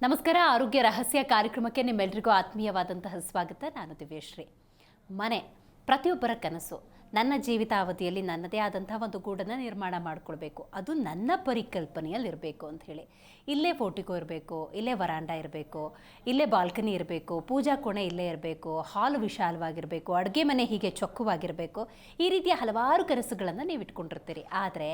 ನಮಸ್ಕಾರ. ಆರೋಗ್ಯ ರಹಸ್ಯ ಕಾರ್ಯಕ್ರಮಕ್ಕೆ ನಿಮ್ಮೆಲ್ಲರಿಗೂ ಆತ್ಮೀಯವಾದಂತಹ ಸ್ವಾಗತ. ನಾನು ದಿವ್ಯಶ್ರೀ. ಮನೆ ಪ್ರತಿಯೊಬ್ಬರ ಕನಸು. ನನ್ನ ಜೀವಿತಾವಧಿಯಲ್ಲಿ ನನ್ನದೇ ಆದಂತಹ ಒಂದು ಗೂಡನ್ನು ನಿರ್ಮಾಣ ಮಾಡಿಕೊಳ್ಬೇಕು, ಅದು ನನ್ನ ಪರಿಕಲ್ಪನೆಯಲ್ಲಿರಬೇಕು ಅಂತ ಹೇಳಿ. ಇಲ್ಲೇ ಪೋರ್ಟಿಕೋ ಇರಬೇಕು, ಇಲ್ಲೇ ವರಾಂಡ ಇರಬೇಕು, ಇಲ್ಲೇ ಬಾಲ್ಕನಿ ಇರಬೇಕು, ಪೂಜಾ ಕೋಣೆ ಇಲ್ಲೇ ಇರಬೇಕು, ಹಾಲು ವಿಶಾಲವಾಗಿರಬೇಕು, ಅಡುಗೆ ಮನೆ ಹೀಗೆ ಚೊಕ್ಕವಾಗಿರಬೇಕು. ಈ ರೀತಿಯ ಹಲವಾರು ಕನಸುಗಳನ್ನು ನೀವು ಇಟ್ಕೊಂಡಿರ್ತೀರಿ. ಆದರೆ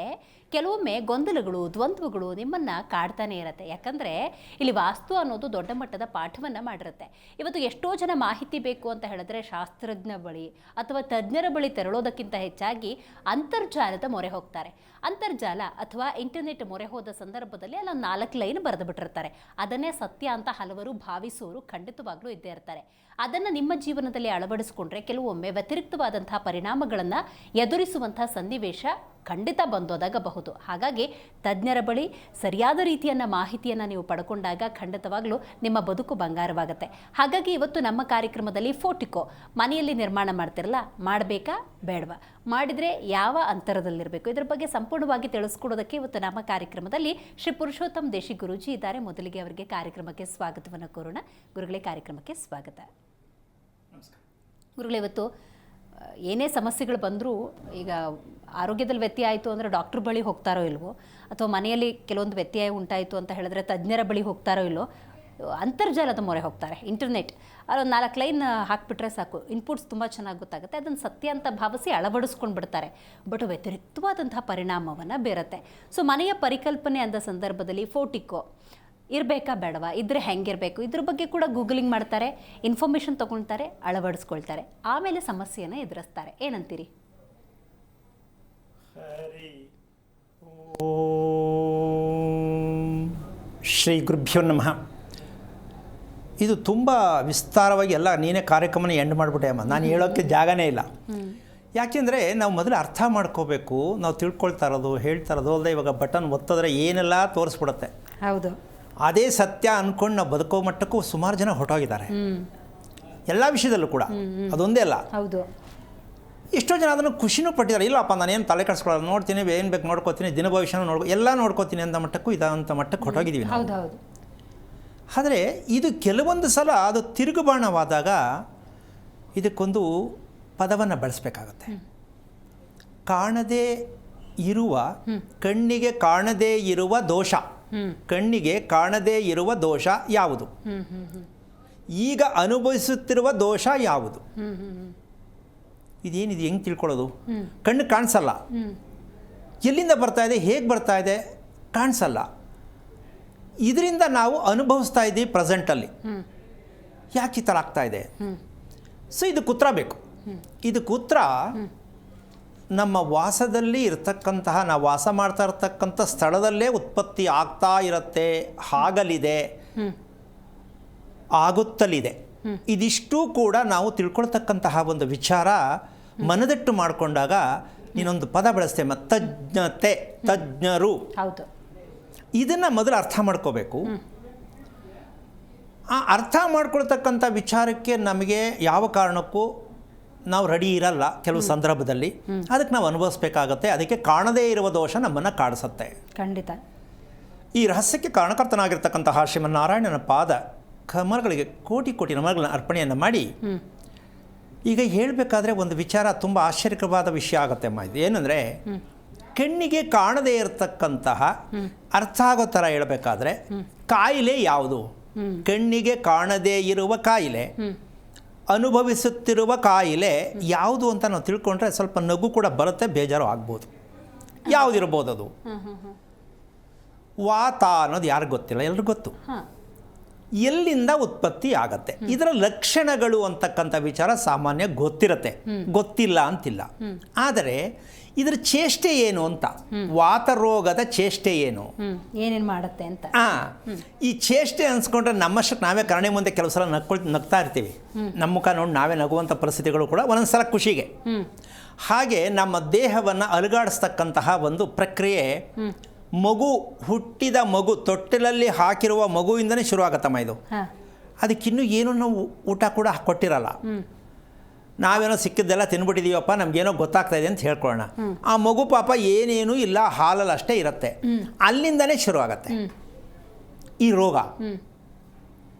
ಕೆಲವೊಮ್ಮೆ ಗೊಂದಲಗಳು, ದ್ವಂದ್ವಗಳು ನಿಮ್ಮನ್ನು ಕಾಡ್ತಾನೆ ಇರುತ್ತೆ. ಯಾಕಂದರೆ ಇಲ್ಲಿ ವಾಸ್ತು ಅನ್ನೋದು ದೊಡ್ಡ ಮಟ್ಟದ ಪಾಠವನ್ನು ಮಾಡಿರುತ್ತೆ. ಇವತ್ತು ಎಷ್ಟೋ ಜನ ಮಾಹಿತಿ ಬೇಕು ಅಂತ ಹೇಳಿದ್ರೆ ಶಾಸ್ತ್ರಜ್ಞ ಬಳಿ ಅಥವಾ ತಜ್ಞರ ಬಳಿ ತೆರಳೋದಕ್ಕಿಂತ ಹೆಚ್ಚಾಗಿ ಅಂತರ್ಜಾಲದ ಮೊರೆ ಹೋಗ್ತಾರೆ. ಅಂತರ್ಜಾಲ ಅಥವಾ ಇಂಟರ್ನೆಟ್ ಮೊರೆ ಹೋದ ಸಂದರ್ಭದಲ್ಲಿ ಅಲ್ಲ 4 ಲೈನ್ ಬರೆದು ಬಿಟ್ಟಿರ್ತಾರೆ. ಅದನ್ನೇ ಸತ್ಯ ಅಂತ ಹಲವರು ಭಾವಿಸುವವರು ಖಂಡಿತವಾಗ್ಲೂ ಇದ್ದೇ ಇರ್ತಾರೆ. ಅದನ್ನು ನಿಮ್ಮ ಜೀವನದಲ್ಲಿ ಅಳವಡಿಸಿಕೊಂಡ್ರೆ ಕೆಲವೊಮ್ಮೆ ವ್ಯತಿರಿಕ್ತವಾದಂತಹ ಪರಿಣಾಮಗಳನ್ನು ಎದುರಿಸುವಂತಹ ಸನ್ನಿವೇಶ ಖಂಡಿತ ಬಂದೊದಗಬಹುದು. ಹಾಗಾಗಿ ತಜ್ಞರ ಬಳಿ ಸರಿಯಾದ ರೀತಿಯನ್ನು ಮಾಹಿತಿಯನ್ನು ನೀವು ಪಡ್ಕೊಂಡಾಗ ಖಂಡಿತವಾಗ್ಲೂ ನಿಮ್ಮ ಬದುಕು ಬಂಗಾರವಾಗುತ್ತೆ. ಹಾಗಾಗಿ ಇವತ್ತು ನಮ್ಮ ಕಾರ್ಯಕ್ರಮದಲ್ಲಿ ಫೋರ್ಟಿಕೋ ಮನೆಯಲ್ಲಿ ನಿರ್ಮಾಣ ಮಾಡ್ತಿರಲ್ಲ, ಮಾಡಬೇಕಾ ಬೇಡವಾ, ಮಾಡಿದರೆ ಯಾವ ಅಂತರದಲ್ಲಿರಬೇಕು, ಇದರ ಬಗ್ಗೆ ಸಂಪೂರ್ಣವಾಗಿ ತಿಳಿಸ್ಕೊಡೋದಕ್ಕೆ ಇವತ್ತು ನಮ್ಮ ಕಾರ್ಯಕ್ರಮದಲ್ಲಿ ಶ್ರೀ ಪುರುಷೋತ್ತಮ್ ದೇಶಿ ಗುರೂಜಿ ಇದ್ದಾರೆ. ಮೊದಲಿಗೆ ಅವರಿಗೆ ಕಾರ್ಯಕ್ರಮಕ್ಕೆ ಸ್ವಾಗತವನ್ನು ಕೋರೋಣ. ಗುರುಗಳೇ, ಕಾರ್ಯಕ್ರಮಕ್ಕೆ ಸ್ವಾಗತ. ಗುರುಗಳೇ, ಇವತ್ತು ಏನೇ ಸಮಸ್ಯೆಗಳು ಬಂದರೂ ಈಗ ಆರೋಗ್ಯದಲ್ಲಿ ವ್ಯತ್ಯಯ ಆಯಿತು ಅಂದರೆ ಡಾಕ್ಟ್ರ್ ಬಳಿ ಹೋಗ್ತಾರೋ ಇಲ್ವೋ, ಅಥವಾ ಮನೆಯಲ್ಲಿ ಕೆಲವೊಂದು ವ್ಯತ್ಯಯ ಉಂಟಾಯಿತು ಅಂತ ಹೇಳಿದ್ರೆ ತಜ್ಞರ ಬಳಿ ಹೋಗ್ತಾರೋ ಇಲ್ವೋ, ಅಂತರ್ಜಾಲದ ಮೊರೆ ಹೋಗ್ತಾರೆ. ಇಂಟರ್ನೆಟ್ ಅಲ್ಲೊಂದು 4 ಲೈನ್ ಹಾಕಿಬಿಟ್ರೆ ಸಾಕು, ಇನ್ಪುಟ್ಸ್ ತುಂಬ ಚೆನ್ನಾಗಿ ಗೊತ್ತಾಗುತ್ತೆ, ಅದನ್ನು ಸತ್ಯ ಅಂತ ಭಾವಿಸಿ ಅಳವಡಿಸ್ಕೊಂಡು ಬಿಡ್ತಾರೆ. ಬಟ್ ವ್ಯತಿರಿಕ್ತವಾದಂತಹ ಪರಿಣಾಮವನ್ನು ಬೀರುತ್ತೆ. ಸೊ ಮನೆಯ ಪರಿಕಲ್ಪನೆ ಅಂದ ಸಂದರ್ಭದಲ್ಲಿ ಫೋರ್ಟಿಕೋ ಇರಬೇಕಾ ಬೇಡವಾ, ಇದ್ರೆ ಹೆಂಗಿರಬೇಕು, ಇದ್ರ ಬಗ್ಗೆ ಕೂಡ ಗೂಗಲಿಂಗ್ ಮಾಡ್ತಾರೆ, ಇನ್ಫಾರ್ಮೇಷನ್ ತೊಗೊಳ್ತಾರೆ, ಅಳವಡಿಸ್ಕೊಳ್ತಾರೆ, ಆಮೇಲೆ ಸಮಸ್ಯೆಯನ್ನು ಎದುರಿಸ್ತಾರೆ. ಏನಂತೀರಿ? ಶ್ರೀ ಗುರುಭ್ಯೋ ನಮಃ. ಇದು ತುಂಬ ವಿಸ್ತಾರವಾಗಿ ಎಲ್ಲ ನೀನೇ ಕಾರ್ಯಕ್ರಮನ ಎಂಡ್ ಮಾಡಿಬಿಟ್ಟೆ ಅಮ್ಮ. ನಾನು ಹೇಳೋಕ್ಕೆ ಜಾಗನೇ ಇಲ್ಲ. ಯಾಕೆಂದರೆ ನಾವು ಮೊದಲು ಅರ್ಥ ಮಾಡ್ಕೋಬೇಕು. ನಾವು ತಿಳ್ಕೊಳ್ತಾ ಇರೋದು, ಹೇಳ್ತಾ ಇರೋದು ಅಲ್ಲದೆ ಇವಾಗ ಬಟನ್ ಒತ್ತಿದ್ರೆ ಏನೆಲ್ಲ ತೋರಿಸ್ಬಿಡುತ್ತೆ. ಹೌದು, ಅದೇ ಸತ್ಯ ಅಂದ್ಕೊಂಡು ನಾವು ಬದುಕೋ ಮಟ್ಟಕ್ಕೂ ಸುಮಾರು ಜನ ಹೊರಟೋಗಿದ್ದಾರೆ, ಎಲ್ಲ ವಿಷಯದಲ್ಲೂ ಕೂಡ. ಅದೊಂದೇ ಅಲ್ಲ, ಹೌದು, ಎಷ್ಟೋ ಜನ ಅದನ್ನು ಖುಷಿನೂ ಪಟ್ಟಿದ್ದಾರೆ. ಇಲ್ಲಪ್ಪ ನಾನೇನು ತಲೆ ಕೆಡಿಸ್ಕೊಳ್ಳೋದು, ನೋಡ್ತೀನಿ, ಏನು ಬೇಕು ನೋಡ್ಕೋತೀನಿ, ದಿನ ಭವಿಷ್ಯನೂ ಎಲ್ಲ ನೋಡ್ಕೋತೀನಿ ಅಂತ ಮಟ್ಟಕ್ಕೂ ಇದಂಥ ಮಟ್ಟಕ್ಕೆ ಹೊರಟೋಗಿದ್ದೀವಿ ನಾವು. ಹೌದು. ಆದರೆ ಇದು ಕೆಲವೊಂದು ಸಲ ಅದು ತಿರುಗುಬಾಣವಾದಾಗ ಇದಕ್ಕೊಂದು ಪದವನ್ನು ಬಳಸಬೇಕಾಗತ್ತೆ. ಕಾಣದೇ ಇರುವ, ಕಣ್ಣಿಗೆ ಕಾಣದೇ ಇರುವ ದೋಷ, ಕಣ್ಣಿಗೆ ಕಾಣದೇ ಇರುವ ದೋಷ ಯಾವುದು, ಈಗ ಅನುಭವಿಸುತ್ತಿರುವ ದೋಷ ಯಾವುದು, ಇದೇನಿದೆ, ಹೆಂಗೆ ತಿಳ್ಕೊಳ್ಳೋದು? ಕಣ್ಣು ಕಾಣಿಸಲ್ಲ, ಎಲ್ಲಿಂದ ಬರ್ತಾ ಇದೆ, ಹೇಗೆ ಬರ್ತಾ ಇದೆ ಕಾಣಿಸಲ್ಲ. ಇದರಿಂದ ನಾವು ಅನುಭವಿಸ್ತಾ ಇದ್ದೀವಿ ಪ್ರೆಸೆಂಟಲ್ಲಿ. ಯಾಕೆ ಈ ಥರ ಆಗ್ತಾ ಇದೆ? ಸೊ ಇದಕ್ಕೆ ಉತ್ತರ ಬೇಕು. ಇದಕ್ಕೆ ಉತ್ತರ ನಮ್ಮ ವಾಸದಲ್ಲಿ ಇರತಕ್ಕಂತಹ, ನಾವು ವಾಸ ಮಾಡ್ತಾ ಇರತಕ್ಕಂಥ ಸ್ಥಳದಲ್ಲೇ ಉತ್ಪತ್ತಿ ಆಗ್ತಾ ಇರುತ್ತೆ, ಆಗಲಿದೆ, ಆಗುತ್ತಲಿದೆ. ಇದಿಷ್ಟೂ ಕೂಡ ನಾವು ತಿಳ್ಕೊಳ್ತಕ್ಕಂತಹ ಒಂದು ವಿಚಾರ ಮನದಟ್ಟು ಮಾಡಿಕೊಂಡಾಗ ನೀನೊಂದು ಪದ ಬಳಸ್ತೇವೆ, ತಜ್ಞತೆ, ತಜ್ಞರು. ಹೌದು, ಇದನ್ನು ಮೊದಲು ಅರ್ಥ ಮಾಡ್ಕೋಬೇಕು. ಆ ಅರ್ಥ ಮಾಡ್ಕೊಳ್ತಕ್ಕಂಥ ವಿಚಾರಕ್ಕೆ ನಮಗೆ ಯಾವ ಕಾರಣಕ್ಕೂ ನಾವು ರೆಡಿ ಇರಲ್ಲ ಕೆಲವು ಸಂದರ್ಭದಲ್ಲಿ. ಅದಕ್ಕೆ ನಾವು ಅನುಭವಿಸ್ಬೇಕಾಗತ್ತೆ. ಅದಕ್ಕೆ ಕಾಣದೇ ಇರುವ ದೋಷ ನಮ್ಮನ್ನು ಕಾಡಿಸುತ್ತೆ. ಖಂಡಿತ. ಈ ರಹಸ್ಯಕ್ಕೆ ಕಾರಣಕರ್ತನಾಗಿರ್ತಕ್ಕಂತಹ ಶ್ರೀಮನ್ನಾರಾಯಣನ ಪಾದ ಕಮಲಗಳಿಗೆ ಕೋಟಿ ಕೋಟಿ ನಮನಗಳನ್ನು ಅರ್ಪಣೆಯನ್ನು ಮಾಡಿ ಈಗ ಹೇಳಬೇಕಾದ್ರೆ ಒಂದು ವಿಚಾರ ತುಂಬ ಆಶ್ಚರ್ಯಕರವಾದ ವಿಷಯ ಆಗುತ್ತೆ ಅಮ್ಮ. ಇದು ಏನಂದರೆ, ಕಣ್ಣಿಗೆ ಕಾಣದೇ ಇರತಕ್ಕಂತಹ, ಅರ್ಥ ಆಗೋ ಥರ ಹೇಳಬೇಕಾದ್ರೆ, ಕಾಯಿಲೆ ಯಾವುದು? ಕಣ್ಣಿಗೆ ಕಾಣದೇ ಇರುವ ಕಾಯಿಲೆ, ಅನುಭವಿಸುತ್ತಿರುವ ಕಾಯಿಲೆ ಯಾವುದು ಅಂತ ನಾವು ತಿಳ್ಕೊಂಡ್ರೆ ಸ್ವಲ್ಪ ನಗು ಕೂಡ ಬರುತ್ತೆ, ಬೇಜಾರು ಆಗ್ಬೋದು. ಯಾವುದಿರ್ಬೋದು ಅದು? ವಾತ ಅನ್ನೋದು ಯಾರಿಗೂ ಗೊತ್ತಿಲ್ಲ, ಎಲ್ರಿಗೂ ಗೊತ್ತು. ಎಲ್ಲಿಂದ ಉತ್ಪತ್ತಿ ಆಗತ್ತೆ, ಇದರ ಲಕ್ಷಣಗಳು ಅಂತಕ್ಕಂಥ ವಿಚಾರ ಸಾಮಾನ್ಯ ಗೊತ್ತಿರತ್ತೆ, ಗೊತ್ತಿಲ್ಲ ಅಂತಿಲ್ಲ. ಆದರೆ ಇದರ ಚೇಷ್ಟೆ ಏನು ಅಂತ, ವಾತ ರೋಗದ ಚೇಷ್ಟೆ ಏನು, ಏನೇನು ಮಾಡುತ್ತೆ ಅಂತ. ಈ ಚೇಷ್ಟೆ ಅನ್ಸ್ಕೊಂಡ್ರೆ ನಮ್ಮಷ್ಟಕ್ಕೆ ನಾವೇ ಕರುಣೆ ಮುಂದೆ ಕೆಲವು ಸಲ ನಗ್ತಾ ಇರ್ತೀವಿ. ನಮ್ಮ ಮುಖ ನೋಡಿ ನಾವೇ ನಗುವಂಥ ಪರಿಸ್ಥಿತಿಗಳು ಕೂಡ ಒಂದೊಂದು ಸಲ ಖುಷಿಗೆ. ಹಾಗೆ ನಮ್ಮ ದೇಹವನ್ನು ಅಲುಗಾಡಿಸ್ತಕ್ಕಂತಹ ಒಂದು ಪ್ರಕ್ರಿಯೆ ಮಗು, ಹುಟ್ಟಿದ ಮಗು, ತೊಟ್ಟಿಲಲ್ಲಿ ಹಾಕಿರುವ ಮಗುವಿಂದನೇ ಶುರುವಾಗತ್ತಮ್ಮ ಇದು. ಅದಕ್ಕಿನ್ನೂ ಏನೂ ನಾವು ಊಟ ಕೂಡ ಕೊಟ್ಟಿರಲ್ಲ. ನಾವೇನೋ ಸಿಕ್ಕಿದ್ದೆಲ್ಲ ತಿನ್ಬಿಟ್ಟಿದ್ದೀವಪ್ಪ, ನಮಗೇನೋ ಗೊತ್ತಾಗ್ತಾ ಇದೆ ಅಂತ ಹೇಳ್ಕೊಳ್ಳೋಣ. ಆ ಮಗು ಪಾಪ ಏನೇನೂ ಇಲ್ಲ, ಹಾಲಲ್ಲಿ ಅಷ್ಟೇ ಇರುತ್ತೆ. ಅಲ್ಲಿಂದನೇ ಶುರು ಆಗತ್ತೆ ಈ ರೋಗ.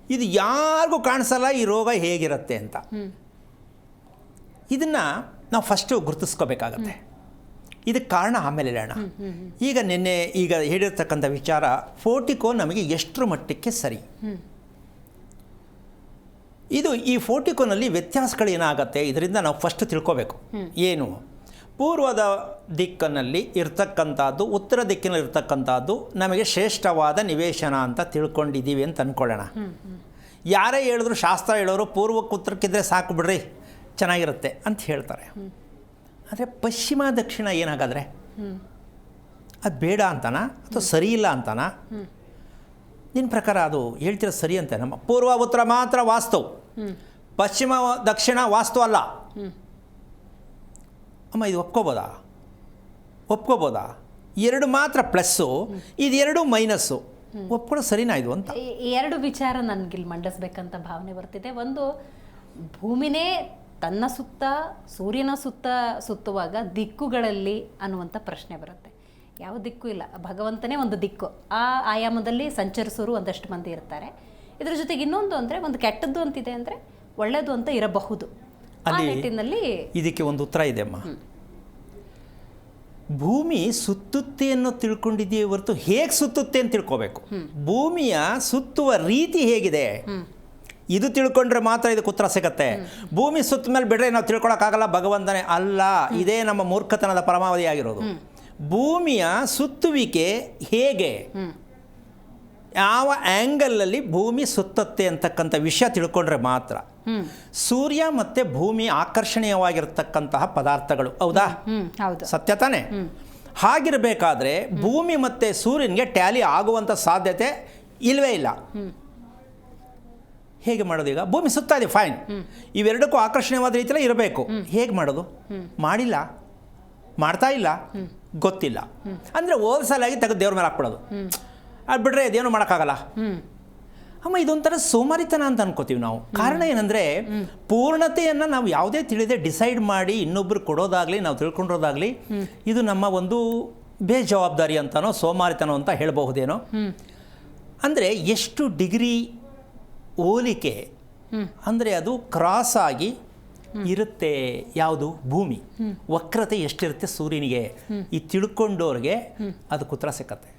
ಇದು ಯಾರಿಗೂ ಕಾಣಿಸಲ್ಲ ಈ ರೋಗ ಹೇಗಿರುತ್ತೆ ಅಂತ. ಇದನ್ನು ನಾವು ಫಸ್ಟು ಗುರುತಿಸ್ಕೋಬೇಕಾಗತ್ತೆ. ಇದಕ್ಕೆ ಕಾರಣ ಆಮೇಲೆ ಹೇಳೋಣ. ಈಗ ಹೇಳಿರ್ತಕ್ಕಂಥ ವಿಚಾರ ಫೋರ್ಟಿಕೋ ನಮಗೆ ಎಷ್ಟರ ಮಟ್ಟಕ್ಕೆ ಸರಿ. ಈ ಫೋರ್ಟಿಕೋನಲ್ಲಿ ವ್ಯತ್ಯಾಸಗಳು ಏನಾಗುತ್ತೆ, ಇದರಿಂದ ನಾವು ಫಸ್ಟ್ ತಿಳ್ಕೋಬೇಕು. ಏನು, ಪೂರ್ವದ ದಿಕ್ಕಿನಲ್ಲಿ ಇರ್ತಕ್ಕಂಥದ್ದು ಉತ್ತರ ದಿಕ್ಕಿನಲ್ಲಿ ಇರ್ತಕ್ಕಂಥದ್ದು ನಮಗೆ ಶ್ರೇಷ್ಠವಾದ ನಿವೇಶನ ಅಂತ ತಿಳ್ಕೊಂಡಿದ್ದೀವಿ ಅಂತ ಅಂದ್ಕೊಳ್ಳೋಣ. ಯಾರೇ ಹೇಳಿದ್ರು, ಶಾಸ್ತ್ರ ಹೇಳೋರು ಪೂರ್ವಕ್ಕೆ ಉತ್ತರಕ್ಕಿದ್ರೆ ಸಾಕು ಬಿಡ್ರಿ ಚೆನ್ನಾಗಿರುತ್ತೆ ಅಂತ ಹೇಳ್ತಾರೆ. ಆದರೆ ಪಶ್ಚಿಮ ದಕ್ಷಿಣ ಏನಾಗಾದರೆ ಅದು ಬೇಡ ಅಂತಾನ ಅಥವಾ ಸರಿ ಇಲ್ಲ ಅಂತಾನ? ನಿನ್ನ ಪ್ರಕಾರ ಅದು ಹೇಳ್ತಿರೋ ಸರಿ ಅಂತ? ನಮ್ಮ ಪೂರ್ವ ಉತ್ತರ ಮಾತ್ರ ವಾಸ್ತು, ಪಶ್ಚಿಮ ದಕ್ಷಿಣ ವಾಸ್ತು ಅಲ್ಲ. ಅಮ್ಮ ಇದು ಒಪ್ಕೋಬೋದಾ? ಎರಡು ಮಾತ್ರ ಪ್ಲಸ್ಸು, ಇದು ಎರಡು ಮೈನಸ್ಸು, ಒಪ್ಕೊಳ್ಳೋ ಸರಿನಾ ಇದು ಅಂತ? ಎರಡು ವಿಚಾರ ನನಗಿಲ್ಲಿ ಮಂಡಿಸ್ಬೇಕಂತ ಭಾವನೆ ಬರ್ತಿದೆ. ಒಂದು, ಭೂಮಿನೇ ತನ್ನ ಸುತ್ತ ಸೂರ್ಯನ ಸುತ್ತ ಸುತ್ತುವಾಗ ದಿಕ್ಕುಗಳಲ್ಲಿ ಅನ್ನುವಂಥ ಪ್ರಶ್ನೆ ಬರುತ್ತೆ. ಯಾವ ದಿಕ್ಕು ಇಲ್ಲ, ಭಗವಂತನೇ ಒಂದು ದಿಕ್ಕು. ಆ ಆಯಾಮದಲ್ಲಿ ಸಂಚರಿಸೋರು ಒಂದಷ್ಟು ಮಂದಿ ಇರ್ತಾರೆ. ಇದ್ರ ಜೊತೆಗೆ ಇನ್ನೊಂದು ಅಂದರೆ, ಒಂದು ಕೆಟ್ಟದ್ದು ಅಂತಿದೆ ಅಂದರೆ ಒಳ್ಳೆಯದು ಅಂತ ಇರಬಹುದು. ಆ ನಿಟ್ಟಿನಲ್ಲಿ ಇದಕ್ಕೆ ಒಂದು ಉತ್ತರ ಇದೆ ಅಮ್ಮ. ಭೂಮಿ ಸುತ್ತುತ್ತೆ ಅನ್ನೋ ತಿಳ್ಕೊಂಡಿದ್ದೀವಿ ಹೊರತು ಹೇಗೆ ಸುತ್ತುತ್ತೆ ಅಂತ ತಿಳ್ಕೋಬೇಕು. ಭೂಮಿಯ ಸುತ್ತುವ ರೀತಿ ಹೇಗಿದೆ ಇದು ತಿಳ್ಕೊಂಡ್ರೆ ಮಾತ್ರ ಇದಕ್ಕೆ ಉತ್ತರ ಸಿಗತ್ತೆ. ಭೂಮಿ ಸುತ್ತ ಮೇಲೆ ಬಿಡ್ರೆ ನಾವು ತಿಳ್ಕೊಳಕ್ಕಾಗಲ್ಲ ಭಗವಂತನೇ ಅಲ್ಲ. ಇದೇ ನಮ್ಮ ಮೂರ್ಖತನದ ಪರಮಾವಧಿಯಾಗಿರೋದು. ಭೂಮಿಯ ಸುತ್ತುವಿಕೆ ಹೇಗೆ, ಯಾವ ಆ್ಯಂಗಲಲ್ಲಿ ಭೂಮಿ ಸುತ್ತತ್ತೆ ಅಂತಕ್ಕಂಥ ವಿಷಯ ತಿಳ್ಕೊಂಡ್ರೆ ಮಾತ್ರ. ಸೂರ್ಯ ಮತ್ತು ಭೂಮಿ ಆಕರ್ಷಣೀಯವಾಗಿರ್ತಕ್ಕಂತಹ ಪದಾರ್ಥಗಳು, ಹೌದಾ? ಸತ್ಯ ತಾನೆ? ಹಾಗಿರಬೇಕಾದ್ರೆ ಭೂಮಿ ಮತ್ತು ಸೂರ್ಯನಿಗೆ ಟ್ಯಾಲಿ ಆಗುವಂಥ ಸಾಧ್ಯತೆ ಇಲ್ಲವೇ ಇಲ್ಲ. ಹೇಗೆ ಮಾಡೋದು? ಈಗ ಭೂಮಿ ಸುತ್ತಾ ಇದೆ, ಫೈನ್, ಇವೆರಡಕ್ಕೂ ಆಕರ್ಷಣೀಯವಾದ ರೀತಿಯಲ್ಲಿ ಇರಬೇಕು. ಹೇಗೆ ಮಾಡೋದು? ಮಾಡ್ತಾ ಇಲ್ಲ, ಗೊತ್ತಿಲ್ಲ. ಅಂದರೆ ಓದಿಸಲಾಗಿ ತೆಗೆದು ದೇವ್ರ ಮೇಲೆ ಹಾಕ್ಬಿಡೋದು. ಅದು ಬಿಡ್ರೆ ಇದೇನು ಮಾಡೋಕ್ಕಾಗಲ್ಲ. ಅಮ್ಮ, ಇದೊಂಥರ ಸೋಮಾರಿತನ ಅಂತ ಅನ್ಕೋತೀವಿ ನಾವು. ಕಾರಣ ಏನಂದರೆ, ಪೂರ್ಣತೆಯನ್ನು ನಾವು ಯಾವುದೇ ತಿಳಿದೇ ಡಿಸೈಡ್ ಮಾಡಿ ಇನ್ನೊಬ್ಬರು ಕೊಡೋದಾಗಲಿ ನಾವು ತಿಳ್ಕೊಂಡಿರೋದಾಗಲಿ ಇದು ನಮ್ಮ ಒಂದು ಬೇಜವಾಬ್ದಾರಿ ಅಂತನೋ ಸೋಮಾರಿತನೋ ಅಂತ ಹೇಳಬಹುದೇನೋ. ಅಂದರೆ ಎಷ್ಟು ಡಿಗ್ರಿ ಹೋಲಿಕೆ ಅಂದರೆ ಅದು ಕ್ರಾಸ್ ಆಗಿ ಇರುತ್ತೆ. ಯಾವುದು? ಭೂಮಿ ವಕ್ರತೆ ಎಷ್ಟಿರುತ್ತೆ ಸೂರ್ಯನಿಗೆ, ಈ ತಿಳ್ಕೊಂಡವ್ರಿಗೆ ಅದಕ್ಕೆ ಉತ್ತರ ಸಿಕ್ಕತ್ತೆ.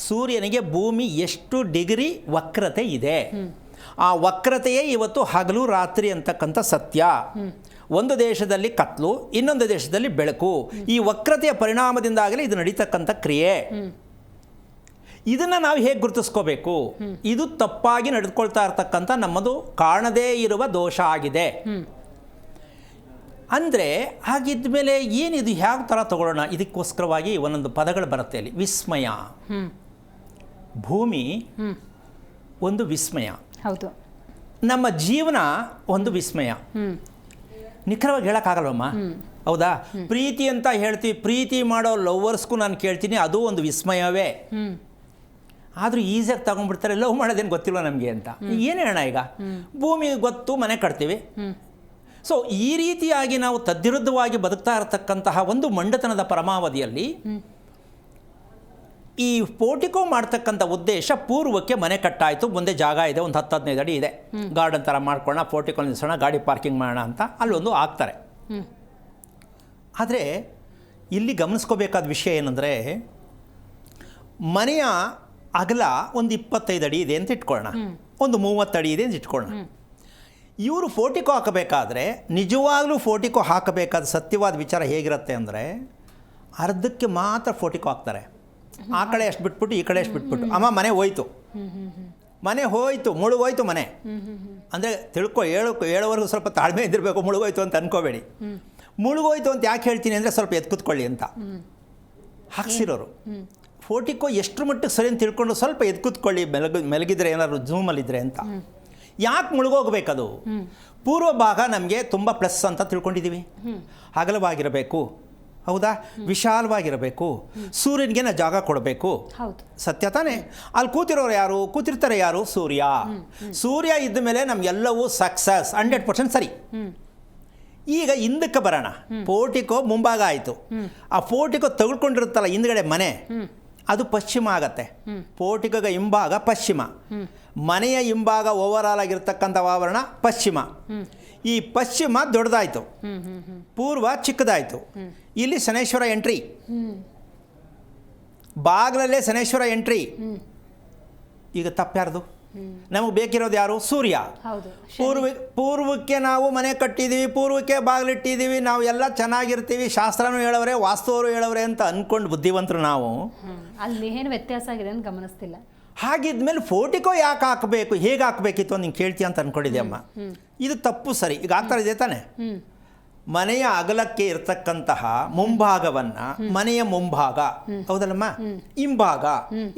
ಸೂರ್ಯನಿಗೆ ಭೂಮಿ ಎಷ್ಟು ಡಿಗ್ರಿ ವಕ್ರತೆ ಇದೆ, ಆ ವಕ್ರತೆಯೇ ಇವತ್ತು ಹಗಲು ರಾತ್ರಿ ಅಂತಕ್ಕಂಥ ಸತ್ಯ. ಒಂದು ದೇಶದಲ್ಲಿ ಕತ್ಲು, ಇನ್ನೊಂದು ದೇಶದಲ್ಲಿ ಬೆಳಕು. ಈ ವಕ್ರತೆಯ ಪರಿಣಾಮದಿಂದಾಗಲೇ ಇದು ನಡೀತಕ್ಕಂಥ ಕ್ರಿಯೆ. ಇದನ್ನು ನಾವು ಹೇಗೆ ಗುರುತಿಸ್ಕೋಬೇಕು? ಇದು ತಪ್ಪಾಗಿ ನಡೆದುಕೊಳ್ತಾ ಇರ್ತಕ್ಕಂಥ ನಮ್ಮದು ಕಾಣದೇ ಇರುವ ದೋಷ ಆಗಿದೆ. ಅಂದರೆ ಹಾಗಿದ್ದ ಮೇಲೆ ಏನಿದು, ಯಾವ ಥರ ತಗೊಳ್ಳೋಣ? ಇದಕ್ಕೋಸ್ಕರವಾಗಿ ಒಂದೊಂದು ಪದಗಳು ಬರುತ್ತೆ ಅಲ್ಲಿ. ವಿಸ್ಮಯ. ಭೂಮಿ ಒಂದು ವಿಸ್ಮಯ. ಹೌದು. ನಮ್ಮ ಜೀವನ ಒಂದು ವಿಸ್ಮಯ. ನಿಖರವಾಗಿ ಹೇಳೋಕ್ಕಾಗಲ್ವಮ್ಮ, ಹೌದಾ? ಪ್ರೀತಿ ಅಂತ ಹೇಳ್ತೀವಿ, ಪ್ರೀತಿ ಮಾಡೋ ಲವ್ವರ್ಸ್ಗೂ ನಾನು ಕೇಳ್ತೀನಿ, ಅದು ಒಂದು ವಿಸ್ಮಯವೇ. ಆದರೂ ಈಸಿಯಾಗಿ ತಗೊಂಡ್ಬಿಡ್ತಾರೆ, ಲವ್ ಮಾಡೋದೇನು ಗೊತ್ತಿಲ್ಲ ನಮಗೆ ಅಂತ. ಏನು ಹೇಳೋಣ? ಈಗ ಭೂಮಿ ಗೊತ್ತು, ಮನೆ ಕಟ್ತೀವಿ. ಸೊ ಈ ರೀತಿಯಾಗಿ ನಾವು ತದ್ವಿರುದ್ಧವಾಗಿ ಬದುಕ್ತಾ ಇರತಕ್ಕಂತಹ ಒಂದು ಮಂಡತನದ ಪರಮಾವಧಿಯಲ್ಲಿ ಈ ಪೋರ್ಟಿಕೋ ಮಾಡ್ತಕ್ಕಂಥ ಉದ್ದೇಶ, ಪೂರ್ವಕ್ಕೆ ಮನೆ ಕಟ್ಟಾಯಿತು, ಮುಂದೆ ಜಾಗ ಇದೆ, ಒಂದು 10-15 ಅಡಿ ಇದೆ, ಗಾರ್ಡನ್ ಥರ ಮಾಡ್ಕೊಳ್ಳೋಣ, ಪೋರ್ಟಿಕೋ ನಿಲ್ಲಿಸೋಣ, ಗಾಡಿ ಪಾರ್ಕಿಂಗ್ ಮಾಡೋಣ ಅಂತ ಅಲ್ಲೊಂದು ಆಗ್ತಾರೆ. ಆದರೆ ಇಲ್ಲಿ ಗಮನಿಸ್ಕೋಬೇಕಾದ ವಿಷಯ ಏನಂದರೆ, ಮನೆಯ ಅಗಲ ಒಂದು 25 ಅಡಿ ಇದೆ ಅಂತ ಇಟ್ಕೊಳ್ಳೋಣ, ಒಂದು 30 ಅಡಿ ಇದೆ ಅಂತ ಇಟ್ಕೊಳ್ಳೋಣ. ಇವರು ಫೋರ್ಟಿಕೋ ಹಾಕಬೇಕಾದ್ರೆ, ನಿಜವಾಗ್ಲೂ ಫೋರ್ಟಿಕೋ ಹಾಕಬೇಕಾದ ಸತ್ಯವಾದ ವಿಚಾರ ಹೇಗಿರುತ್ತೆ ಅಂದರೆ, ಅರ್ಧಕ್ಕೆ ಮಾತ್ರ ಫೋರ್ಟಿಕೋ ಹಾಕ್ತಾರೆ. ಆ ಕಡೆ ಎಷ್ಟು ಬಿಟ್ಬಿಟ್ಟು ಈ ಕಡೆ ಎಷ್ಟು ಬಿಟ್ಬಿಟ್ಟು, ಅಮ್ಮ ಮನೆ ಹೋಯ್ತು, ಮುಳುಗೋಯ್ತು ಮನೆ ಅಂದರೆ ತಿಳ್ಕೊ. ಹೇಳೋವರೆಗೂ ಸ್ವಲ್ಪ ತಾಳ್ಮೆ ಇದ್ದಿರಬೇಕು. ಮುಳುಗೋಯ್ತು ಅಂತ ಅನ್ಕೋಬೇಡಿ. ಮುಳುಗೋಯ್ತು ಅಂತ ಯಾಕೆ ಹೇಳ್ತೀನಿ ಅಂದರೆ, ಸ್ವಲ್ಪ ಎದ್ದು ಕೂತ್ಕೊಳ್ಳಿ ಅಂತ ಹಾಕ್ಸಿರೋರು. ಫೋರ್ಟಿಕೋ ಎಷ್ಟರ ಮಟ್ಟಿಗೆ ಸರಿ ಅಂತ ತಿಳ್ಕೊಂಡು ಸ್ವಲ್ಪ ಎದ್ದು ಕೂತ್ಕೊಳ್ಳಿ, ಮೆಲಗಿದ್ರೆ ಏನಾದ್ರು ಝೂಮಲ್ಲಿದ್ದರೆ ಅಂತ. ಯಾಕೆ ಮುಳುಗೋಗ್ಬೇಕದು? ಪೂರ್ವ ಭಾಗ ನಮಗೆ ತುಂಬ ಪ್ಲಸ್ ಅಂತ ತಿಳ್ಕೊಂಡಿದ್ದೀವಿ. ಅಗಲವಾಗಿರಬೇಕು, ಹೌದಾ? ವಿಶಾಲವಾಗಿರಬೇಕು, ಸೂರ್ಯನಿಗೆ ನಾವು ಜಾಗ ಕೊಡಬೇಕು. ಸತ್ಯ ತಾನೇ? ಅಲ್ಲಿ ಕೂತಿರ್ತಾರೆ ಯಾರು? ಸೂರ್ಯ ಇದ್ದ ಮೇಲೆ ನಮಗೆಲ್ಲವೂ ಸಕ್ಸಸ್ 100% ಸರಿ. ಈಗ ಹಿಂದಕ್ಕೆ ಬರೋಣ. ಪೋರ್ಟಿಕೋ ಮುಂಭಾಗ ಆಯಿತು. ಆ ಪೋರ್ಟಿಕೋ ತಗೊಳ್ಕೊಂಡಿರುತ್ತಲ್ಲ ಹಿಂದ್ಗಡೆ ಮನೆ, ಅದು ಪಶ್ಚಿಮ ಆಗತ್ತೆ. ಪೋರ್ಟಿಕೋಗೆ ಹಿಂಭಾಗ ಪಶ್ಚಿಮ, ಮನೆಯ ಹಿಂಭಾಗ ಓವರಾಲ್ ಆಗಿರ್ತಕ್ಕಂಥ ಆವರಣ ಪಶ್ಚಿಮ. ಈ ಪಶ್ಚಿಮ ದೊಡ್ಡದಾಯಿತು, ಪೂರ್ವ ಚಿಕ್ಕದಾಯಿತು. ಇಲ್ಲಿ ಶನೇಶ್ವರ ಎಂಟ್ರಿ, ಬಾಗಿಲಲ್ಲೇ ಶನೇಶ್ವರ ಎಂಟ್ರಿ. ಈಗ ತಪ್ಪ್ಯಾರ್ದು? ನಮಗೆ ಬೇಕಿರೋದು ಯಾರು? ಸೂರ್ಯ. ಪೂರ್ವಕ್ಕೆ ನಾವು ಮನೆ ಕಟ್ಟಿದ್ದೀವಿ, ಪೂರ್ವಕ್ಕೆ ಬಾಗಿಲಿಟ್ಟಿದ್ದೀವಿ, ನಾವು ಎಲ್ಲ ಚೆನ್ನಾಗಿರ್ತೀವಿ, ಶಾಸ್ತ್ರನೂ ಹೇಳವ್ರೆ, ವಾಸ್ತುವರು ಹೇಳವ್ರೆ ಅಂತ ಅಂದ್ಕೊಂಡು ಬುದ್ಧಿವಂತರು ನಾವು. ಅಲ್ಲಿ ಏನು ವ್ಯತ್ಯಾಸ ಆಗಿದೆ ಅಂತ ಗಮನಿಸ್ತಿಲ್ಲ. ಹಾಗಿದ್ಮೇಲೆ ಫೋರ್ಟಿಕೋ ಯಾಕೆ ಹಾಕಬೇಕು, ಹೇಗೆ ಹಾಕಬೇಕಿತ್ತು ಅಂತ ನಿಂಗೆ ಕೇಳ್ತೀಯ ಅಂತ ಅಂದ್ಕೊಂಡಿದ್ದೆ ಅಮ್ಮ. ಇದು ತಪ್ಪು. ಸರಿ, ಈಗ ಆಗ್ತಾ ಇದೆ ತಾನೆ? ಮನೆಯ ಅಗಲಕ್ಕೆ ಇರ್ತಕ್ಕಂತಹ ಮುಂಭಾಗವನ್ನು ಮನೆಯ ಮುಂಭಾಗ, ಹೌದಲ್ಲಮ್ಮ,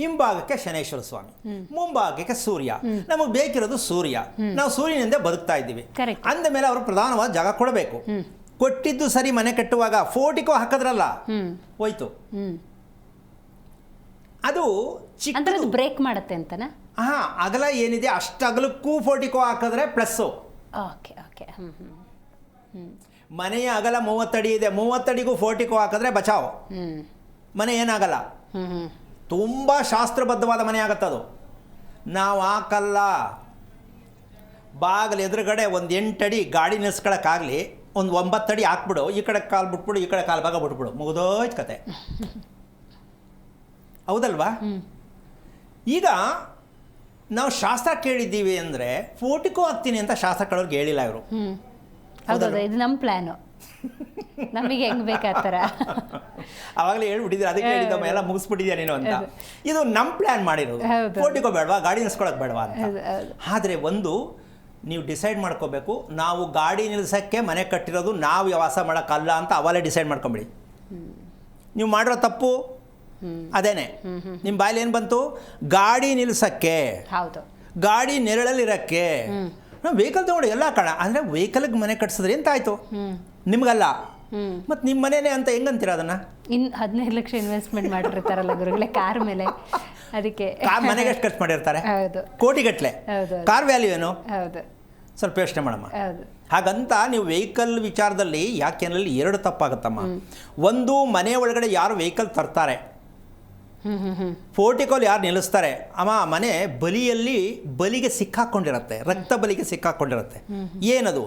ಹಿಂಭಾಗಕ್ಕೆ ಶನೇಶ್ವರ ಸ್ವಾಮಿ, ಮುಂಭಾಗಕ್ಕೆ ಸೂರ್ಯ. ನಮಗೆ ಬೇಕಿರೋದು ಸೂರ್ಯ, ನಾವು ಸೂರ್ಯನಿಂದ ಬದುಕ್ತಾ ಇದ್ದೀವಿ. ಅಂದ ಮೇಲೆ ಅವರು ಪ್ರಧಾನವಾದ ಜಾಗ ಕೊಡಬೇಕು. ಕೊಟ್ಟಿದ್ದು ಸರಿ, ಮನೆ ಕಟ್ಟುವಾಗ ಫೋರ್ಟಿಕೋ ಹಾಕಿದ್ರಲ್ಲ, ಹೋಯ್ತು. ಅದು ಚಿಕ್ಕ ಬ್ರೇಕ್ ಮಾಡುತ್ತೆ ಅಂತನಾ? ಅಗಲ ಏನಿದೆ ಅಷ್ಟು ಅಗಲಕ್ಕೂ ಫೋರ್ಟಿಕೋ ಹಾಕಿದ್ರೆ ಪ್ಲಸ್ಸು. Okay okay. ಮನೆಯ ಅಗಲ 30 ಅಡಿ ಇದೆ, 30 ಅಡಿಗೂ ಫೋರ್ಟಿಕೋ ಹಾಕಿದ್ರೆ ಬಚಾವ್, ಮನೆ ಏನಾಗಲ್ಲ. ತುಂಬ ಶಾಸ್ತ್ರಬದ್ಧವಾದ ಮನೆ ಆಗತ್ತದು. ನಾವು ಹಾಕಲ್ಲ. ಬಾಗಿಲು ಎದುರುಗಡೆ ಒಂದು 8 ಅಡಿ ಗಾಡಿ ನಿಲ್ಸ್ಕೊಳಕ್ಕಾಗಲಿ, ಒಂದು 9 ಅಡಿ ಹಾಕ್ಬಿಡು, ಈ ಕಡೆ ಕಾಲು ಬಿಟ್ಬಿಡು, ಈ ಕಡೆ ಕಾಲು ಭಾಗ ಬಿಟ್ಬಿಡು, ಮುಗಿದೋಯ್ತು ಕತೆ. ಹೌದಲ್ವಾ? ಈಗ ನಾವು ಶಾಸ್ತ್ರ ಕೇಳಿದ್ದೀವಿ ಅಂದರೆ ಫೋರ್ಟಿಕೋ ಹಾಕ್ತೀನಿ ಅಂತ ಶಾಸ್ತ್ರ ಕೇಳೋರ್ಗೆ ಹೇಳಿಲ್ಲ ಇವರು. ಹೌದೌದು, ಇದು ನಮ್ಮ ಪ್ಲ್ಯಾನು, ನಮಗೆ ಹೆಂಗೆ ಬೇಕಾ ಥರ. ಅವಾಗಲೇ ಹೇಳ್ಬಿಟ್ಟಿದ್ದೀರಿ, ಅದಕ್ಕೆ ಹೇಳಿದ್ದಮ್ಮ ಎಲ್ಲ ಮುಗಿಸ್ಬಿಟ್ಟಿದ್ಯಾ ನೀನು ಅಂತ. ಇದು ನಮ್ಮ ಪ್ಲ್ಯಾನ್ ಮಾಡಿರೋದು. ಫೋರ್ಟಿಕೋ ಬೇಡವಾ, ಗಾಡಿ ನಿಲ್ಸ್ಕೊಳಕ್ಕೆ ಬೇಡವಾ ಅಂತ. ಆದರೆ ಒಂದು ನೀವು ಡಿಸೈಡ್ ಮಾಡ್ಕೋಬೇಕು, ನಾವು ಗಾಡಿ ನಿಲ್ಸೋಕ್ಕೆ ಮನೆ ಕಟ್ಟಿರೋದು ನಾವು ವಾಸ ಮಾಡೋಕ್ಕಲ್ಲ ಅಂತ ಅವಾಗಲೇ ಡಿಸೈಡ್ ಮಾಡ್ಕೊಂಬಿಡಿ. ನೀವು ಮಾಡಿರೋ ತಪ್ಪು ಅದೇನೆ. ನಿಮ್ಮ ಬಾಯಲ್ಲಿ ಏನು ಬಂತು? ಗಾಡಿ ನಿಲ್ಸಕ್ಕೆ, ಹೌದು, ಗಾಡಿ ನೆರಳಲ್ಲಿರೋಕ್ಕೆ. ನಾವು ವೆಹಿಕಲ್ ತೊಗೊಂಡು ಎಲ್ಲ ಕಣ ಅಂದರೆ ವೆಹಿಕಲ್ಗೆ ಮನೆ ಕಟ್ಸಿದ್ರೆ ಎಂತ ಆಯಿತು? ನಿಮಗಲ್ಲ. ಮತ್ತು ನಿಮ್ಮ ಮನೇನೆ ಅಂತ ಹೆಂಗಂತೀರ ಅದನ್ನು? 15 ಲಕ್ಷ ಇನ್ವೆಸ್ಟ್ಮೆಂಟ್ ಮಾಡಿರ್ತಾರಲ್ಲ ಗುರುಗಳೇ ಕಾರ್ ಮೇಲೆ, ಅದಕ್ಕೆ ಕಾರ್ ಮನೆಗೆ ಎಷ್ಟು ಖರ್ಚು ಮಾಡಿರ್ತಾರೆ? ಹೌದು, ಕೋಟಿಗಟ್ಟಲೆ. ಕಾರ್ ವ್ಯಾಲ್ಯೂ ಏನು? ಹೌದು, ಸ್ವಲ್ಪ ಯೋಚನೆ ಮಾಡಮ್ಮ. ಹಾಗಂತ ನೀವು ವೆಹಿಕಲ್ ವಿಚಾರದಲ್ಲಿ ಯಾಕೆನಲ್ಲಿ 2 ತಪ್ಪಾಗುತ್ತಮ್ಮ. ಒಂದು, ಮನೆ ಒಳಗಡೆ ಯಾರು ವೆಹಿಕಲ್ ತರ್ತಾರೆ, ಫೋರ್ಟಿಕೋಲ್ ಯಾರು ನಿಲ್ಲಿಸ್ತಾರೆ, ಅಮ್ಮ ಮನೆ ಬಲಿಗೆ ಸಿಕ್ಕಾಕೊಂಡಿರತ್ತೆ, ರಕ್ತ ಬಲಿಗೆ ಸಿಕ್ಕಾಕೊಂಡಿರತ್ತೆ. ಏನದು?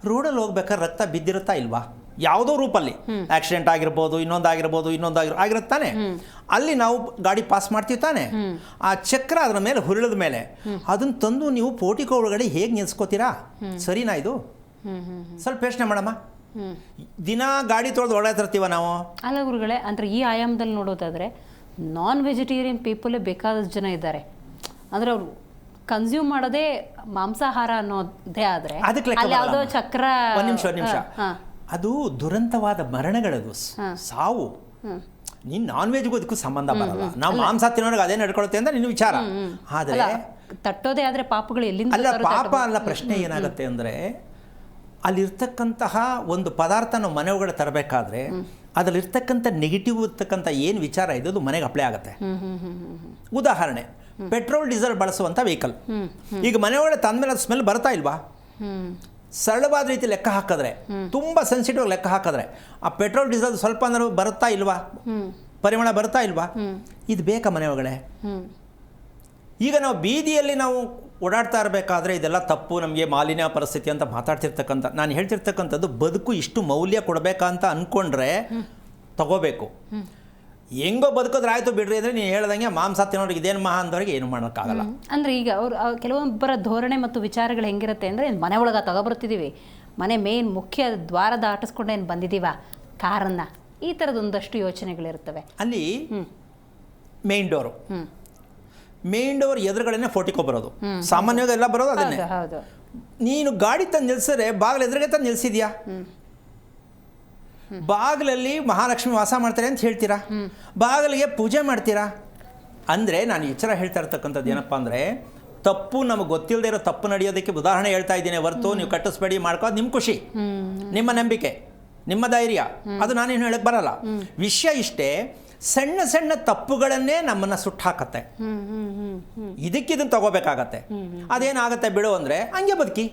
ರೋಡಲ್ಲಿ ಹೋಗ್ಬೇಕಾದ್ರೆ ರಕ್ತ ಬಿದ್ದಿರುತ್ತಾ ಇಲ್ವಾ? ಯಾವುದೋ ರೂಪಲ್ಲಿ ಆಕ್ಸಿಡೆಂಟ್ ಆಗಿರ್ಬೋದು, ಆಗಿರುತ್ತಾನೆ. ಅಲ್ಲಿ ನಾವು ಗಾಡಿ ಪಾಸ್ ಮಾಡ್ತೀವಿ ತಾನೆ, ಆ ಚಕ್ರ ಅದರ ಮೇಲೆ ಹುರುಳಿದ ಮೇಲೆ ಅದನ್ನು ತಂದು ನೀವು ಫೋರ್ಟಿಕೋ ಒಳಗಡೆ ಹೇಗೆ ನಿಲ್ಸ್ಕೋತೀರಾ? ಸರಿನಾ ಇದು? ಸ್ವಲ್ಪ ಯೋಚನೆ ಮಾಡಮ್ಮ. ದಿನ ಗಾಡಿ ತೊಳೆದು ಓಡಾಡ್ತಿರ್ತೀವ ನಾವು. ಅಲ್ಲ ಗುರುಗಳೇ, ಅಂದರೆ ಈ ಆಯಾಮದಲ್ಲಿ ನೋಡೋದಾದರೆ ನಾನ್ ವೆಜಿಟೇರಿಯನ್ ಪೀಪಲೇ ಬೇಕಾದಷ್ಟು ಜನ ಇದ್ದಾರೆ. ಅಂದರೆ ಅವರು ಕನ್ಸ್ಯೂಮ್ ಮಾಡೋದೇ ಮಾಂಸಾಹಾರ ಅನ್ನೋದೇ ಆದರೆ ಅಲ್ಲಿ ಯಾವುದೋ ಚಕ್ರ. ಒಂದು ನಿಮಿಷ, ಅದು ದುರಂತವಾದ ಮರಣಗಳದು, ಸಾವು. ನೀನು ನಾನ್ ವೆಜ್ಗೂ ಅದಕ್ಕೂ ಸಂಬಂಧ ಬರಲ್ಲ. ನಾವು ಮಾಂಸ ತಿನ್ನೋರಿಗೆ ಅದೇ ನಡ್ಕೊಳುತ್ತೆ ಅಂತ ನಿನ್ನ ವಿಚಾರ. ಆದರೆ ತಟ್ಟೋದೇ ಆದರೆ ಪಾಪಗಳು ಎಲ್ಲಿಂದ? ಅಲ್ಲ, ಪಾಪ ಅಲ್ಲ. ಪ್ರಶ್ನೆ ಏನಾಗುತ್ತೆ ಅಂದರೆ, ಅಲ್ಲಿರ್ತಕ್ಕಂತಹ ಒಂದು ಪದಾರ್ಥ ನಾವು ಮನೆ ಒಳಗಡೆ ತರಬೇಕಾದ್ರೆ ಅದರಲ್ಲಿರ್ತಕ್ಕಂಥ ನೆಗೆಟಿವ್ ಇರ್ತಕ್ಕಂಥ ಏನು ವಿಚಾರ ಇದೆ ಅದು ಮನೆಗೆ ಅಪ್ಲೈ ಆಗುತ್ತೆ. ಉದಾಹರಣೆ, ಪೆಟ್ರೋಲ್ ಡೀಸೆಲ್ ಬಳಸುವಂಥ ವೆಹಿಕಲ್ ಈಗ ಮನೆ ಒಳಗಡೆ ತಂದಮೇಲೆ ಅದು ಸ್ಮೆಲ್ ಬರ್ತಾ ಇಲ್ವಾ? ಸರಳವಾದ ರೀತಿ ಲೆಕ್ಕ ಹಾಕಿದ್ರೆ, ತುಂಬ ಸೆನ್ಸಿಟಿವ್ ಲೆಕ್ಕ ಹಾಕಿದ್ರೆ ಆ ಪೆಟ್ರೋಲ್ ಡೀಸೆಲ್ ಸ್ವಲ್ಪ ಅಂದ್ರೆ ಬರುತ್ತಾ ಇಲ್ವಾ? ಪರಿಮಳ ಬರ್ತಾ ಇಲ್ವಾ? ಇದು ಬೇಕಾ ಮನೆ ಒಳಗಡೆ? ಈಗ ನಾವು ಬೀದಿಯಲ್ಲಿ ನಾವು ಓಡಾಡ್ತಾ ಇರಬೇಕಾದ್ರೆ ಇದೆಲ್ಲ ತಪ್ಪು, ನಮಗೆ ಮಾಲಿನ್ಯ ಪರಿಸ್ಥಿತಿ ಅಂತ ಮಾತಾಡ್ತಿರ್ತಕ್ಕಂಥ, ನಾನು ಹೇಳ್ತಿರ್ತಕ್ಕಂಥದ್ದು ಬದುಕು ಇಷ್ಟು ಮೌಲ್ಯ ಕೊಡಬೇಕಂತ ಅಂದ್ಕೊಂಡ್ರೆ ತಗೋಬೇಕು. ಹೆಂಗೋ ಬದುಕೋದ್ರೆ ಆಯಿತು ಬಿಡ್ರಿ ಅಂದರೆ ನೀನು ಹೇಳ್ದಂಗೆ ಮಾಂಸ ತಿನ್ನೋರಿಗೆ ಇದೇನು ಮಹಾ ಅಂದವ್ರಿಗೆ ಏನು ಮಾಡೋಕ್ಕಾಗಲ್ಲ. ಅಂದರೆ ಈಗ ಅವರು ಕೆಲವೊಬ್ಬರ ಧೋರಣೆ ಮತ್ತು ವಿಚಾರಗಳು ಹೆಂಗಿರುತ್ತೆ ಅಂದರೆ, ಮನೆ ಒಳಗೆ ತಗೊಬರ್ತಿದ್ದೀವಿ, ಮನೆ ಮೇನ್ ಮುಖ್ಯ ದ್ವಾರ ದಾಟಿಸ್ಕೊಂಡು ಏನು ಬಂದಿದ್ದೀವ ಕಾರನ್ನು, ಈ ಥರದೊಂದಷ್ಟು ಯೋಚನೆಗಳಿರ್ತವೆ. ಅಲ್ಲಿ ಮೇನ್ ಡೋರ್ ಎದುರುಗಡೆನೇ ಫೋರ್ಟಿಕೋ ಬರೋದು, ಸಾಮಾನ್ಯವಾಗಿ ಎಲ್ಲ ಬರೋದು ಅದನ್ನೇ. ನೀನು ಗಾಡಿ ತಂದು ನಿಲ್ಸಿದ್ರೆ ಬಾಗಿಲು ಎದುರುಗಡೆ ತಂದು ನಿಲ್ಸಿದ್ಯಾ? ಬಾಗಿಲಲ್ಲಿ ಮಹಾಲಕ್ಷ್ಮಿ ವಾಸ ಮಾಡ್ತಾರೆ ಅಂತ ಹೇಳ್ತೀರಾ, ಬಾಗಿಲಿಗೆ ಪೂಜೆ ಮಾಡ್ತೀರಾ ಅಂದರೆ ನಾನು ಎಚ್ಚರ ಹೇಳ್ತಾ ಇರ್ತಕ್ಕಂಥದ್ದು ಏನಪ್ಪ ಅಂದರೆ, ತಪ್ಪು ನಮಗೆ ಗೊತ್ತಿಲ್ಲದೆ ಇರೋ ತಪ್ಪು ನಡೆಯೋದಕ್ಕೆ ಉದಾಹರಣೆ ಹೇಳ್ತಾ ಇದ್ದೀನಿ ಹೊರತು ನೀವು ಕಟ್ಟಿಸ್ಬೇಡಿ ಮಾಡ್ಕೋದು ನಿಮ್ಮ ಖುಷಿ, ನಿಮ್ಮ ನಂಬಿಕೆ, ನಿಮ್ಮ ಧೈರ್ಯ, ಅದು ನಾನೇನು ಹೇಳಕ್ಕೆ ಬರಲ್ಲ. ವಿಷಯ ಇಷ್ಟೇ, ಸಣ್ಣ ಸಣ್ಣ ತಪ್ಪುಗಳನ್ನೇ ನಮ್ಮನ್ನು ಸುಟ್ಟು ಹಾಕತ್ತೆ. ಇದಕ್ಕಿದನ್ನು ತಗೋಬೇಕಾಗತ್ತೆ. ಅದೇನಾಗತ್ತೆ ಬಿಡು ಅಂದರೆ ಹಂಗೆ ಬದುಕಿ,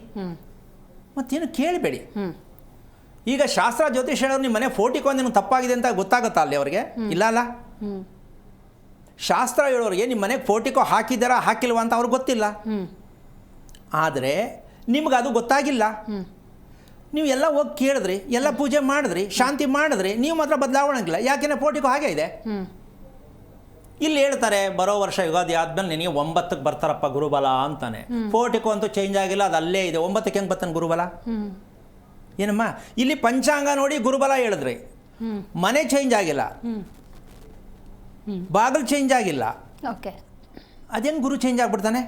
ಮತ್ತೇನು ಕೇಳಬೇಡಿ. ಈಗ ಶಾಸ್ತ್ರ ಜ್ಯೋತಿಷ್ ಹೇಳೋರು ನಿಮ್ಮ ಮನೆ ಫೋರ್ಟಿಕೋ ನಿಮ್ಗೆ ತಪ್ಪಾಗಿದೆ ಅಂತ ಗೊತ್ತಾಗುತ್ತಾ ಅಲ್ಲಿ ಅವ್ರಿಗೆ? ಇಲ್ಲ ಅಲ್ಲ. ಶಾಸ್ತ್ರ ಹೇಳೋರಿಗೆ ನಿಮ್ಮ ಮನೆಗೆ ಪೋರ್ಟಿಕೋ ಹಾಕಿದ್ದಾರಾ ಹಾಕಿಲ್ವಾ ಅಂತ ಅವ್ರಿಗೆ ಗೊತ್ತಿಲ್ಲ. ಆದರೆ ನಿಮ್ಗೆ ಅದು ಗೊತ್ತಾಗಿಲ್ಲ. ನೀವು ಎಲ್ಲ ಹೋಗಿ ಕೇಳಿದ್ರಿ, ಎಲ್ಲ ಪೂಜೆ ಮಾಡಿದ್ರಿ, ಶಾಂತಿ ಮಾಡಿದ್ರಿ, ನೀವು ಮಾತ್ರ ಬದಲಾವಣೆಗಿಲ್ಲ. ಯಾಕೆಂದರೆ ಪೋರ್ಟಿಕೋ ಹಾಗೆ ಇದೆ. ಇಲ್ಲಿ ಹೇಳ್ತಾರೆ ಬರೋ ವರ್ಷ ಯುಗಾದಿ ಆದ್ಮೇಲೆ ನಿನಗೆ 9ಕ್ಕೆ ಬರ್ತಾರಪ್ಪ ಗುರುಬಲ ಅಂತಾನೆ. ಪೋರ್ಟಿಕೋ ಅಂತೂ ಚೇಂಜ್ ಆಗಿಲ್ಲ, ಅದು ಅಲ್ಲೇ ಇದೆ. 9ಕ್ಕೆ ಹೆಂಗೆ ಬರ್ತಾನೆ ಗುರುಬಲ? ಏನಮ್ಮ ಇಲ್ಲಿ ಪಂಚಾಂಗ ನೋಡಿ ಗುರುಬಲ ಹೇಳಿದ್ರಿ, ಮನೆ ಚೇಂಜ್ ಆಗಿಲ್ಲ, ಬಾಗಿಲು ಚೇಂಜ್ ಆಗಿಲ್ಲ, ಓಕೆ, ಅದೇನು ಗುರು ಚೇಂಜ್ ಆಗ್ಬಿಡ್ತಾನೆ?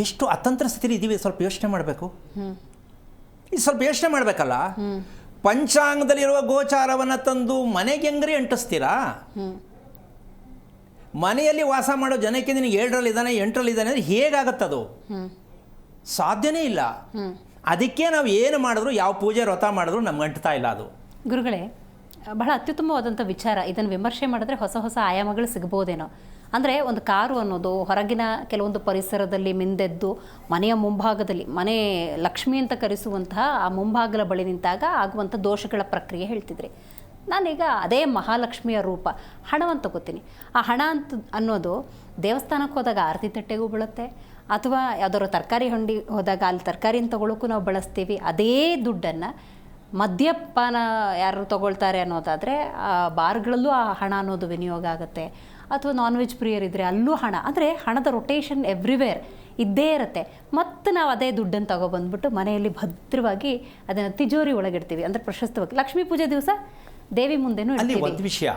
ಎಷ್ಟು ಅತಂತ್ರ ಸ್ಥಿತಿ ಇದ್ದೀವಿ, ಸ್ವಲ್ಪ ಯೋಚನೆ ಮಾಡಬೇಕು. ಇದು ಸ್ವಲ್ಪ ಯೋಚನೆ ಮಾಡಬೇಕಲ್ಲ. ಪಂಚಾಂಗದಲ್ಲಿರುವ ಗೋಚಾರವನ್ನು ತಂದು ಮನೆಗೆ ಹೆಂಗ್ರಿ ಅಂಟಿಸ್ತೀರಾ? ಮನೆಯಲ್ಲಿ ವಾಸ ಮಾಡೋ ಜನಕ್ಕೆ ನಿನಗೆ 7ರಲ್ಲಿದ್ದಾನೆ 8ರಲ್ಲಿದ್ದಾನೆ ಅಂದರೆ ಹೇಗಾಗತ್ತದು? ಸಾಧ್ಯನೇ ಇಲ್ಲ. ಅದಕ್ಕೆ ನಾವು ಏನು ಮಾಡಿದ್ರು, ಯಾವ ಪೂಜೆ ವ್ರತ ಮಾಡಿದ್ರು ನಮ್ಗೆ ಅಂಟ್ತಾ ಇಲ್ಲ ಅದು. ಗುರುಗಳೇ, ಬಹಳ ಅತ್ಯುತ್ತಮವಾದಂಥ ವಿಚಾರ. ಇದನ್ನು ವಿಮರ್ಶೆ ಮಾಡಿದ್ರೆ ಹೊಸ ಹೊಸ ಆಯಾಮಗಳು ಸಿಗ್ಬೋದೇನೋ. ಅಂದರೆ ಒಂದು ಕಾರು ಅನ್ನೋದು ಹೊರಗಿನ ಕೆಲವೊಂದು ಪರಿಸರದಲ್ಲಿ ಮಿಂದೆದ್ದು ಮನೆಯ ಮುಂಭಾಗದಲ್ಲಿ, ಮನೆ ಲಕ್ಷ್ಮಿ ಅಂತ ಕರೆಸುವಂತಹ ಆ ಮುಂಭಾಗಲ ಬಳಿ ನಿಂತಾಗ ಆಗುವಂಥ ದೋಷಗಳ ಪ್ರಕ್ರಿಯೆ ಹೇಳ್ತಿದ್ರಿ. ನಾನೀಗ ಅದೇ ಮಹಾಲಕ್ಷ್ಮಿಯ ರೂಪ ಹಣವನ್ನು ತಗೋತೀನಿ. ಆ ಹಣ ಅನ್ನೋದು ದೇವಸ್ಥಾನಕ್ಕೆ ಹೋದಾಗ ಆರತಿ ತಟ್ಟೆಗೂ ಬೀಳುತ್ತೆ, ಅಥವಾ ಯಾವುದಾದ್ರು ತರಕಾರಿ ಅಂಗಡಿ ಹೋದಾಗ ಅಲ್ಲಿ ತರಕಾರಿನ ತೊಗೊಳಕ್ಕೂ ನಾವು ಬಳಸ್ತೀವಿ. ಅದೇ ದುಡ್ಡನ್ನು ಮದ್ಯಪಾನ ಯಾರು ತೊಗೊಳ್ತಾರೆ ಅನ್ನೋದಾದರೆ ಆ ಬಾರ್ಗಳಲ್ಲೂ ಆ ಹಣ ಅನ್ನೋದು ವಿನಿಯೋಗ ಆಗುತ್ತೆ. ಅಥವಾ ನಾನ್ ವೆಜ್ ಪ್ರಿಯರಿದ್ದರೆ ಅಲ್ಲೂ ಹಣ. ಅಂದರೆ ಹಣದ ರೊಟೇಷನ್ ಎವ್ರಿವೇರ್ ಇದ್ದೇ ಇರುತ್ತೆ. ಮತ್ತು ನಾವು ಅದೇ ದುಡ್ಡನ್ನು ತಗೊಬಂದ್ಬಿಟ್ಟು ಮನೆಯಲ್ಲಿ ಭದ್ರವಾಗಿ ಅದನ್ನು ತಿಜೋರಿ ಒಳಗಿಡ್ತೀವಿ. ಅಂದರೆ ಪ್ರಶಸ್ತವಾಗಿ ಲಕ್ಷ್ಮೀ ಪೂಜೆ ದಿವಸ ದೇವಿ ಮುಂದೆನೂ ಅಲ್ಲಿ ಇಡ್ತೀವಿ. ಒಂದು ವಿಷಯ,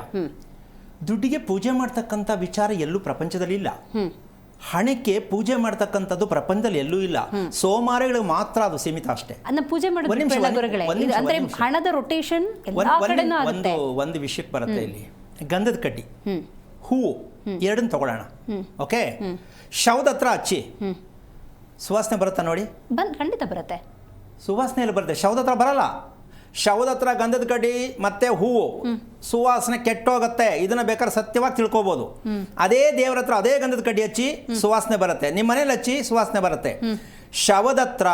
ದುಡ್ಡಿಗೆ ಪೂಜೆ ಮಾಡ್ತಕ್ಕಂಥ ವಿಚಾರ ಎಲ್ಲೂ ಪ್ರಪಂಚದಲ್ಲಿ ಇಲ್ಲ. ಹಣಕ್ಕೆ ಪೂಜೆ ಮಾಡ್ತಕ್ಕಂಥದ್ದು ಪ್ರಪಂಚದಲ್ಲಿ ಎಲ್ಲೂ ಇಲ್ಲ. ಸೋಮಾರಿಗಳಿಗೆ ಮಾತ್ರ ಅದು ಸೀಮಿತ ಅಷ್ಟೇ. ಅದನ್ನ ಪೂಜೆ ಮಾಡೋದು ಅಂದ್ರೆ ಹಣದ ರೊಟೇಷನ್ ಎಲ್ಲಾ ಕಡೆನೂ ಆಗುತ್ತೆ. ಒಂದು ವಿಷಯಕ್ಕೆ ಬರುತ್ತೆ ಇಲ್ಲಿ, ಗಂಧದ ಕಡ್ಡಿ, ಹೂವು ಎರಡನ್ನ ತಗೊಳ್ಳೋಣ. ಓಕೆ, ಶವದ ಹತ್ರ ಹಚ್ಚಿ ಸುವಾಸನೆ ಬರುತ್ತಾ ನೋಡಿ? ಖಂಡಿತ ಬರುತ್ತೆ. ಸುವಾಸನೆಯಲ್ಲಿ ಬರುತ್ತೆ, ಶವದ ಹತ್ರ ಬರಲ್ಲ. ಶವದ ಹತ್ರ ಗಂಧದ ಕಡ್ಡಿ ಮತ್ತೆ ಹೂವು ಸುವಾಸನೆ ಕೆಟ್ಟೋಗುತ್ತೆ. ಇದನ್ನ ಬೇಕಾದ್ರೆ ಸತ್ಯವಾಗಿ ತಿಳ್ಕೊಬೋದು. ಅದೇ ದೇವರ ಹತ್ರ ಅದೇ ಗಂಧದ ಕಡ್ಡಿ ಹಚ್ಚಿ ಸುವಾಸನೆ ಬರುತ್ತೆ, ನಿಮ್ಮ ಮನೇಲಿ ಹಚ್ಚಿ ಸುವಾಸನೆ ಬರುತ್ತೆ. ಶವದ ಹತ್ರ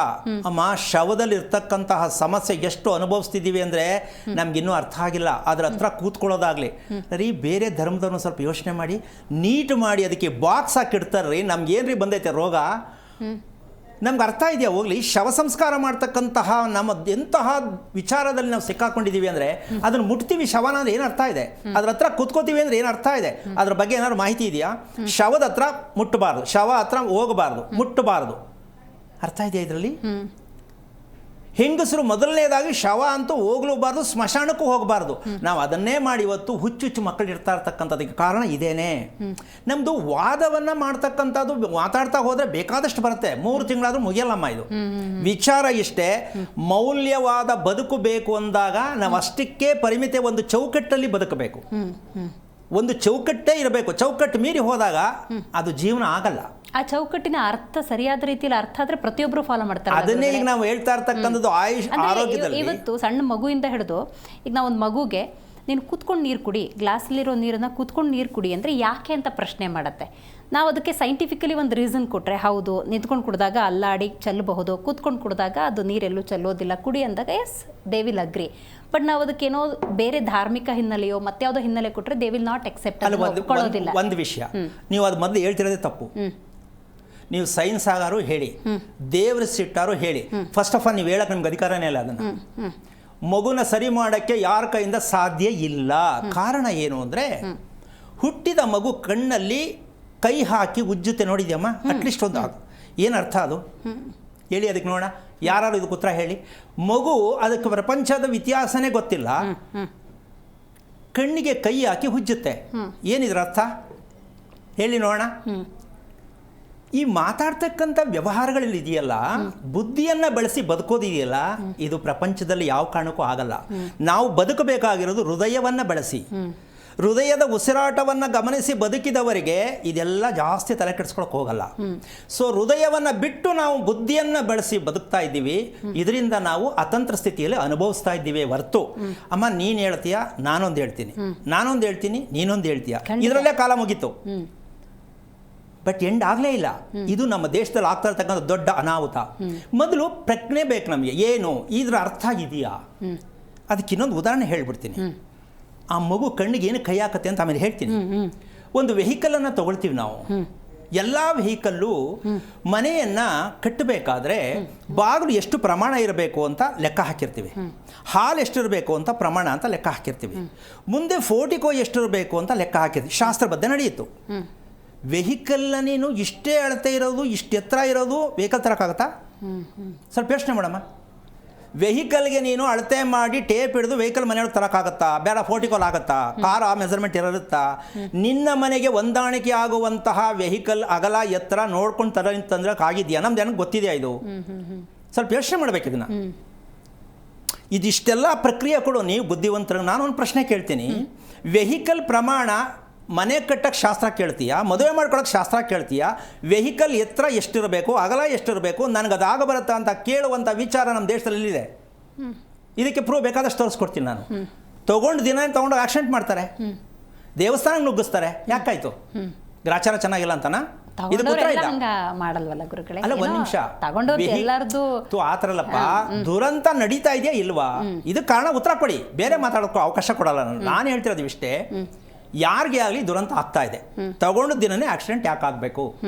ಅಮ್ಮ, ಶವದಲ್ಲಿ ಇರ್ತಕ್ಕಂತಹ ಸಮಸ್ಯೆ ಎಷ್ಟು ಅನುಭವಿಸ್ತಿದ್ದೀವಿ ಅಂದರೆ ನಮ್ಗಿನ್ನೂ ಅರ್ಥ ಆಗಿಲ್ಲ. ಅದ್ರ ಹತ್ರ ಕೂತ್ಕೊಳ್ಳೋದಾಗ್ಲಿ ರೀ, ಬೇರೆ ಧರ್ಮದವ್ರನ್ನ ಸ್ವಲ್ಪ ಯೋಚನೆ ಮಾಡಿ, ನೀಟ್ ಮಾಡಿ ಅದಕ್ಕೆ ಬಾಕ್ಸ್ ಹಾಕಿಡ್ತಾರ್ರಿ. ನಮ್ಗೇನ್ರಿ ಬಂದೈತೆ ರೋಗ? ನಮ್ಗೆ ಅರ್ಥ ಇದೆಯಾ? ಹೋಗ್ಲಿ, ಶವ ಸಂಸ್ಕಾರ ಮಾಡ್ತಕ್ಕಂತಹ ನಮ್ಮ ಎಂತಹ ವಿಚಾರದಲ್ಲಿ ನಾವು ಸಿಕ್ಕಾಕೊಂಡಿದ್ದೀವಿ ಅಂದರೆ ಅದನ್ನು ಮುಟ್ತೀವಿ. ಶವನ ಅಂದ್ರೆ ಏನು ಅರ್ಥ ಇದೆ? ಅದ್ರ ಹತ್ರ ಕೂತ್ಕೋತೀವಿ ಅಂದರೆ ಏನು ಅರ್ಥ ಇದೆ? ಅದ್ರ ಬಗ್ಗೆ ಏನಾದ್ರು ಮಾಹಿತಿ ಇದೆಯಾ? ಶವದ ಹತ್ರ ಮುಟ್ಟಬಾರ್ದು, ಶವ ಹತ್ರ ಹೋಗಬಾರ್ದು, ಮುಟ್ಟಬಾರ್ದು. ಅರ್ಥ ಇದೆಯಾ ಇದರಲ್ಲಿ? ಹೆಂಗಸರು ಮೊದಲನೇದಾಗಿ ಶವ ಅಂತೂ ಹೋಗ್ಲೂಬಾರ್ದು, ಸ್ಮಶಾನಕ್ಕೂ ಹೋಗಬಾರ್ದು. ನಾವು ಅದನ್ನೇ ಮಾಡಿ ಇವತ್ತು ಹುಚ್ಚು ಮಕ್ಕಳು ಇರ್ತಾ ಇರ್ತಕ್ಕಂಥದಕ್ಕೆ ಕಾರಣ ಇದೇನೆ. ನಮ್ಮದು ವಾದವನ್ನು ಮಾಡ್ತಕ್ಕಂಥದ್ದು ಮಾತಾಡ್ತಾ ಹೋದರೆ ಬೇಕಾದಷ್ಟು ಬರುತ್ತೆ. 3 ತಿಂಗಳಾದರೂ ಮುಗಿಯಲ್ಲಮ್ಮ. ಇದು ವಿಚಾರ ಇಷ್ಟೇ. ಮೌಲ್ಯವಾದ ಬದುಕು ಬೇಕು ಅಂದಾಗ ನಾವು ಅಷ್ಟಕ್ಕೆ ಪರಿಮಿತಿ, ಒಂದು ಚೌಕಟ್ಟಲ್ಲಿ ಬದುಕಬೇಕು. ಒಂದು ಚೌಕಟ್ಟೇ ಇರಬೇಕು. ಚೌಕಟ್ಟು ಮೀರಿ ಹೋದಾಗ ಅದು ಜೀವನ ಆಗಲ್ಲ. ಆ ಚೌಕಟ್ಟಿನ ಅರ್ಥ ಸರಿಯಾದ ರೀತಿಯಲ್ಲಿ ಅರ್ಥ ಆದ್ರೆ ಪ್ರತಿಯೊಬ್ಬರು ಫಾಲೋ ಮಾಡ್ತಾರೆ. ಅದನ್ನೇ ಈಗ ನಾವು ಹೇಳ್ತಾ ಇರ್ತಕ್ಕಂಥದ್ದು ಆಯುಷ್ ಆರೋಗ್ಯದಲ್ಲಿ. ಇವತ್ತು ಸಣ್ಣ ಮಗುವಿಂದ ಹಿಡಿದು ಈಗ ನಾವು ಒಂದು ಮಗುಗೆ ನೀನು ಕೂತ್ಕೊಂಡು ನೀರು ಕುಡಿ, ಗ್ಲಾಸಲ್ಲಿರೋ ನೀರನ್ನು ಕೂತ್ಕೊಂಡು ನೀರು ಕುಡಿ ಅಂದರೆ ಯಾಕೆ ಅಂತ ಪ್ರಶ್ನೆ ಮಾಡುತ್ತೆ. ನಾವು ಅದಕ್ಕೆ ಸೈಂಟಿಫಿಕಲಿ ಒಂದು ರೀಸನ್ ಕೊಟ್ಟರೆ, ಹೌದು ನಿಂತ್ಕೊಂಡು ಕುಡಿದಾಗ ಅಲ್ಲಾಡಿ ಚೆಲ್ಲಬಹುದು, ಕೂತ್ಕೊಂಡು ಕುಡಿದಾಗ ಅದು ನೀರೆಲ್ಲೂ ಚೆಲ್ಲೋದಿಲ್ಲ, ಕುಡಿ ಅಂದಾಗ yes they will agree. But ನಾವು ಅದಕ್ಕೇನೋ ಬೇರೆ ಧಾರ್ಮಿಕ ಹಿನ್ನೆಲೆಯೋ ಮತ್ಯಾವುದೋ ಹಿನ್ನೆಲೆ ಕೊಟ್ಟರೆ ದೇ ವಿಲ್ ನಾಟ್ ಎಕ್ಸೆಪ್ಟ್, ಒಪ್ಕೊಳ್ಳೋದಿಲ್ಲ. ಒಂದು ವಿಷಯ, ನೀವು ಅದು ಮೊದಲು ಹೇಳ್ತಿರೋದೇ ತಪ್ಪು. ನೀವು ಸೈನ್ಸ್ ಆಗಾರು ಹೇಳಿ, ದೇವ್ರ ಸಿಟ್ಟಾರು ಹೇಳಿ, ಫಸ್ಟ್ ಆಫ್ ಆಲ್ ನೀವು ಹೇಳಕ್ಕೆ ನಿಮ್ಗೆ ಅಧಿಕಾರನೇ ಇಲ್ಲ. ಅದನ್ನು ಮಗುನ ಸರಿ ಮಾಡೋಕ್ಕೆ ಯಾರ ಕೈಯಿಂದ ಸಾಧ್ಯ ಇಲ್ಲ. ಕಾರಣ ಏನು ಅಂದರೆ, ಹುಟ್ಟಿದ ಮಗು ಕಣ್ಣಲ್ಲಿ ಕೈ ಹಾಕಿ ಉಜ್ಜುತ್ತೆ, ನೋಡಿದ್ಯಮ್ಮ? ಅಟ್ಲೀಸ್ಟ್ ಒಂದು ಅದು ಏನು ಅರ್ಥ? ಅದು ಹೇಳಿ ಅದಕ್ಕೆ ನೋಡೋಣ. ಯಾರು ಇದಕ್ಕೆ ಉತ್ತರ ಹೇಳಿ. ಮಗು ಅದಕ್ಕೆ ಪ್ರಪಂಚದ ಇತಿಹಾಸನೇ ಗೊತ್ತಿಲ್ಲ, ಕಣ್ಣಿಗೆ ಕೈ ಹಾಕಿ ಉಜ್ಜುತ್ತೆ. ಏನಿದ್ರ ಅರ್ಥ ಹೇಳಿ ನೋಡೋಣ. ಈ ಮಾತಾಡ್ತಕ್ಕಂಥ ವ್ಯವಹಾರಗಳಲ್ಲಿ ಇದೆಯಲ್ಲ, ಬುದ್ಧಿಯನ್ನು ಬೆಳೆಸಿ ಬದುಕೋದಿದೆಯಲ್ಲ, ಇದು ಪ್ರಪಂಚದಲ್ಲಿ ಯಾವ ಕಾರಣಕ್ಕೂ ಆಗಲ್ಲ. ನಾವು ಬದುಕಬೇಕಾಗಿರೋದು ಹೃದಯವನ್ನು ಬೆಳೆಸಿ, ಹೃದಯದ ಉಸಿರಾಟವನ್ನು ಗಮನಿಸಿ ಬದುಕಿದವರಿಗೆ ಇದೆಲ್ಲ ಜಾಸ್ತಿ ತಲೆ ಕೆಡಿಸ್ಕೊಳಕ್ಕೆ ಹೋಗಲ್ಲ. ಸೊ ಹೃದಯವನ್ನು ಬಿಟ್ಟು ನಾವು ಬುದ್ಧಿಯನ್ನು ಬೆಳೆಸಿ ಬದುಕ್ತಾ ಇದ್ದೀವಿ. ಇದರಿಂದ ನಾವು ಅತಂತ್ರ ಸ್ಥಿತಿಯಲ್ಲಿ ಅನುಭವಿಸ್ತಾ ಇದ್ದೀವಿ ಹೊರತು, ಅಮ್ಮ ನೀನು ಹೇಳ್ತೀಯ ನಾನೊಂದು ಹೇಳ್ತೀನಿ, ನಾನೊಂದು ಹೇಳ್ತೀನಿ ನೀನೊಂದು ಹೇಳ್ತೀಯ, ಇದರಲ್ಲೇ ಕಾಲ ಮುಗೀತು. ಬಟ್ ಎಂಡ್ ಆಗಲೇ ಇಲ್ಲ. ಇದು ನಮ್ಮ ದೇಶದಲ್ಲಿ ಆಗ್ತಾ ಇರ್ತಕ್ಕಂಥ ದೊಡ್ಡ ಅನಾಹುತ. ಮೊದಲು ಪ್ರಜ್ಞೆ ಬೇಕು ನಮಗೆ. ಏನು ಇದರ ಅರ್ಥ ಇದೆಯಾ? ಅದಕ್ಕೆ ಇನ್ನೊಂದು ಉದಾಹರಣೆ ಹೇಳ್ಬಿಡ್ತೀನಿ. ಆ ಮಗು ಕಣ್ಣಿಗೆ ಏನು ಕೈ ಹಾಕತ್ತೆ ಅಂತ ಆಮೇಲೆ ಹೇಳ್ತೀನಿ. ಒಂದು ವೆಹಿಕಲನ್ನು ತಗೊಳ್ತೀವಿ ನಾವು. ಎಲ್ಲ ವೆಹಿಕಲ್ಲು ಮನೆಯನ್ನು ಕಟ್ಟಬೇಕಾದ್ರೆ ಬಾಗಿಲು ಎಷ್ಟು ಪ್ರಮಾಣ ಇರಬೇಕು ಅಂತ ಲೆಕ್ಕ ಹಾಕಿರ್ತೀವಿ, ಹಾಲ್ ಎಷ್ಟಿರಬೇಕು ಅಂತ ಪ್ರಮಾಣ ಅಂತ ಲೆಕ್ಕ ಹಾಕಿರ್ತೀವಿ, ಮುಂದೆ ಫೋರ್ಟಿಕೋ ಎಷ್ಟಿರಬೇಕು ಅಂತ ಲೆಕ್ಕ ಹಾಕಿರ್ತೀವಿ. ಶಾಸ್ತ್ರಬದ್ಧ ನಡೆಯಿತು. ವೆಹಿಕಲ್ನ ನೀನು ಇಷ್ಟೇ ಅಳತೆ ಇರೋದು, ಇಷ್ಟು ಎತ್ತರ ಇರೋದು ವೆಹಿಕಲ್ ತರೋಕ್ಕಾಗತ್ತಾ? ಸ್ವಲ್ಪ ಯೋಚನೆ ಮಾಡಮ್ಮ. ವೆಹಿಕಲ್ಗೆ ನೀನು ಅಳತೆ ಮಾಡಿ ಟೇಪ್ ಹಿಡಿದು ವೆಹಿಕಲ್ ಮನೆಯೊಳಗೆ ತರೋಕ್ಕಾಗತ್ತಾ? ಬೇಡ, ಫೋರ್ಟಿಕೋಲ್ ಆಗುತ್ತಾ? ಕಾರ್ ಆ ಮೆಜರ್ಮೆಂಟ್ ಇರುತ್ತಾ? ನಿನ್ನ ಮನೆಗೆ ಹೊಂದಾಣಿಕೆ ಆಗುವಂತಹ ವೆಹಿಕಲ್ ಅಗಲ ಎತ್ತರ ನೋಡ್ಕೊಂಡು ತರ ಅಂತಂದ್ರೆ ಆಗಿದೆಯಾ? ನಮ್ದು ಏನಕ್ಕೆ ಗೊತ್ತಿದೆಯಾ? ಇದು ಸ್ವಲ್ಪ ಯೋಚನೆ ಮಾಡಬೇಕು. ಇದನ್ನು ಇದಿಷ್ಟೆಲ್ಲ ಪ್ರಕ್ರಿಯೆ ಕೊಡು. ನೀವು ಬುದ್ಧಿವಂತರು. ನಾನು ಒಂದು ಪ್ರಶ್ನೆ ಕೇಳ್ತೀನಿ. ವೆಹಿಕಲ್ ಪ್ರಮಾಣ ಮನೆ ಕಟ್ಟಕ್ಕೆ ಶಾಸ್ತ್ರ ಕೇಳ್ತೀಯಾ? ಮದುವೆ ಮಾಡ್ಕೊಳಕ್ಕೆ ಶಾಸ್ತ್ರ ಕೇಳ್ತೀಯಾ? ವೆಹಿಕಲ್ ಎತ್ತರ ಎಷ್ಟಿರಬೇಕು, ಅಗಲ ಎಷ್ಟಿರಬೇಕು, ನನಗೆ ಅದಾಗ ಬರುತ್ತಾ ಅಂತ ಕೇಳುವಂಥ ವಿಚಾರ ನಮ್ಮ ದೇಶದಲ್ಲಿದೆ. ಇದಕ್ಕೆ ಪ್ರೂವ್ ಬೇಕಾದಷ್ಟು ತೋರಿಸ್ಕೊಡ್ತೀನಿ ನಾನು. ತೊಗೊಂಡು ತೊಗೊಂಡು ಆಕ್ಸಿಡೆಂಟ್ ಮಾಡ್ತಾರೆ, ದೇವಸ್ಥಾನಕ್ಕೆ ನುಗ್ಗಿಸ್ತಾರೆ. ಯಾಕಾಯ್ತು? ಗ್ರಾಚಾರ ಚೆನ್ನಾಗಿಲ್ಲ ಅಂತನಾ? ಇದು ಉತ್ತರ ಇಲ್ಲ. ಮಾಡಲ್ವಲ್ಲ ಗುರುಗಳೇ? ಅಲ್ಲ, ಒಂದು ನಿಮಿಷ. ಎಲ್ಲರದು ಆ ಥರ ಅಲ್ಲಪ್ಪ. ದುರಂತ ನಡೀತಾ ಇದೆಯಾ ಇಲ್ವಾ? ಇದು ಕಾರಣ. ಉತ್ತರ ಕೊಡಿ. ಬೇರೆ ಮಾತಾಡೋಕ್ಕೂ ಅವಕಾಶ ಕೊಡಲ್ಲ ನಾನು ಹೇಳ್ತಿರೋದು ಇಷ್ಟೇ. ಯಾರಿಗೆ ಆಗಲಿ ದುರಂತ ಆಗ್ತಾ ಇದೆ, ತಗೊಂಡು ದಿನನೇ ಆಕ್ಸಿಡೆಂಟ್ ಯಾಕೆ ಆಗಬೇಕು?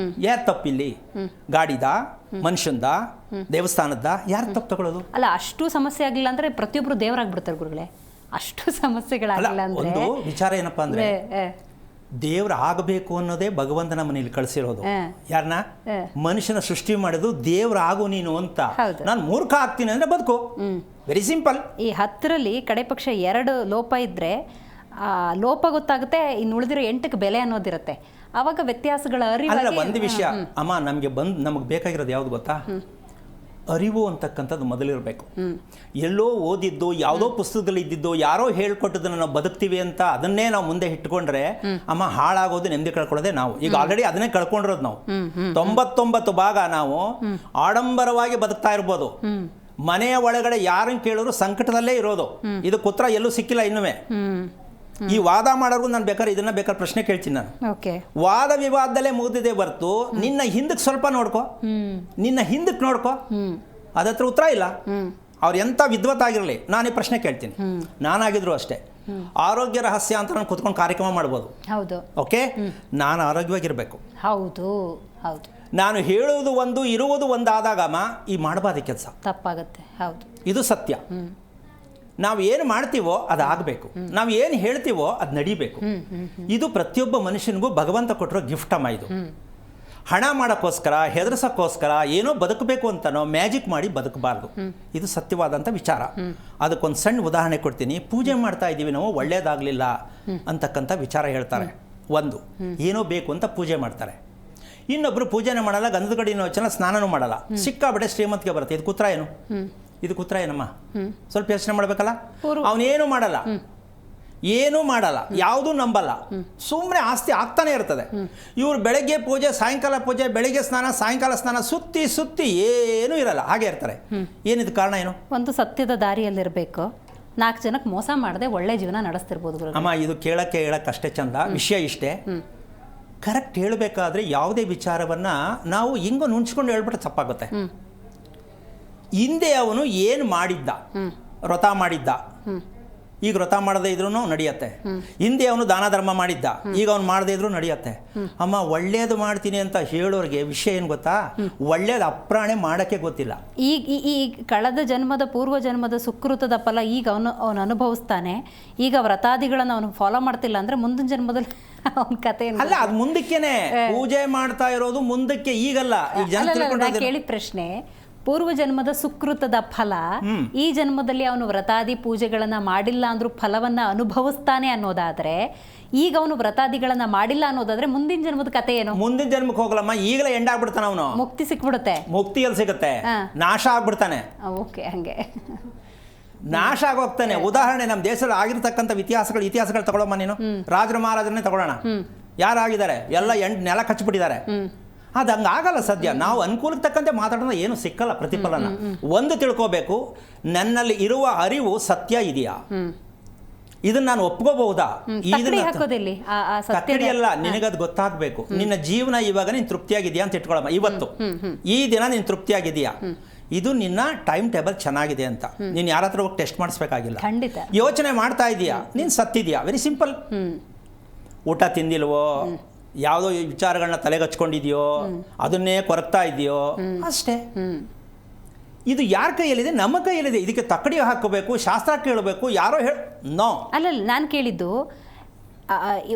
ಯಾರು ತಪ್ಪಿಲ್ಲಿ? ಗಾಡಿದ, ಮನುಷ್ಯಂದ, ದೇವಸ್ಥಾನದ? ಯಾರು ತಪ್ಪು ತಗೊಳ್ಳೋದು? ಅಲ್ಲ, ಅಷ್ಟು ಸಮಸ್ಯೆ ಆಗಿಲ್ಲ ಅಂದ್ರೆ ಪ್ರತಿಯೊಬ್ಬರು ದೇವರಾಗ್ಬಿಡ್ತಾರೆ ಗುರುಗಳೇ. ಅಷ್ಟು ಸಮಸ್ಯೆಗಳಾಗಿಲ್ಲ ಅಂದ್ರೆ ಒಂದು ವಿಚಾರ ಏನಪ್ಪಾ ಅಂದ್ರೆ, ದೇವ್ರ ಆಗಬೇಕು ಅನ್ನೋದೇ ಭಗವಂತನ ಮನೇಲಿ ಕಳಿಸಿರೋದು. ಯಾರನ್ನ? ಮನುಷ್ಯನ ಸೃಷ್ಟಿ ಮಾಡಿದ್ದು ದೇವ್ರ ಆಗು ನೀನು ಅಂತ. ನಾನು ಮೂರ್ಖ ಆಗ್ತೀನಿ ಅಂದ್ರೆ ಬದುಕು. Very simple. ಈ 10ರಲ್ಲಿ ಕಡೆ ಪಕ್ಷ 2 ಲೋಪ ಇದ್ರೆ ಲೋಪ ಗೊತ್ತಾಗುತ್ತೆ, ಇನ್ನು ಉಳಿದಿರೋ 8ಕ್ಕೆ ಬೆಲೆ ಅನ್ನೋದಿರುತ್ತೆ. ಆವಾಗ ವ್ಯತ್ಯಾಸಗಳ ಅರಿವು. ಒಂದು ವಿಷಯ ಅಮ್ಮ, ನಮಗೆ ಬೇಕಾಗಿರೋದು ಯಾವ್ದು ಗೊತ್ತಾ? ಅರಿವು ಅಂತಕ್ಕಂಥದ್ದು ಮೊದಲಿರಬೇಕು. ಎಲ್ಲೋ ಓದಿದ್ದು, ಯಾವುದೋ ಪುಸ್ತಕದಲ್ಲಿ ಇದ್ದಿದ್ದು, ಯಾರೋ ಹೇಳ್ಕೊಟ್ಟದನ್ನು ನಾವು ಬದುಕ್ತೀವಿ ಅಂತ ಅದನ್ನೇ ನಾವು ಮುಂದೆ ಇಟ್ಕೊಂಡ್ರೆ ಅಮ್ಮ ಹಾಳಾಗೋದು, ನೆಮ್ಮದಿ ಕಳ್ಕೊಳ್ಳೋದೆ ನಾವು. ಈಗ ಆಲ್ರೆಡಿ ಅದನ್ನೇ ಕಳ್ಕೊಂಡಿರೋದು ನಾವು. 99 ಭಾಗ ನಾವು ಆಡಂಬರವಾಗಿ ಬದುಕ್ತಾ ಇರ್ಬೋದು. ಮನೆಯ ಒಳಗಡೆ ಯಾರನ್ನು ಕೇಳಿದ್ರು ಸಂಕಟದಲ್ಲೇ ಇರೋದು. ಇದು ಕುತ್ರ ಎಲ್ಲೂ ಸಿಕ್ಕಿಲ್ಲ ಇನ್ನುವೇ. ಈ ವಾದ ಮಾಡೋರ್ಗು ನಾನು ಬೇಕಾದ್ರೆ ಪ್ರಶ್ನೆ ಕೇಳ್ತೀನಿ ನಾನು. ವಾದ ವಿವಾದದಲ್ಲೇ ಮುಗಿದಿದೆ ಬರ್ತು. ನಿನ್ನ ಹಿಂದಕ್ಕೆ ಸ್ವಲ್ಪ ನೋಡ್ಕೊ, ನಿನ್ನ ಹಿಂದಕ್ಕೆ ನೋಡ್ಕೊ, ಅದತ್ರ ಉತ್ತರ ಇಲ್ಲ. ಅವ್ರು ಎಂಥ ವಿದ್ವತ್ತಾಗಿರಲಿ, ನಾನು ಈ ಪ್ರಶ್ನೆ ಕೇಳ್ತೀನಿ. ನಾನಾಗಿದ್ರು ಅಷ್ಟೇ. ಆರೋಗ್ಯ ರಹಸ್ಯ ಅಂತ ನಾನು ಕುತ್ಕೊಂಡು ಕಾರ್ಯಕ್ರಮ ಮಾಡ್ಬೋದು. ಹೌದು, ಓಕೆ. ನಾನು ಆರೋಗ್ಯವಾಗಿರ್ಬೇಕು. ಹೌದು ಹೌದು. ನಾನು ಹೇಳುವುದು ಒಂದು, ಇರುವುದು ಒಂದು ಆದಾಗಮ್ಮ ಈ ಮಾಡಬಾರ್ದು ಕೆಲಸ ತಪ್ಪಾಗುತ್ತೆ. ಹೌದು, ಇದು ಸತ್ಯ. ನಾವು ಏನು ಮಾಡ್ತೀವೋ ಅದು ಆಗಬೇಕು, ನಾವು ಏನು ಹೇಳ್ತೀವೋ ಅದು ನಡಿಬೇಕು. ಇದು ಪ್ರತಿಯೊಬ್ಬ ಮನುಷ್ಯನಿಗೂ ಭಗವಂತ ಕೊಟ್ಟಿರೋ ಗಿಫ್ಟ್ ಅಮ್ಮ. ಇದು ಹಣ ಮಾಡೋಕ್ಕೋಸ್ಕರ, ಹೆದರ್ಸೋಕ್ಕೋಸ್ಕರ ಏನೋ ಬದುಕಬೇಕು ಅಂತನೋ ಮ್ಯಾಜಿಕ್ ಮಾಡಿ ಬದುಕಬಾರ್ದು. ಇದು ಸತ್ಯವಾದಂಥ ವಿಚಾರ. ಅದಕ್ಕೊಂದು ಸಣ್ಣ ಉದಾಹರಣೆ ಕೊಡ್ತೀನಿ. ಪೂಜೆ ಮಾಡ್ತಾ ಇದ್ದೀವಿ ನಾವು, ಒಳ್ಳೇದಾಗಲಿಲ್ಲ ಅಂತಕ್ಕಂಥ ವಿಚಾರ ಹೇಳ್ತಾರೆ. ಒಂದು ಏನೋ ಬೇಕು ಅಂತ ಪೂಜೆ ಮಾಡ್ತಾರೆ. ಇನ್ನೊಬ್ರು ಪೂಜೆನೇ ಮಾಡಲ್ಲ, ಗಂಧದ ಕಡೆ ಯೋಚನೆ, ಸ್ನಾನನೂ ಮಾಡಲ್ಲ, ಸಿಕ್ಕಾಬಟ್ಟೆ ಶ್ರೀಮಂತಿಗೆ ಬರುತ್ತೆ. ಇದು ಕುತ್ರ ಏನು? ಇದು ಕುತ್ರ ಏನಮ್ಮ? ಸ್ವಲ್ಪ ಯೋಚನೆ ಮಾಡ್ಬೇಕಲ್ಲ. ಅವನೇನು ಮಾಡಲ್ಲ, ಏನೂ ಮಾಡಲ್ಲ, ಯಾವುದೂ ನಂಬಲ್ಲ, ಸುಮ್ಮನೆ ಆಸ್ತಿ ಆಗ್ತಾನೆ ಇರ್ತದೆ. ಇವ್ರು ಬೆಳಗ್ಗೆ ಪೂಜೆ, ಸಾಯಂಕಾಲ ಪೂಜೆ, ಬೆಳಿಗ್ಗೆ ಸ್ನಾನ, ಸಾಯಂಕಾಲ ಸ್ನಾನ, ಸುತ್ತಿ ಸುತ್ತಿ ಏನೂ ಇರಲ್ಲ, ಹಾಗೆ ಇರ್ತಾರೆ. ಏನಿದು ಕಾರಣ ಏನು? ಒಂದು ಸತ್ಯದ ದಾರಿಯಲ್ಲಿರಬೇಕು, 4 ಜನಕ್ಕೆ ಮೋಸ ಮಾಡದೆ ಒಳ್ಳೆ ಜೀವನ ನಡೆಸ್ತಿರ್ಬೋದು ಅಮ್ಮ. ಇದು ಕೇಳಕ್ಕೆ ಅಷ್ಟೇ ಚಂದ. ವಿಷಯ ಇಷ್ಟೇ. ಕರೆಕ್ಟ್ ಹೇಳಬೇಕಾದ್ರೆ ಯಾವುದೇ ವಿಚಾರವನ್ನ ನಾವು ಹಿಂಗೋ ನುಣ್ಸ್ಕೊಂಡು ಹೇಳ್ಬಿಟ್ರೆ ತಪ್ಪಾಗುತ್ತೆ. ಹಿಂದೆ ಅವನು ಏನು ಮಾಡಿದ್ದ, ವ್ರತ ಮಾಡಿದ್ದ, ಈಗ ವ್ರತ ಮಾಡದೇ ಇದ್ರೂ ನಡೆಯುತ್ತೆ. ಹಿಂದೆ ಅವನು ದಾನ ಧರ್ಮ ಮಾಡಿದ್ದ, ಈಗ ಅವನು ಮಾಡದೇ ಇದ್ರೂ ನಡೆಯುತ್ತೆ. ಅಮ್ಮ, ಒಳ್ಳೇದು ಮಾಡ್ತೀನಿ ಅಂತ ಹೇಳೋರಿಗೆ ವಿಷಯ ಏನು ಗೊತ್ತಾ? ಒಳ್ಳೇದು ಅಪ್ರಾಣೆ ಮಾಡೋಕ್ಕೆ ಗೊತ್ತಿಲ್ಲ. ಈ ಕಳೆದ ಜನ್ಮದ ಪೂರ್ವ ಜನ್ಮದ ಸುಕೃತದ ಫಲ ಈಗ ಅವನು ಅನುಭವಿಸ್ತಾನೆ. ಈಗ ವ್ರತಾದಿಗಳನ್ನು ಅವನು ಫಾಲೋ ಮಾಡ್ತಿಲ್ಲ ಅಂದ್ರೆ ಮುಂದಿನ ಜನ್ಮದಲ್ಲಿ ಅವನ ಕತೆ ಅಲ್ಲ. ಅದು ಮುಂದಕ್ಕೇನೆ ಪೂಜೆ ಮಾಡ್ತಾ ಇರೋದು, ಮುಂದಕ್ಕೆ, ಈಗಲ್ಲ. ಈಗ ಜನ ಕೇಳಿದ ಪ್ರಶ್ನೆ, ಪೂರ್ವ ಜನ್ಮದ ಸುಕೃತದ ಫಲ ಈ ಜನ್ಮದಲ್ಲಿ ಅವನು ವ್ರತಾದಿ ಪೂಜೆಗಳನ್ನ ಮಾಡಿಲ್ಲ ಅಂದ್ರೂ ಫಲವನ್ನ ಅನುಭವಿಸ್ತಾನೆ ಅನ್ನೋದಾದ್ರೆ, ಈಗ ಅವನು ವ್ರತಾದಿಗಳನ್ನ ಮಾಡಿಲ್ಲ ಅನ್ನೋದಾದ್ರೆ ಮುಂದಿನ ಜನ್ಮದ ಕತೆ ಏನು? ಮುಂದಿನ ಜನ್ಮಕ್ಕೆ ಹೋಗಲಮ್ಮ, ಈಗಲೇ ಎಂಡ್ ಆಗ್ಬಿಡ್ತಾನೆ ಅವನು. ಮುಕ್ತಿ ಸಿಕ್ಬಿಡುತ್ತೆ. ಮುಕ್ತಿ ಎಲ್ಲಿ ಸಿಗುತ್ತೆ? ನಾಶ ಆಗ್ಬಿಡ್ತಾನೆ. ಓಕೆ, ಹಂಗೆ ನಾಶ ಆಗೋಗ್ತಾನೆ. ಉದಾಹರಣೆ, ನಮ್ಮ ದೇಶದಲ್ಲಿ ಆಗಿರ್ತಕ್ಕಂಥ ಇತಿಹಾಸಗಳು ತಗೊಳ್ಳಮ್ಮ ನೀನು. ರಾಜರ ಮಹಾರಾಜರನ್ನೇ ತಗೊಳ್ಳೋಣ. ಯಾರಾಗಿದ್ದಾರೆ? ಎಲ್ಲ ನೆಲ ಕಚ್ಚಿಬಿಟ್ಟಿದ್ದಾರೆ. ಅದು ಹಂಗಾಗಲ್ಲ ಸದ್ಯ. ನಾವು ಅನುಕೂಲಕ್ಕೆ ತಕ್ಕಂತೆ ಮಾತಾಡೋದು ಏನು ಸಿಕ್ಕಲ್ಲ ಪ್ರತಿಫಲನ. ಒಂದು ತಿಳ್ಕೋಬೇಕು, ನನ್ನಲ್ಲಿ ಇರುವ ಅರಿವು ಸತ್ಯ ಇದೆಯಾ, ಇದನ್ನ ನಾನು ಒಪ್ಕೋಬಹುದಾ? ಕಕ್ಕಡಿ ಅಲ್ಲ, ನಿನಗದು ಗೊತ್ತಾಗಬೇಕು. ನಿನ್ನ ಜೀವನ ಇವಾಗ ನೀನು ತೃಪ್ತಿಯಾಗಿದೆಯಾ ಅಂತ ಇಟ್ಕೊಳ್ಳಮ್ಮ. ಇವತ್ತು ಈ ದಿನ ನೀನು ತೃಪ್ತಿಯಾಗಿದೆಯಾ, ಇದು ನಿನ್ನ ಟೈಮ್ ಟೇಬಲ್ ಚೆನ್ನಾಗಿದೆ ಅಂತ ನೀನು ಯಾರ ಹತ್ರ ಹೋಗಿ ಟೆಸ್ಟ್ ಮಾಡಿಸ್ಬೇಕಾಗಿಲ್ಲ. ಯೋಚನೆ ಮಾಡ್ತಾ ಇದೀಯಾ, ನೀನು ಸತ್ತಿದ್ಯಾ? Very simple. ಊಟ ತಿಂದಿಲ್ವೋ, ಯಾವುದೋ ವಿಚಾರಗಳನ್ನ ತಲೆಗೆ ಹಚ್ಕೊಂಡಿದೆಯೋ, ಅದನ್ನೇ ಕೊರಗ್ತಾ ಇದೆಯೋ ಅಷ್ಟೇ. ಇದು ಯಾರ ಕೈಯಲ್ಲಿದೆ? ನಮ್ಮ ಕೈಯಲ್ಲಿದೆ. ಇದಕ್ಕೆ ತಕ್ಕಡಿ ಹಾಕೋಬೇಕು, ಶಾಸ್ತ್ರ ಕೇಳಬೇಕು, ಯಾರೋ ನೋ. ಅಲ್ಲಲ್ಲ, ನಾನು ಕೇಳಿದ್ದು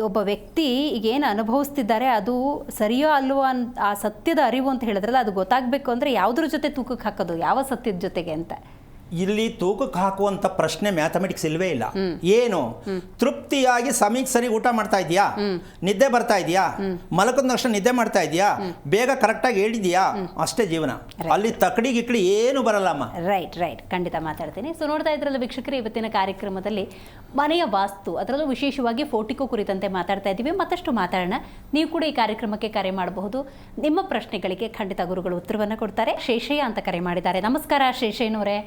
ಒಬ್ಬ ವ್ಯಕ್ತಿ ಈಗ ಏನು ಅನುಭವಿಸ್ತಿದ್ದಾರೆ ಅದು ಸರಿಯೋ ಅಲ್ವೋ ಆ ಸತ್ಯದ ಅರಿವು ಅಂತ ಹೇಳಿದ್ರಲ್ಲ, ಅದು ಗೊತ್ತಾಗಬೇಕು ಅಂದರೆ ಯಾವುದ್ರ ಜೊತೆ ತೂಕಕ್ಕೆ ಹಾಕೋದು, ಯಾವ ಸತ್ಯದ ಜೊತೆಗೆ ಅಂತ. ಇಲ್ಲಿ ತೂಕಕ್ಕೆ ಹಾಕುವಂಥ ಪ್ರಶ್ನೆ ಮ್ಯಾಥಮೆಟಿಕ್ಸ್ ಇಲ್ವೇ ಇಲ್ಲ. ಏನು ತೃಪ್ತಿಯಾಗಿ ಸಮಯಕ್ಕೆ ಸರಿ ಊಟ ಮಾಡ್ತಾ ಇದೆಯಾ, ನಿದ್ದೆ ಬರ್ತಾ ಇದೆಯಾ, ಮಲಕದ ತಕ್ಷಣ ನಿದ್ದೆ ಮಾಡ್ತಾ ಇದೆಯಾ, ಬೇಗ ಕರೆಕ್ಟಾಗಿ ಹೇಳಿದ್ಯಾ, ಅಷ್ಟೇ ಜೀವನ. ಅಲ್ಲಿ ತಕಡಿ ಗಿಕ್ಕಡಿ ಏನು ಬರಲ್ಲಮ್ಮ. ರೈಟ್ ಖಂಡಿತ ಮಾತಾಡ್ತೀನಿ. ಸೊ ನೋಡ್ತಾ ಇದ್ರಲ್ಲ ವೀಕ್ಷಕರು, ಇವತ್ತಿನ ಕಾರ್ಯಕ್ರಮದಲ್ಲಿ ಮನೆಯ ವಾಸ್ತು, ಅದರಲ್ಲೂ ವಿಶೇಷವಾಗಿ ಫೋರ್ಟಿಕೋ ಕುರಿತಂತೆ ಮಾತಾಡ್ತಾ ಇದ್ದೀವಿ. ಮತ್ತಷ್ಟು ಮಾತಾಡೋಣ. ನೀವು ಕೂಡ ಈ ಕಾರ್ಯಕ್ರಮಕ್ಕೆ ಕರೆ ಮಾಡಬಹುದು. ನಿಮ್ಮ ಪ್ರಶ್ನೆಗಳಿಗೆ ಖಂಡಿತ ಗುರುಗಳು ಉತ್ತರವನ್ನು ಕೊಡ್ತಾರೆ. ಶೇಷಯ್ಯ ಅಂತ ಕರೆ ಮಾಡಿದ್ದಾರೆ. ನಮಸ್ಕಾರ ಶೇಷಯ್ಯನವರೇ.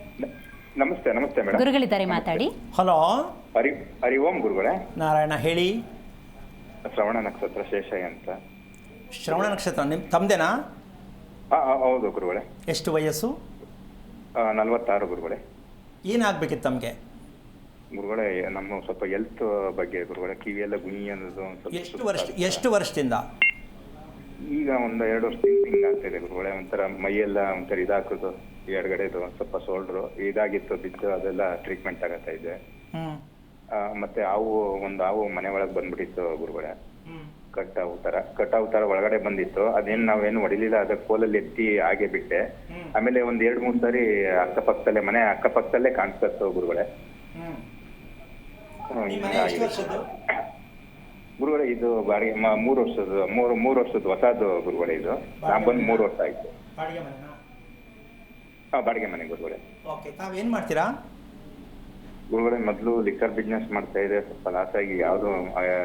ನಮಸ್ತೆ ಮೇಡಮ್. ಗುರುಗಳಿದ್ದಾರೆ, ಮಾತಾಡಿ. ಹಲೋ, ಹರಿ ಓಂ ಗುರುಗಳೇ. ನಾರಾಯಣ ಹೇಳಿ. ಶ್ರವಣ ನಕ್ಷತ್ರ ಶೇಷಯ್ಯ ಅಂತ. ಶ್ರವಣ ನಕ್ಷತ್ರ ತಮ್ಮದೇನಾ? ಹೌದು ಗುರುಗಳೇ. ಎಷ್ಟು ವಯಸ್ಸು? 46 ಗುರುಗಳೇ. ಏನಾಗಬೇಕಿತ್ತು ತಮಗೆ ಗುರುಗಳೇ? ನಮ್ಮ ಸ್ವಲ್ಪ ಹೆಲ್ತ್ ಬಗ್ಗೆ ಗುರುಗಳೇ, ಕಿವಿಯೆಲ್ಲ ಗುಣಿ ಅನ್ನೋದು ಎಷ್ಟು ವರ್ಷದಿಂದ? ಈಗ ಒಂದು 2 ವರ್ಷದಿಂದ ಹಿಂಗೆ ಆಗ್ತಾಯಿದೆ ಗುರುಗಳೇ. ಒಂಥರ ಮೈಯೆಲ್ಲ ಒಂಥರ ಇದಾಕೋದು, ಎಡಗಡೆದು ಸ್ವಲ್ಪ ಸೋಲ್ಡ್ರು ಇದಾಗಿತ್ತು, ಬಿದ್ದು ಅದೆಲ್ಲ ಟ್ರೀಟ್ಮೆಂಟ್ ಆಗತ್ತಾ ಇದೆ. ಮತ್ತೆ ಒಂದು ಹಾವು ಮನೆ ಒಳಗೆ ಬಂದ್ಬಿಟ್ಟಿತ್ತು ಗುರುಗಳೇ. ಕಟಾವು ತರ ಒಳಗಡೆ ಬಂದಿತ್ತು. ಅದೇನು ನಾವೇನು ಹೊಡಿಲಿಲ್ಲ, ಅದ ಕೋಲಲ್ಲಿ ಎತ್ತಿ ಹಾಗೆ ಬಿಟ್ಟೆ. ಆಮೇಲೆ ಒಂದ್ 2-3 ಸಾರಿ ಮನೆ ಅಕ್ಕಪಕ್ಕದಲ್ಲೇ ಕಾಣಿಸ್ತು ಗುರುಗಳೇ. ಗುರುಗಳೇ ಇದು ಬಾಡಿಗೆ 3 ವರ್ಷದ ಹೊಸದು ಗುರುಗಳೇ. ಇದು ನಾ ಬಂದು 3 ವರ್ಷ ಆಯ್ತು. ಬಾಡಿಗೆ ಮನೆ ಗುರುಗಳೇ. ತಾವೇನು ಮಾಡ್ತೀರಾ ಗುರುಗಳೇ? ಮೊದಲು ಲಿಕ್ಕರ್ ಬಿಸ್ನೆಸ್ ಮಾಡ್ತಾ ಇದೆ, ಸ್ವಲ್ಪ ಲಾಸ್ ಆಗಿ ಯಾವುದು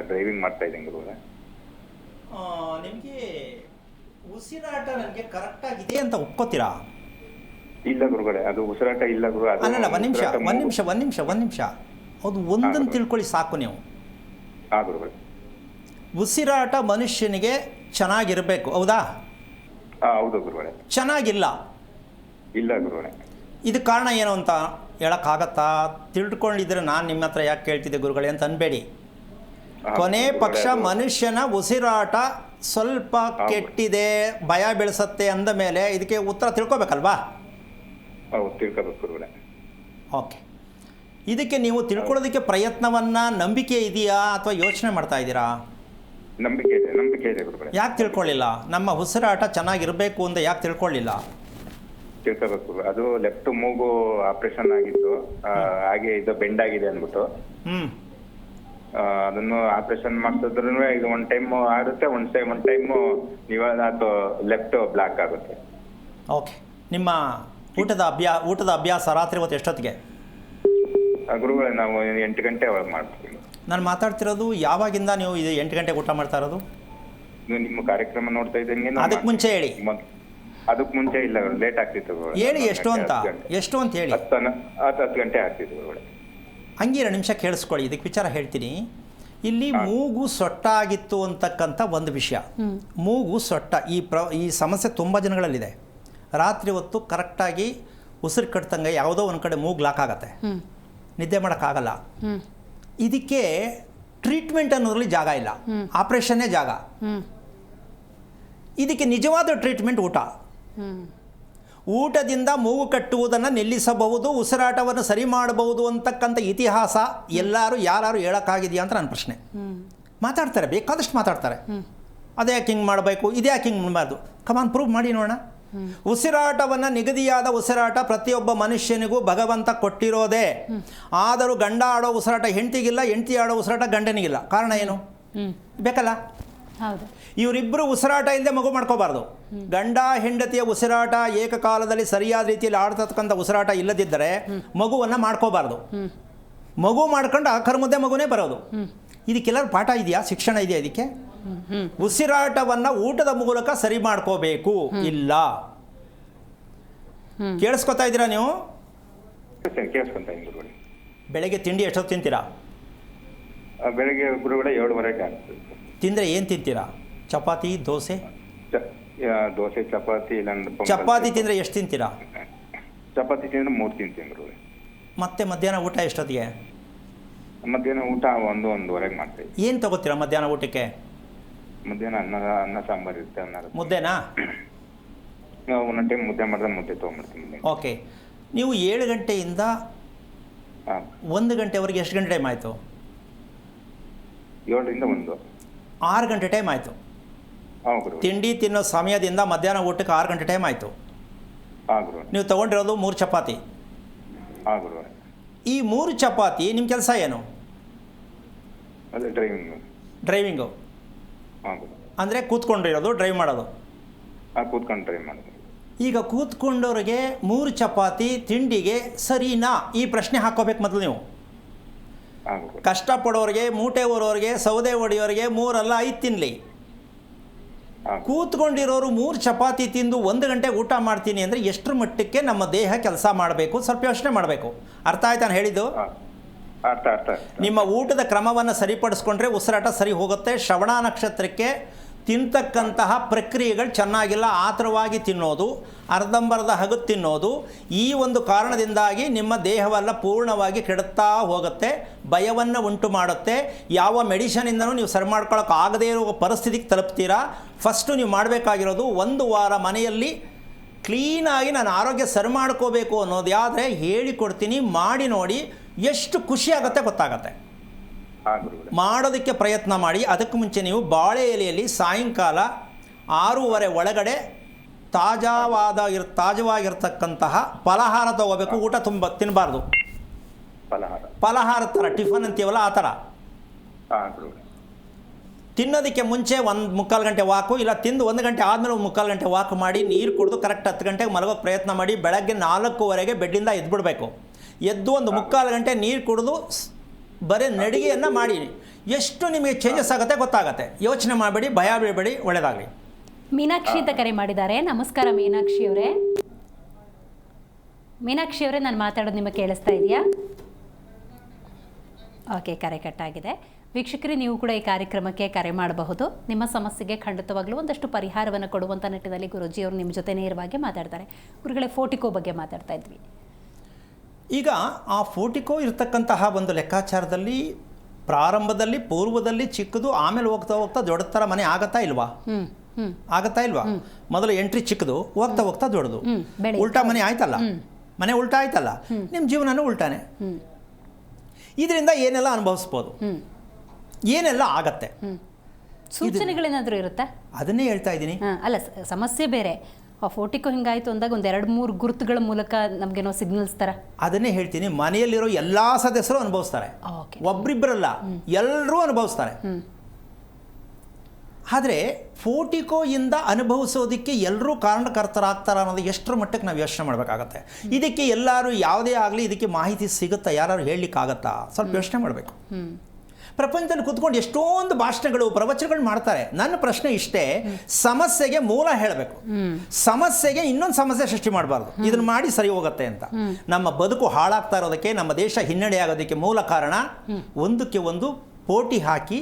ಡ್ರೈವಿಂಗ್ ಮಾಡ್ತಾ ಇದ್ದೀನಿ ಗುರುಗಳೇ. ನಿಮಗೆ ಉಸಿರಾಟ ನನಗೆ ಕರೆಕ್ಟ್ ಆಗಿದೆ ಅಂತ ಒಪ್ಕೋತೀರಾ? ಇಲ್ಲ ಗುರುಗಳೇ, ಅದು ಉಸಿರಾಟ ಇಲ್ಲ ಗುರು. ಅಲ್ಲ, ಒಂದ್ ನಿಮಿಷ ಅದು ಒಂದನ್ನು ತಿಳ್ಕೊಳ್ಳಿ ಸಾಕು ನೀವು. ಗುರುಗಳೇ, ಉಸಿರಾಟ ಮನುಷ್ಯನಿಗೆ ಚೆನ್ನಾಗಿರಬೇಕು, ಹೌದಾ? ಹೌದು ಗುರುಗಳೇ. ಚೆನ್ನಾಗಿಲ್ಲ. ಇಲ್ಲ ಗುರುಗಳೇ. ಇದು ಕಾರಣ ಏನು ಅಂತ ಹೇಳೋಕ್ಕಾಗತ್ತಾ? ತಿಳ್ಕೊಂಡಿದ್ರೆ ನಾನು ನಿಮ್ಮ ಹತ್ರ ಯಾಕೆ ಕೇಳ್ತಿದ್ದೆ ಗುರುಗಳೇ ಅಂತ ಅನ್ಬೇಡಿ. ಕೊನೆ ಪಕ್ಷ ಮನುಷ್ಯನ ಉಸಿರಾಟ ಸ್ವಲ್ಪ ಕೆಟ್ಟಿದೆ, ಭಯ ಬೆಳೆಸತ್ತೆ ಅಂದ ಮೇಲೆ ಇದಕ್ಕೆ ಉತ್ತರ ತಿಳ್ಕೊಬೇಕಲ್ವಾ? ತಿಳ್ಕೊಬೇಕು ಗುರುಗಳೇ. ಓಕೆ, ಇದಕ್ಕೆ ನೀವು ತಿಳ್ಕೊಳ್ಳೋದಕ್ಕೆ ಪ್ರಯತ್ನವನ್ನು, ನಂಬಿಕೆ ಇದೆಯಾ ಅಥವಾ ಯೋಚನೆ ಮಾಡ್ತಾ ಇದ್ದೀರಾ? ನಂಬಿಕೆ ಇದೆ ಗುರುಗಳೇ. ಯಾಕೆ ತಿಳ್ಕೊಳ್ಳಿಲ್ಲ? ನಮ್ಮ ಉಸಿರಾಟ ಚೆನ್ನಾಗಿರಬೇಕು ಅಂತ ಯಾಕೆ ತಿಳ್ಕೊಳ್ಳಿಲ್ಲ? ತಿಳ್ಕೋಬೇಕು. ಅದು ಲೆಫ್ಟ್ ಮೂಗು ಆಪರೇಷನ್ ಆಗಿತ್ತು, ಹಾಗೆ ಇದು ಬೆಂಡ್ ಆಗಿದೆ ಅಂದ್ಬಿಟ್ಟು ಅದನ್ನು ಆಪರೇಷನ್ ಮಾಡಿಸಿದ್ರು ಇದು ಒಂದ್ ಟೈಮ್ ಆಗುತ್ತೆ, ಒಂದ್ ಟೈಮ್ ಅದು ಲೆಫ್ಟ್ ಬ್ಲಾಕ್ ಆಗುತ್ತೆ. ಓಕೆ, ನಿಮ್ಮ ಊಟದ ಅಭ್ಯಾಸ ರಾತ್ರಿ ಹೊತ್ತು ಎಷ್ಟೊತ್ತಿಗೆ? ಗುರುಗಳೇ, ನಾವು 8 ಗಂಟೆ ಒಳಗೆ ಮಾಡ್ತೀವಿ. ನಾನು ಮಾತಾಡ್ತಿರೋದು ಯಾವಾಗಿಂದ ನೀವು ಇದು 8 ಗಂಟೆಗೆ ಊಟ ಮಾಡ್ತಾ ಇರೋದು? ನಿಮ್ಮ ಕಾರ್ಯಕ್ರಮ ನೋಡ್ತಾ ಇದ್ದಂಗೆ. ಅದಕ್ಕೆ ಮುಂಚೆ ಹೇಳಿ. ಅದಕ್ಕೆ ಮುಂಚೆ ಇಲ್ಲ, ಲೇಟ್ ಆಗ್ತಿತ್ತು ಹೇಳಿ. ಎಷ್ಟು ಅಂತ ಹೇಳಿ. 10 ಗಂಟೆ ಆಗ್ತಿತ್ತು ಗುರುಗಳೇ. ಹಂಗೆ 2 ನಿಮಿಷ ಕೇಳಿಸ್ಕೊಳ್ಳಿ, ಇದಕ್ಕೆ ವಿಚಾರ ಹೇಳ್ತೀನಿ. ಇಲ್ಲಿ ಮೂಗು ಸೊಟ್ಟಾಗಿತ್ತು ಅಂತಕ್ಕಂಥ ಒಂದು ವಿಷಯ. ಮೂಗು ಸೊಟ್ಟ ಈ ಸಮಸ್ಯೆ ತುಂಬ ಜನಗಳಲ್ಲಿದೆ. ರಾತ್ರಿ ಹೊತ್ತು ಕರೆಕ್ಟಾಗಿ ಉಸಿರು ಕಟ್ತಂಗೆ ಯಾವುದೋ ಒಂದು ಕಡೆ ಮೂಗು ಲಾಕ್ ಆಗತ್ತೆ, ನಿದ್ದೆ ಮಾಡೋಕ್ಕಾಗಲ್ಲ. ಇದಕ್ಕೆ ಟ್ರೀಟ್ಮೆಂಟ್ ಅನ್ನೋದ್ರಲ್ಲಿ ಜಾಗ ಇಲ್ಲ, ಆಪ್ರೇಷನ್ನೇ ಜಾಗ. ಇದಕ್ಕೆ ನಿಜವಾದ ಟ್ರೀಟ್ಮೆಂಟ್ ಊಟದಿಂದ ಮೂಗು ಕಟ್ಟುವುದನ್ನು ನಿಲ್ಲಿಸಬಹುದು, ಉಸಿರಾಟವನ್ನು ಸರಿ ಮಾಡಬಹುದು ಅಂತಕ್ಕಂಥ ಇತಿಹಾಸ ಯಾರು ಹೇಳೋಕ್ಕಾಗಿದೆಯಾ ಅಂತ ನನ್ನ ಪ್ರಶ್ನೆ. ಮಾತಾಡ್ತಾರೆ, ಬೇಕಾದಷ್ಟು ಮಾತಾಡ್ತಾರೆ. ಅದ್ಯಾಕೆ ಹಿಂಗೆ ಮಾಡಬೇಕು, ಇದ್ಯಾಕೆ ಹಿಂಗೆ ಮಾಡಬಾರ್ದು? ಕಮಾನ್ ಪ್ರೂವ್ ಮಾಡಿ ನೋಡೋಣ. ಉಸಿರಾಟವನ್ನು, ನಿಗದಿಯಾದ ಉಸಿರಾಟ ಪ್ರತಿಯೊಬ್ಬ ಮನುಷ್ಯನಿಗೂ ಭಗವಂತ ಕೊಟ್ಟಿರೋದೇ. ಆದರೂ ಗಂಡ ಆಡೋ ಉಸಿರಾಟ ಹೆಂಡತಿಗಿಲ್ಲ, ಹೆಂಡತಿ ಆಡೋ ಉಸಿರಾಟ ಗಂಡನಿಗಿಲ್ಲ. ಕಾರಣ ಏನು ಬೇಕಲ್ಲ? ಇವರಿಬ್ಬರು ಉಸಿರಾಟ ಇಲ್ಲದೆ ಮಗು ಮಾಡ್ಕೋಬಾರ್ದು. ಗಂಡ ಹೆಂಡತಿಯ ಉಸಿರಾಟ ಏಕಕಾಲದಲ್ಲಿ ಸರಿಯಾದ ರೀತಿಯಲ್ಲಿ ಆಡ್ತಕ್ಕಂಥ ಉಸಿರಾಟ ಇಲ್ಲದಿದ್ದರೆ ಮಗುವನ್ನು ಮಾಡ್ಕೋಬಾರ್ದು. ಮಗು ಮಾಡ್ಕೊಂಡು ಕರ್ಮುದ್ದೆ ಮಗುನೇ ಬರೋದು. ಇದಕ್ಕೆಲ್ಲರೂ ಪಾಠ ಇದೆಯಾ, ಶಿಕ್ಷಣ ಇದೆಯಾ ಇದಕ್ಕೆ? ಉಸಿರಾಟವನ್ನು ಊಟದ ಮೂಲಕ ಸರಿ ಮಾಡ್ಕೋಬೇಕು. ಇಲ್ಲ, ಕೇಳಿಸ್ಕೊತಾ ಇದ್ದೀರಾ ನೀವು? ಬೆಳಗ್ಗೆ ತಿಂಡಿ ಎಷ್ಟೊತ್ತು ತಿಂತೀರಾ? ಬೆಳಗ್ಗೆ ಗುರುಗಳೇ 7:30 ತಿಂದರೆ ಏನು ತಿಂತೀರಾ? ಚಪಾತಿ, ದೋಸೆ? ದೋಸೆ, ಚಪಾತಿ. ಚಪಾತಿ ತಿಂದರೆ ಎಷ್ಟು ತಿಂತೀರಾ? ಚಪಾತಿ ತಿಂದರೆ 3 ತಿಂತೀನಿ ಗುರುಗಳೇ. ಮತ್ತೆ ಮಧ್ಯಾಹ್ನ ಊಟ ಎಷ್ಟೊತ್ತಿಗೆ? ಮಧ್ಯಾಹ್ನ ಊಟ 1-1:30 ಮಾಡ್ತೀವಿ. ಏನು ತಗೋತೀರಾ ಮಧ್ಯಾಹ್ನ ಊಟಕ್ಕೆ? ಮಧ್ಯಾಹ್ನ ಅನ್ನ ಸಾಂಬಾರು ಇರುತ್ತೆ. ಮುದ್ದೆನಾ? ಒಂದೊಂದು ಟೈಮ್ ಮುದ್ದೆ ಮಾಡಿದ್ರೆ ಮುದ್ದೆ ತೊಗೊಂಡ್ಬಿಡ್ತೀನಿ. ಓಕೆ. ನೀವು 7 ಗಂಟೆಯಿಂದ 1 ಗಂಟೆವರೆಗೆ ಎಷ್ಟು ಗಂಟೆ ಟೈಮ್ ಆಯಿತು? 7ರಿಂದ 1. 6 ಗಂಟೆ ಟೈಮ್ ಆಯಿತು. ತಿಂಡಿ ತಿನ್ನೋ ಸಮಯದಿಂದ ಮಧ್ಯಾಹ್ನ ಊಟಕ್ಕೆ 6 ಗಂಟೆ ಟೈಮ್ ಆಯಿತು. ನೀವು ತೊಗೊಂಡಿರೋದು 3 ಚಪಾತಿ. ಈ 3 ಚಪಾತಿ ನಿಮ್ಮ ಕೆಲಸ ಏನು? ಡ್ರೈವಿಂಗು. ಅಂದರೆ ಕೂತ್ಕೊಂಡಿರೋದು, ಡ್ರೈವ್ ಮಾಡೋದು. ಕೂತ್ಕೊಂಡು ಡ್ರೈವ್ ಮಾಡೋದು. ಈಗ ಕೂತ್ಕೊಂಡವ್ರಿಗೆ 3 ಚಪಾತಿ ತಿಂಡಿಗೆ ಸರಿನಾ? ಈ ಪ್ರಶ್ನೆ ಹಾಕೋಬೇಕು ಮೊದಲು ನೀವು. ಕಷ್ಟಪಡೋರಿಗೆ, ಮೂಟೆ ಹೊರೋರಿಗೆ, ಸೌದೆ ಹೊಡೆಯೋರಿಗೆ 3 ಅಲ್ಲ 5 ತಿನ್ನಲಿ. ಕೂತ್ಕೊಂಡಿರೋರು 3 ಚಪಾತಿ ತಿಂದು 1 ಗಂಟೆ ಊಟ ಮಾಡ್ತೀನಿ ಅಂದರೆ ಎಷ್ಟರ ಮಟ್ಟಕ್ಕೆ ನಮ್ಮ ದೇಹ ಕೆಲಸ ಮಾಡಬೇಕು? ಸ್ವಲ್ಪ ಯೋಚನೆ ಮಾಡಬೇಕು. ಅರ್ಥ ಆಯ್ತು ನಾನು ಹೇಳಿದ್ದು? ನಿಮ್ಮ ಊಟದ ಕ್ರಮವನ್ನು ಸರಿಪಡಿಸ್ಕೊಂಡ್ರೆ ಉಸಿರಾಟ ಸರಿ ಹೋಗುತ್ತೆ. ಶ್ರವಣ ನಕ್ಷತ್ರಕ್ಕೆ ತಿಂತಕ್ಕಂತಹ ಪ್ರಕ್ರಿಯೆಗಳು ಚೆನ್ನಾಗಿಲ್ಲ. ಆತರವಾಗಿ ತಿನ್ನೋದು, ಅರ್ಧಂಬರ್ಧ ಹಗದು ತಿನ್ನೋದು, ಈ ಒಂದು ಕಾರಣದಿಂದಾಗಿ ನಿಮ್ಮ ದೇಹವೆಲ್ಲ ಪೂರ್ಣವಾಗಿ ಕೆಡುತ್ತಾ ಹೋಗುತ್ತೆ, ಭಯವನ್ನು ಉಂಟು ಮಾಡುತ್ತೆ. ಯಾವ ಮೆಡಿಷನಿಂದನೂ ನೀವು ಸರಿ ಮಾಡ್ಕೊಳ್ಳೋಕೆ ಆಗದೇ ಇರೋ ಪರಿಸ್ಥಿತಿಗೆ ತಲುಪ್ತೀರಾ. ಫಸ್ಟು ನೀವು ಮಾಡಬೇಕಾಗಿರೋದು 1 ವಾರ ಮನೆಯಲ್ಲಿ ಕ್ಲೀನಾಗಿ ನಾನು ಆರೋಗ್ಯ ಸರಿ ಮಾಡ್ಕೋಬೇಕು ಅನ್ನೋದು ಯಾವುದೇ ಹೇಳಿಕೊಡ್ತೀನಿ, ಮಾಡಿ ನೋಡಿ. ಎಷ್ಟು ಖುಷಿ ಆಗುತ್ತೆ ಗೊತ್ತಾಗತ್ತೆ. ಮಾಡೋದಕ್ಕೆ ಪ್ರಯತ್ನ ಮಾಡಿ. ಅದಕ್ಕೆ ಮುಂಚೆ ನೀವು ಬಾಳೆ ಎಲೆಯಲ್ಲಿ ಸಾಯಂಕಾಲ 6:30 ಒಳಗಡೆ ತಾಜವಾಗಿರ್ತಕ್ಕಂತಹ ಫಲಹಾರ ತಗೋಬೇಕು. ಊಟ ತಿನ್ನಬಾರ್ದು. ಫಲಹಾರ ಥರ ಟಿಫನ್ ಅಂತೀವಲ್ಲ ಆ ಥರ. ತಿನ್ನೋದಕ್ಕೆ ಮುಂಚೆ 1-3/4 ಗಂಟೆ ವಾಕು, ಇಲ್ಲ ತಿಂದು 1 ಗಂಟೆ ಆದಮೇಲೆ 3/4 ಗಂಟೆ ವಾಕ್ ಮಾಡಿ, ನೀರು ಕುಡಿದು ಕರೆಕ್ಟ್ 10 ಗಂಟೆಗೆ ಮಲಗೋಕ್ಕೆ ಪ್ರಯತ್ನ ಮಾಡಿ. ಬೆಳಗ್ಗೆ 4:00ವರೆಗೆ ಬೆಡ್ಡಿಂದ ಎದ್ಬಿಡಬೇಕು. ಎದ್ದು 1-3/4 ಗಂಟೆ ನೀರು ಕುಡಿದು ಬರೀ ನಡಿಗೆಯನ್ನು ಮಾಡಿ. ಎಷ್ಟು ನಿಮಗೆ ಚೇಂಜಸ್ ಆಗುತ್ತೆ ಗೊತ್ತಾಗುತ್ತೆ. ಯೋಚನೆ ಮಾಡಬೇಡಿ, ಭಯ ಬೀಳಬೇಡಿ. ಒಳ್ಳೆಯದಾಗಲಿ. ಮೀನಾಕ್ಷಿ ಅಂತ ಕರೆ ಮಾಡಿದ್ದಾರೆ. ನಮಸ್ಕಾರ ಮೀನಾಕ್ಷಿ ಅವರೇ. ಮೀನಾಕ್ಷಿ ಅವರೇ, ನಾನು ಮಾತಾಡೋದು ನಿಮಗೆ ಕೇಳಿಸ್ತಾ ಇದೆಯಾ? ಓಕೆ, ಕರೆ ಕಟ್ಟಾಗಿದೆ. ವೀಕ್ಷಕರೇ, ನೀವು ಕೂಡ ಈ ಕಾರ್ಯಕ್ರಮಕ್ಕೆ ಕರೆ ಮಾಡಬಹುದು. ನಿಮ್ಮ ಸಮಸ್ಯೆಗೆ ಖಂಡಿತವಾಗ್ಲೂ ಒಂದಷ್ಟು ಪರಿಹಾರವನ್ನು ಕೊಡುವಂಥ ನಿಟ್ಟಿನಲ್ಲಿ ಗುರೂಜಿಯವರು ನಿಮ್ಮ ಜೊತೆ ನೇರವಾಗಿ ಮಾತಾಡ್ತಾರೆ. ಗುರುಗಳೇ, ಫೋರ್ಟಿಕೋ ಬಗ್ಗೆ ಮಾತಾಡ್ತಾ ಇದ್ವಿ. ಈಗ ಆ ಫೋರ್ಟಿಕೋ ಇರತಕ್ಕಂತಹ ಒಂದು ಲೆಕ್ಕಾಚಾರದಲ್ಲಿ ಪ್ರಾರಂಭದಲ್ಲಿ ಪೂರ್ವದಲ್ಲಿ ಚಿಕ್ಕದು, ಆಮೇಲೆ ಹೋಗ್ತಾ ಹೋಗ್ತಾ ದೊಡ್ಡ ಥರ ಮನೆ ಆಗತ್ತಾ ಇಲ್ವಾ? ಆಗತ್ತಾ ಇಲ್ವಾ? ಮೊದಲು ಎಂಟ್ರಿ ಚಿಕ್ಕದು, ಹೋಗ್ತಾ ಹೋಗ್ತಾ ದೊಡ್ಡದು. ಉಲ್ಟಾ ಮನೆ ಆಯ್ತಲ್ಲ, ಮನೆ ಉಲ್ಟಾ ಆಯ್ತಲ್ಲ, ನಿಮ್ಮ ಜೀವನನೂ ಉಲ್ಟಾನೆ. ಇದರಿಂದ ಏನೆಲ್ಲ ಅನುಭವಿಸ್ಬೋದು, ಏನೆಲ್ಲ ಆಗತ್ತೆ, ಸೂಚನೆಗಳೇನಾದರೂ ಇರುತ್ತಾ? ಅದನ್ನೇ ಹೇಳ್ತಾ ಇದ್ದೀನಿ. ಅಲ್ಲ, ಸಮಸ್ಯೆ ಬೇರೆ. ಆ ಫೋರ್ಟಿಕೋ ಹಿಂಗಾಯ್ತು ಅಂದಾಗ 1-2-3 ಗುರುತುಗಳ ಮೂಲಕ ನಮಗೇನೋ ಸಿಗ್ನಲ್ಸ್ ಥರ. ಅದನ್ನೇ ಹೇಳ್ತೀನಿ. ಮನೆಯಲ್ಲಿರೋ ಎಲ್ಲ ಸದಸ್ಯರು ಅನುಭವಿಸ್ತಾರೆ, ಒಬ್ರಿಬ್ಬರಲ್ಲ, ಎಲ್ಲರೂ ಅನುಭವಿಸ್ತಾರೆ. ಆದರೆ ಫೋರ್ಟಿಕೋಯಿಂದ ಅನುಭವಿಸೋದಕ್ಕೆ ಎಲ್ಲರೂ ಕಾರಣಕರ್ತರಾಗ್ತಾರೆ ಅನ್ನೋದು ಎಷ್ಟರ ಮಟ್ಟಕ್ಕೆ ನಾವು ಯೋಚನೆ ಮಾಡಬೇಕಾಗತ್ತೆ. ಇದಕ್ಕೆ ಎಲ್ಲರೂ ಯಾವುದೇ ಆಗಲಿ ಇದಕ್ಕೆ ಮಾಹಿತಿ ಸಿಗುತ್ತಾ? ಯಾರು ಹೇಳಲಿಕ್ಕಾಗತ್ತಾ? ಸ್ವಲ್ಪ ಯೋಚನೆ ಮಾಡಬೇಕು. ಪ್ರಪಂಚದಲ್ಲಿ ಕೂತ್ಕೊಂಡು ಎಷ್ಟೊಂದು ಭಾಷಣಗಳು, ಪ್ರವಚನಗಳು ಮಾಡ್ತಾರೆ. ನನ್ನ ಪ್ರಶ್ನೆ ಇಷ್ಟೇ, ಸಮಸ್ಯೆಗೆ ಮೂಲ ಹೇಳಬೇಕು. ಸಮಸ್ಯೆಗೆ ಇನ್ನೊಂದು ಸಮಸ್ಯೆ ಸೃಷ್ಟಿ ಮಾಡಬಾರ್ದು. ಇದನ್ನು ಮಾಡಿ ಸರಿ ಹೋಗುತ್ತೆ ಅಂತ. ನಮ್ಮ ಬದುಕು ಹಾಳಾಗ್ತಾ ಇರೋದಕ್ಕೆ, ನಮ್ಮ ದೇಶ ಹಿನ್ನಡೆ ಆಗೋದಕ್ಕೆ ಮೂಲ ಕಾರಣ ಒಂದಕ್ಕೆ ಒಂದು ಪೋಟಿ ಹಾಕಿ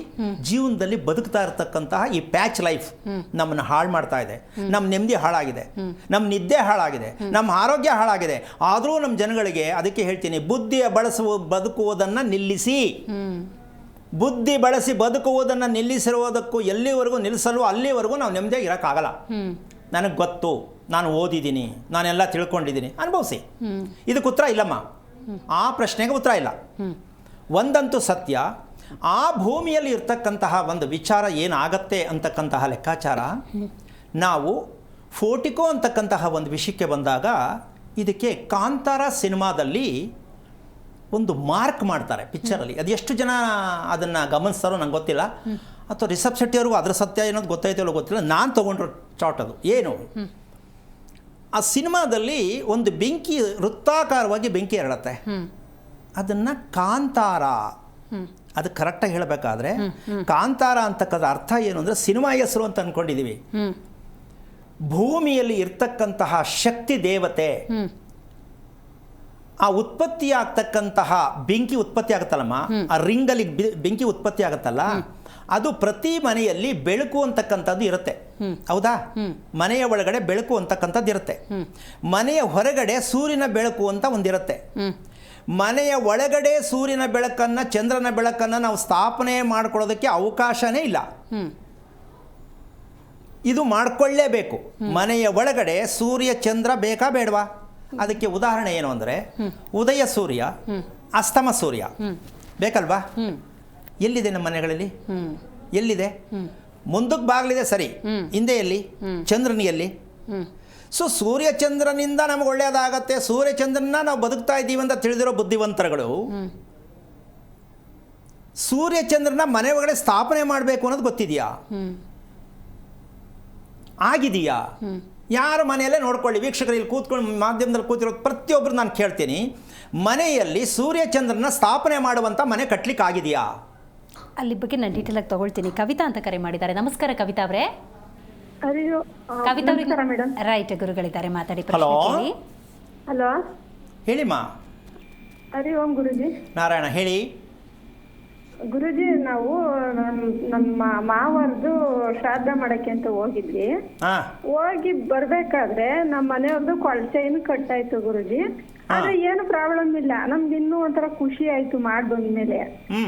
ಜೀವನದಲ್ಲಿ ಬದುಕ್ತಾ ಇರತಕ್ಕಂತಹ ಈ ಪ್ಯಾಚ್ ಲೈಫ್ ನಮ್ಮನ್ನು ಹಾಳು ಮಾಡ್ತಾ ಇದೆ. ನಮ್ಮ ನೆಮ್ಮದಿ ಹಾಳಾಗಿದೆ, ನಮ್ಮ ನಿದ್ದೆ ಹಾಳಾಗಿದೆ, ನಮ್ಮ ಆರೋಗ್ಯ ಹಾಳಾಗಿದೆ. ಆದರೂ ನಮ್ಮ ಜನಗಳಿಗೆ ಅದಕ್ಕೆ ಹೇಳ್ತೀನಿ, ಬುದ್ಧಿಯ ಬದುಕುವುದನ್ನು ನಿಲ್ಲಿಸಿ. ಬುದ್ಧಿ ಬಳಸಿ ಬದುಕುವುದನ್ನು ನಿಲ್ಲಿಸಿರುವುದಕ್ಕೂ ಎಲ್ಲಿವರೆಗೂ ನಿಲ್ಲಿಸಲು ಅಲ್ಲಿವರೆಗೂ ನಾವು ನೆಮ್ಮದಿಯಾಗಿ ಇರೋಕ್ಕಾಗಲ್ಲ. ನನಗೆ ಗೊತ್ತು, ನಾನು ಓದಿದ್ದೀನಿ, ನಾನೆಲ್ಲ ತಿಳ್ಕೊಂಡಿದ್ದೀನಿ, ಅನುಭವಿಸಿ. ಇದಕ್ಕೆ ಉತ್ತರ ಇಲ್ಲಮ್ಮ. ಆ ಪ್ರಶ್ನೆಗೆ ಉತ್ತರ ಇಲ್ಲ. ಒಂದಂತೂ ಸತ್ಯ, ಆ ಭೂಮಿಯಲ್ಲಿ ಇರ್ತಕ್ಕಂತಹ ಒಂದು ವಿಚಾರ ಏನಾಗತ್ತೆ ಅಂತಕ್ಕಂತಹ ಲೆಕ್ಕಾಚಾರ. ನಾವು ಫೋರ್ಟಿಕೋ ಅಂತಕ್ಕಂತಹ ಒಂದು ವಿಷಯಕ್ಕೆ ಬಂದಾಗ, ಇದಕ್ಕೆ ಕಾಂತಾರ ಸಿನಿಮಾದಲ್ಲಿ ಒಂದು ಮಾರ್ಕ್ ಮಾಡ್ತಾರೆ ಪಿಕ್ಚರಲ್ಲಿ. ಅದು ಎಷ್ಟು ಜನ ಅದನ್ನು ಗಮನಿಸ್ತಾರೋ ನಂಗೆ ಗೊತ್ತಿಲ್ಲ, ಅಥವಾ ರಿಷಬ್ ಶೆಟ್ಟಿ ಅವ್ರಿಗೂ ಅದರ ಸತ್ಯ ಏನೋದು ಗೊತ್ತಾಯ್ತೋ ಗೊತ್ತಿಲ್ಲ. ನಾನು ತೊಗೊಂಡ್ರು ಶಾಟ್ ಅದು ಏನು, ಆ ಸಿನಿಮಾದಲ್ಲಿ ಒಂದು ಬೆಂಕಿ ವೃತ್ತಾಕಾರವಾಗಿ ಬೆಂಕಿ ಹರಡುತ್ತೆ. ಅದನ್ನು ಕಾಂತಾರ, ಅದು ಕರೆಕ್ಟಾಗಿ ಹೇಳಬೇಕಾದ್ರೆ ಕಾಂತಾರ ಅಂತಕ್ಕಂಥ ಅರ್ಥ ಏನು ಅಂದರೆ ಸಿನಿಮಾ ಹೆಸರು ಅಂತ ಅಂದ್ಕೊಂಡಿದ್ದೀವಿ. ಭೂಮಿಯಲ್ಲಿ ಇರ್ತಕ್ಕಂತಹ ಶಕ್ತಿ ದೇವತೆ, ಆ ಉತ್ಪತ್ತಿ ಆಗ್ತಕ್ಕಂತಹ ಬೆಂಕಿ ಉತ್ಪತ್ತಿ ಆಗುತ್ತಲ್ಲಮ್ಮ, ಆ ರಿಂಗಲ್ಲಿ ಬೆಂಕಿ ಉತ್ಪತ್ತಿ ಆಗುತ್ತಲ್ಲ, ಅದು ಪ್ರತಿ ಮನೆಯಲ್ಲಿ ಬೆಳಕು ಅಂತಕ್ಕಂಥದ್ದು ಇರುತ್ತೆ. ಹೌದಾ? ಮನೆಯ ಒಳಗಡೆ ಬೆಳಕು ಅಂತಕ್ಕಂಥದ್ದು ಇರುತ್ತೆ, ಮನೆಯ ಹೊರಗಡೆ ಸೂರ್ಯನ ಬೆಳಕು ಅಂತ ಒಂದಿರುತ್ತೆ. ಮನೆಯ ಒಳಗಡೆ ಸೂರ್ಯನ ಬೆಳಕನ್ನು ಚಂದ್ರನ ಬೆಳಕನ್ನು ನಾವು ಸ್ಥಾಪನೆ ಮಾಡ್ಕೊಳ್ಳೋದಕ್ಕೆ ಅವಕಾಶನೇ ಇಲ್ಲ. ಇದು ಮಾಡಿಕೊಳ್ಳೇಬೇಕು. ಮನೆಯ ಒಳಗಡೆ ಸೂರ್ಯ ಚಂದ್ರ ಬೇಕಾ ಬೇಡವಾ? ಅದಕ್ಕೆ ಉದಾಹರಣೆ ಏನು ಅಂದರೆ, ಉದಯ ಸೂರ್ಯ, ಅಸ್ತಮ ಸೂರ್ಯ ಬೇಕಲ್ವಾ? ಎಲ್ಲಿದೆ ನಮ್ಮ ಮನೆಗಳಲ್ಲಿ? ಎಲ್ಲಿದೆ? ಮುಂದಕ್ಕೆ ಬಾಗಿಲಿದೆ ಸರಿ, ಹಿಂದೆ ಎಲ್ಲಿ? ಚಂದ್ರನಿಯಲ್ಲಿ. ಸೊ ಸೂರ್ಯಚಂದ್ರನಿಂದ ನಮಗೆ ಒಳ್ಳೆಯದಾಗತ್ತೆ, ಸೂರ್ಯಚಂದ್ರನ ನಾವು ಬದುಕ್ತಾ ಇದ್ದೀವಿ ಅಂತ ತಿಳಿದಿರೋ ಬುದ್ಧಿವಂತರುಗಳು ಸೂರ್ಯಚಂದ್ರನ ಮನೆ ಒಳಗಡೆ ಸ್ಥಾಪನೆ ಮಾಡಬೇಕು ಅನ್ನೋದು ಗೊತ್ತಿದೆಯಾ? ಆಗಿದೆಯಾ? ಯಾರ ಮನೆಯಲ್ಲೇ ನೋಡ್ಕೊಳ್ಳಿ, ವೀಕ್ಷಕರು ಇಲ್ಲಿ ಕೂತ್ಕೊಂಡು ಮಾಧ್ಯಮದಲ್ಲಿ ಕೂತಿರೋ ಪ್ರತಿಯೊಬ್ಬರು ನಾನು ಕೇಳ್ತೀನಿ, ಮನೆಯಲ್ಲಿ ಸೂರ್ಯಚಂದ್ರನ ಸ್ಥಾಪನೆ ಮಾಡುವಂಥ ಮನೆ ಕಟ್ಟಲಿಕ್ಕೆ ಆಗಿದೆಯಾ? ಅಲ್ಲಿ ಬಗ್ಗೆ ನಾನು ಡೀಟೇಲ್ ಆಗಿ ತಗೊಳ್ತೀನಿ. ಕವಿತಾ ಅಂತ ಕರೆ ಮಾಡಿದ್ದಾರೆ. ನಮಸ್ಕಾರ ಕವಿತಾ ಅವರೇ. ಕವಿತಾ ಮೇಡಮ್. ರೈಟ್, ಗುರುಗಳಿದ್ದಾರೆ, ಮಾತಾಡಿ. ಹಲೋ ಹಲೋ, ಹೇಳಿಮ್ಮ. ಹರಿ ಓಂ ಗುರುಜಿ. ನಾರಾಯಣ ಹೇಳಿ. ಗುರುಜಿ, ನಾವು ನಮ್ಮ ಮಾವರ್ದು ಶ್ರಾದ್ದ ಮಾಡಕ್ಕೆ ಅಂತ ಹೋಗಿದ್ವಿ. ಹೋಗಿ ಬರ್ಬೇಕಾದ್ರೆ ನಮ್ಮ ಮನೆಯವ್ರದ್ದು ಕೊಳಚೆಯನ್ನು ಕಟ್ಟಾಯ್ತು ಗುರುಜಿ. ಆದ್ರೆ ಏನು ಪ್ರಾಬ್ಲಮ್ ಇಲ್ಲ, ನಮ್ಗೆ ಇನ್ನೂ ಒಂಥರ ಖುಷಿ ಆಯ್ತು ಮಾಡಿ ಬಂದ್ಮೇಲೆ.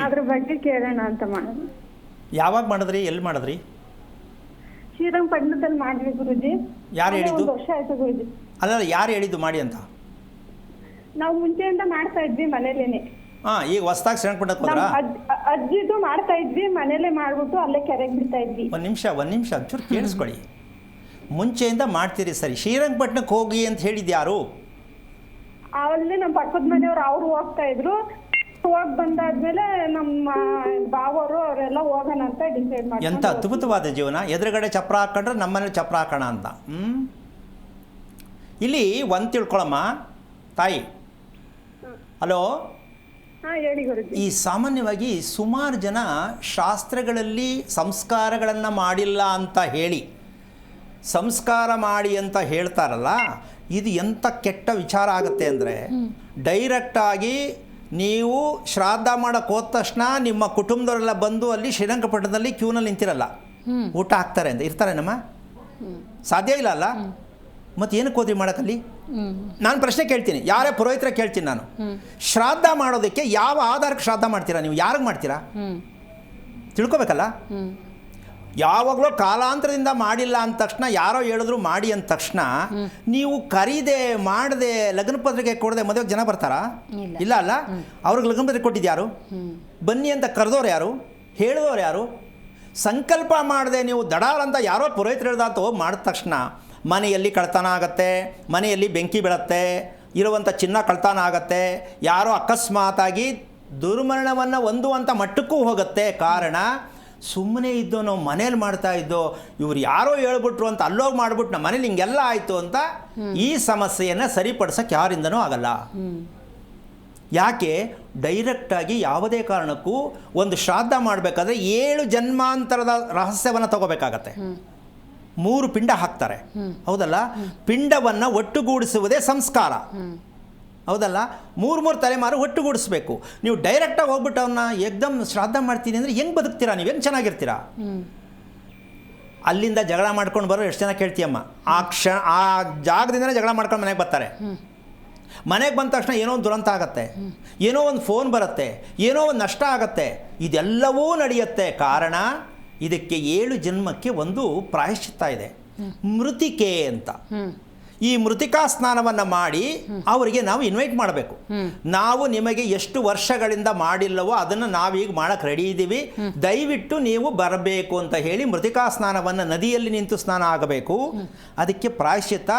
ಅದ್ರ ಬಗ್ಗೆ ಕೇಳೋಣ ಅಂತ ಮಾಡೋದು. ಯಾವಾಗ ಮಾಡಿದ್ರಿ? ಎಲ್ಲಿ ಮಾಡಿದ್ರಿ? ಶ್ರೀರಂಗಪಟ್ಟಣದಲ್ಲಿ ಮಾಡಿದ್ವಿ ಗುರುಜಿ. ಯಾರು ಹೇಳಿದ್ದು? 1 ವರ್ಷ ಆಯ್ತು ಗುರುಜಿ. ಅಲ್ಲ, ಯಾರು ಹೇಳಿದ್ದು ಮಾಡಿ ಅಂತ? ನಾವು ಮುಂಚೆಯಿಂದ ಮಾಡ್ತಾ ಇದ್ವಿ ಮನೇಲೇನೆ. ಈಗ ಹೊಸದಾಗಿ ಶ್ರೀರಂಗಪಟ್ಟಣಕ್ಕೆ ಹೋದ್ರಾ? ಅಜ್ಜಿದು ಮಾಡ್ತಾ ಇದ್ವಿ, ಮನೇಲೆ ಮಾಡ್ಬಿಟ್ಟು ಅಲ್ಲೇ ಕೆರೆಗೆ ಬಿಡ್ತಾ ಇದ್ವಿ. ಒಂದು ನಿಮಿಷ ಒಂಚೂರು ಕೇಳಿಸ್ಕೊಳ್ಳಿ. ಮುಂಚೆಯಿಂದ ಮಾಡ್ತೀರಿ ಸರಿ, ಶ್ರೀರಂಗಪಟ್ಟಣಕ್ಕೆ ಹೋಗಿ ಅಂತ ಹೇಳಿದ್ದು ಯಾರು? ಅಲ್ಲಿ ನಮ್ಮ ಪಕ್ಕದ ಮನೆಯವ್ರು ಅವ್ರು ಹೋಗ್ತಾ ಇದ್ರು. ಹೋಗಿ ಬಂದಾದ್ಮೇಲೆ ನಮ್ಮ ಬಾವರು ಅವರೆಲ್ಲ ಹೋಗೋಣ ಅಂತ ಡಿಸೈಡ್ ಮಾಡಿ. ಎಂಥ ಅದ್ಭುತವಾದ ಜೀವನ. ಎದುರುಗಡೆ ಚಪ್ರ ಹಾಕೊಂಡ್ರೆ ನಮ್ಮನೇಲಿ ಚಪ್ರ ಹಾಕೋಣ ಅಂತ. ಇಲ್ಲಿ ಒಂದು ತಿಳ್ಕೊಳಮ್ಮ ತಾಯಿ. ಹಲೋ, ಹೇಳಿ ಗುರುಜಿ. ಈ ಸಾಮಾನ್ಯವಾಗಿ ಸುಮಾರು ಜನ ಶಾಸ್ತ್ರಗಳಲ್ಲಿ ಸಂಸ್ಕಾರಗಳನ್ನು ಮಾಡಿಲ್ಲ ಅಂತ ಹೇಳಿ ಸಂಸ್ಕಾರ ಮಾಡಿ ಅಂತ ಹೇಳ್ತಾರಲ್ಲ, ಇದು ಎಂಥ ಕೆಟ್ಟ ವಿಚಾರ ಆಗುತ್ತೆ ಅಂದರೆ, ಡೈರೆಕ್ಟಾಗಿ ನೀವು ಶ್ರಾದ್ದ ಮಾಡೋಕ್ಕೆ ಹೋದ ತಕ್ಷಣ ನಿಮ್ಮ ಕುಟುಂಬದವರೆಲ್ಲ ಬಂದು ಅಲ್ಲಿ ಶ್ರೀರಂಗಪಟ್ಟಣದಲ್ಲಿ ಕ್ಯೂನಲ್ಲಿ ನಿಂತಿರಲ್ಲ, ಊಟ ಹಾಕ್ತಾರೆ ಅಂತ ಇರ್ತಾರೆ ನಮ್ಮ? ಸಾಧ್ಯ ಇಲ್ಲ ಅಲ್ಲ? ಮತ್ತು ಏನಕ್ಕೆ ಹೋದ್ರಿ ಮಾಡೋಕ್ಕಲ್ಲಿ? ನಾನು ಪ್ರಶ್ನೆ ಕೇಳ್ತೀನಿ, ಯಾರೇ ಪುರೋಹಿತರ ಕೇಳ್ತೀನಿ ನಾನು, ಶ್ರಾದ್ದ ಮಾಡೋದಕ್ಕೆ ಯಾವ ಆಧಾರಕ್ಕೆ ಶ್ರಾದ್ದ ಮಾಡ್ತೀರಾ ನೀವು? ಯಾರಿಗೆ ಮಾಡ್ತೀರಾ ತಿಳ್ಕೊಬೇಕಲ್ಲ. ಯಾವಾಗಲೂ ಕಾಲಾಂತರದಿಂದ ಮಾಡಿಲ್ಲ ಅಂದ ತಕ್ಷಣ, ಯಾರೋ ಹೇಳಿದ್ರು ಮಾಡಿ ಅಂದ ತಕ್ಷಣ ನೀವು ಕರೀದೆ ಮಾಡದೆ ಲಗ್ನ ಪತ್ರಿಕೆ ಕೊಡದೆ ಮದುವೆಗೆ ಜನ ಬರ್ತಾರಾ? ಇಲ್ಲ ಅಲ್ಲ. ಅವ್ರಿಗೆ ಲಗ್ನ ಪತ್ರಿಕೆ ಕೊಟ್ಟಿದ್ದು ಯಾರು? ಬನ್ನಿ ಅಂತ ಕರೆದವ್ರು ಯಾರು? ಹೇಳಿದವ್ರು ಯಾರು? ಸಂಕಲ್ಪ ಮಾಡದೆ ನೀವು ದಡಾರ್ ಅಂತ ಯಾರೋ ಪುರೋಹಿತರು ಹೇಳ್ದಾತು ಮಾಡಿದ ತಕ್ಷಣ ಮನೆಯಲ್ಲಿ ಕಳ್ತನ ಆಗತ್ತೆ, ಮನೆಯಲ್ಲಿ ಬೆಂಕಿ ಬೀಳತ್ತೆ, ಇರುವಂಥ ಚಿನ್ನ ಕಳ್ತನ ಆಗತ್ತೆ, ಯಾರೋ ಅಕಸ್ಮಾತಾಗಿ ದುರ್ಮರಣವನ್ನು ಹೊಂದುವಂಥ ಮಟ್ಟಕ್ಕೂ ಹೋಗುತ್ತೆ. ಕಾರಣ ಸುಮ್ಮನೆ ಇದ್ದೋ ನಾವು ಮನೇಲಿ ಮಾಡ್ತಾ ಇದ್ದೋ, ಇವ್ರು ಯಾರೋ ಹೇಳ್ಬಿಟ್ರು ಅಂತ ಅಲ್ಲೋಗಿ ಮಾಡಿಬಿಟ್ಟು ನಮ್ಮ ಮನೇಲಿ ಹಿಂಗೆಲ್ಲ ಆಯಿತು ಅಂತ ಈ ಸಮಸ್ಯೆಯನ್ನು ಸರಿಪಡಿಸೋಕ್ಕೆ ಯಾರಿಂದನೂ ಆಗಲ್ಲ. ಯಾಕೆ? ಡೈರೆಕ್ಟಾಗಿ ಯಾವುದೇ ಕಾರಣಕ್ಕೂ ಒಂದು ಶ್ರಾದ್ದ ಮಾಡಬೇಕಾದ್ರೆ 7 ಜನ್ಮಾಂತರದ ರಹಸ್ಯವನ್ನು ತಗೋಬೇಕಾಗತ್ತೆ. 3 ಪಿಂಡ ಹಾಕ್ತಾರೆ, ಹೌದಲ್ಲ? ಪಿಂಡವನ್ನು ಒಟ್ಟುಗೂಡಿಸುವುದೇ ಸಂಸ್ಕಾರ, ಹೌದಲ್ಲ? 3 ತಲೆಮಾರು ಒಟ್ಟುಗೂಡಿಸ್ಬೇಕು. ನೀವು ಡೈರೆಕ್ಟಾಗಿ ಹೋಗ್ಬಿಟ್ಟು ಅವನ್ನ ಏಕ್ದಮ್ ಶ್ರಾದ್ದ ಮಾಡ್ತೀನಿ ಅಂದರೆ ಹೆಂಗೆ ಬದುಕ್ತೀರಾ? ನೀವು ಹೆಂಗೆ ಚೆನ್ನಾಗಿರ್ತೀರಾ? ಅಲ್ಲಿಂದ ಜಗಳ ಮಾಡ್ಕೊಂಡು ಬರೋ ಎಷ್ಟು ಜನ ಕೇಳ್ತೀಯಮ್ಮ? ಆ ಜಾಗದಿಂದನೇ ಜಗಳ ಮಾಡ್ಕೊಂಡು ಮನೆಗೆ ಬರ್ತಾರೆ. ಮನೆಗೆ ಬಂದ ತಕ್ಷಣ ಏನೋ ಒಂದು ದುರಂತ ಆಗತ್ತೆ, ಏನೋ ಒಂದು ಫೋನ್ ಬರುತ್ತೆ, ಏನೋ ಒಂದು ನಷ್ಟ ಆಗತ್ತೆ, ಇದೆಲ್ಲವೂ ನಡೆಯುತ್ತೆ. ಕಾರಣ ಇದಕ್ಕೆ 7 ಜನ್ಮಕ್ಕೆ ಒಂದು ಪ್ರಾಯಶ್ಚಿತ್ತ ಇದೆ, ಮೃತಿಕೆ ಅಂತ. ಈ ಮೃತಿಕಾ ಸ್ನಾನವನ್ನು ಮಾಡಿ ಅವರಿಗೆ ನಾವು ಇನ್ವೈಟ್ ಮಾಡಬೇಕು. ನಾವು ನಿಮಗೆ ಎಷ್ಟು ವರ್ಷಗಳಿಂದ ಮಾಡಿಲ್ಲವೋ ಅದನ್ನು ನಾವೀಗ ಮಾಡೋಕ್ಕೆ ರೆಡಿ ಇದ್ದೀವಿ, ದಯವಿಟ್ಟು ನೀವು ಬರಬೇಕು ಅಂತ ಹೇಳಿ ಮೃತಿಕಾ ಸ್ನಾನವನ್ನು ನದಿಯಲ್ಲಿ ನಿಂತು ಸ್ನಾನ ಆಗಬೇಕು. ಅದಕ್ಕೆ ಪ್ರಾಯಶ್ಚಿತ್ತ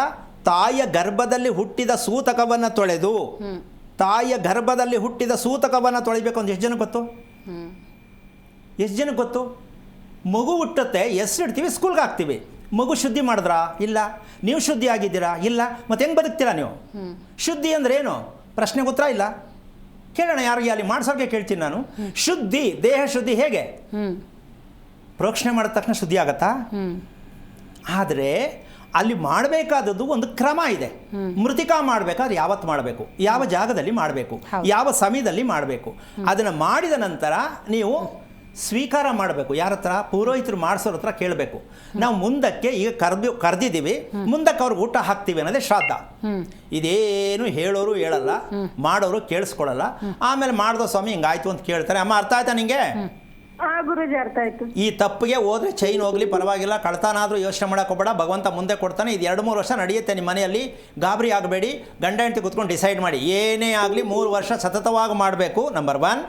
ತಾಯಿಯ ಗರ್ಭದಲ್ಲಿ ಹುಟ್ಟಿದ ಸೂತಕವನ್ನು ತೊಳೆದು, ತಾಯಿಯ ಗರ್ಭದಲ್ಲಿ ಹುಟ್ಟಿದ ಸೂತಕವನ್ನು ತೊಳಿಬೇಕು ಅಂತ ಎಷ್ಟು ಜನಕ್ಕೆ ಗೊತ್ತು? ಎಷ್ಟು ಜನಕ್ಕೆ ಗೊತ್ತು? ಮಗು ಹುಟ್ಟುತ್ತೆ, ಹೆಸರು ಇಡ್ತೀವಿ, ಸ್ಕೂಲ್ಗೆ ಹಾಕ್ತೀವಿ. ಮಗು ಶುದ್ಧಿ ಮಾಡಿದ್ರಾ? ಇಲ್ಲ. ನೀವು ಶುದ್ಧಿ ಆಗಿದ್ದೀರಾ? ಇಲ್ಲ. ಮತ್ತೆ ಹೆಂಗೆ ಬದುಕ್ತೀರಾ ನೀವು? ಶುದ್ಧಿ ಅಂದ್ರೆ ಏನು? ಪ್ರಶ್ನೆಗೆ ಉತ್ತರ ಇಲ್ಲ. ಕೇಳೋಣ ಯಾರಿಗೆ ಅಲ್ಲಿ ಮಾಡಿಸೋಕೆ ಕೇಳ್ತೀನಿ ನಾನು. ಶುದ್ಧಿ, ದೇಹ ಶುದ್ಧಿ ಹೇಗೆ? ಪ್ರೋಕ್ಷಣೆ ಮಾಡಿದ ತಕ್ಷಣ ಶುದ್ಧಿ ಆಗತ್ತಾ? ಆದರೆ ಅಲ್ಲಿ ಮಾಡಬೇಕಾದದ್ದು ಒಂದು ಕ್ರಮ ಇದೆ. ಮೃತಿಕಾ ಮಾಡಬೇಕಾದ್ರೆ ಯಾವತ್ತು ಮಾಡಬೇಕು, ಯಾವ ಜಾಗದಲ್ಲಿ ಮಾಡಬೇಕು, ಯಾವ ಸಮಯದಲ್ಲಿ ಮಾಡಬೇಕು. ಅದನ್ನು ಮಾಡಿದ ನಂತರ ನೀವು ಸ್ವೀಕಾರ ಮಾಡಬೇಕು. ಯಾರ ಹತ್ರ? ಪುರೋಹಿತರು ಮಾಡಿಸೋರ ಹತ್ರ ಕೇಳಬೇಕು. ನಾವು ಮುಂದಕ್ಕೆ ಈಗ ಕರೆದಿದ್ದೀವಿ, ಮುಂದಕ್ಕೆ ಅವ್ರಿಗೆ ಊಟ ಹಾಕ್ತೀವಿ ಅನ್ನೋದೇ ಶ್ರಾದ್ದ. ಇದೇನು ಹೇಳೋರು ಹೇಳಲ್ಲ, ಮಾಡೋರು ಕೇಳಿಸ್ಕೊಳ್ಳಲ್ಲ. ಆಮೇಲೆ ಮಾಡ್ದೋ ಸ್ವಾಮಿ ಹಿಂಗಾಯ್ತು ಅಂತ ಕೇಳ್ತಾರೆ. ಅಮ್ಮ ಅರ್ಥ ಆಯ್ತಾ ನಿಂಗೆ? ಗುರುಜಿ ಅರ್ಥ ಆಯ್ತು. ಈ ತಪ್ಪಿಗೆ ಹೋದ್ರೆ ಚೈನ್ ಹೋಗ್ಲಿ ಪರವಾಗಿಲ್ಲ, ಕಳ್ತಾನಾದರೂ ಯೋಚನೆ ಮಾಡೋಕೆ ಹೋಗಬೇಡ, ಭಗವಂತ ಮುಂದೆ ಕೊಡ್ತಾನೆ. ಇದು 2-3 ವರ್ಷ ನಡೆಯುತ್ತೆ ನಿಮ್ಮ ಮನೆಯಲ್ಲಿ, ಗಾಬರಿ ಆಗಬೇಡಿ. ಗಂಡ ಹೆಂಡತಿ ಕೂತ್ಕೊಂಡು ಡಿಸೈಡ್ ಮಾಡಿ, ಏನೇ ಆಗಲಿ 3 ವರ್ಷ ಸತತವಾಗಿ ಮಾಡಬೇಕು. ನಂಬರ್ 1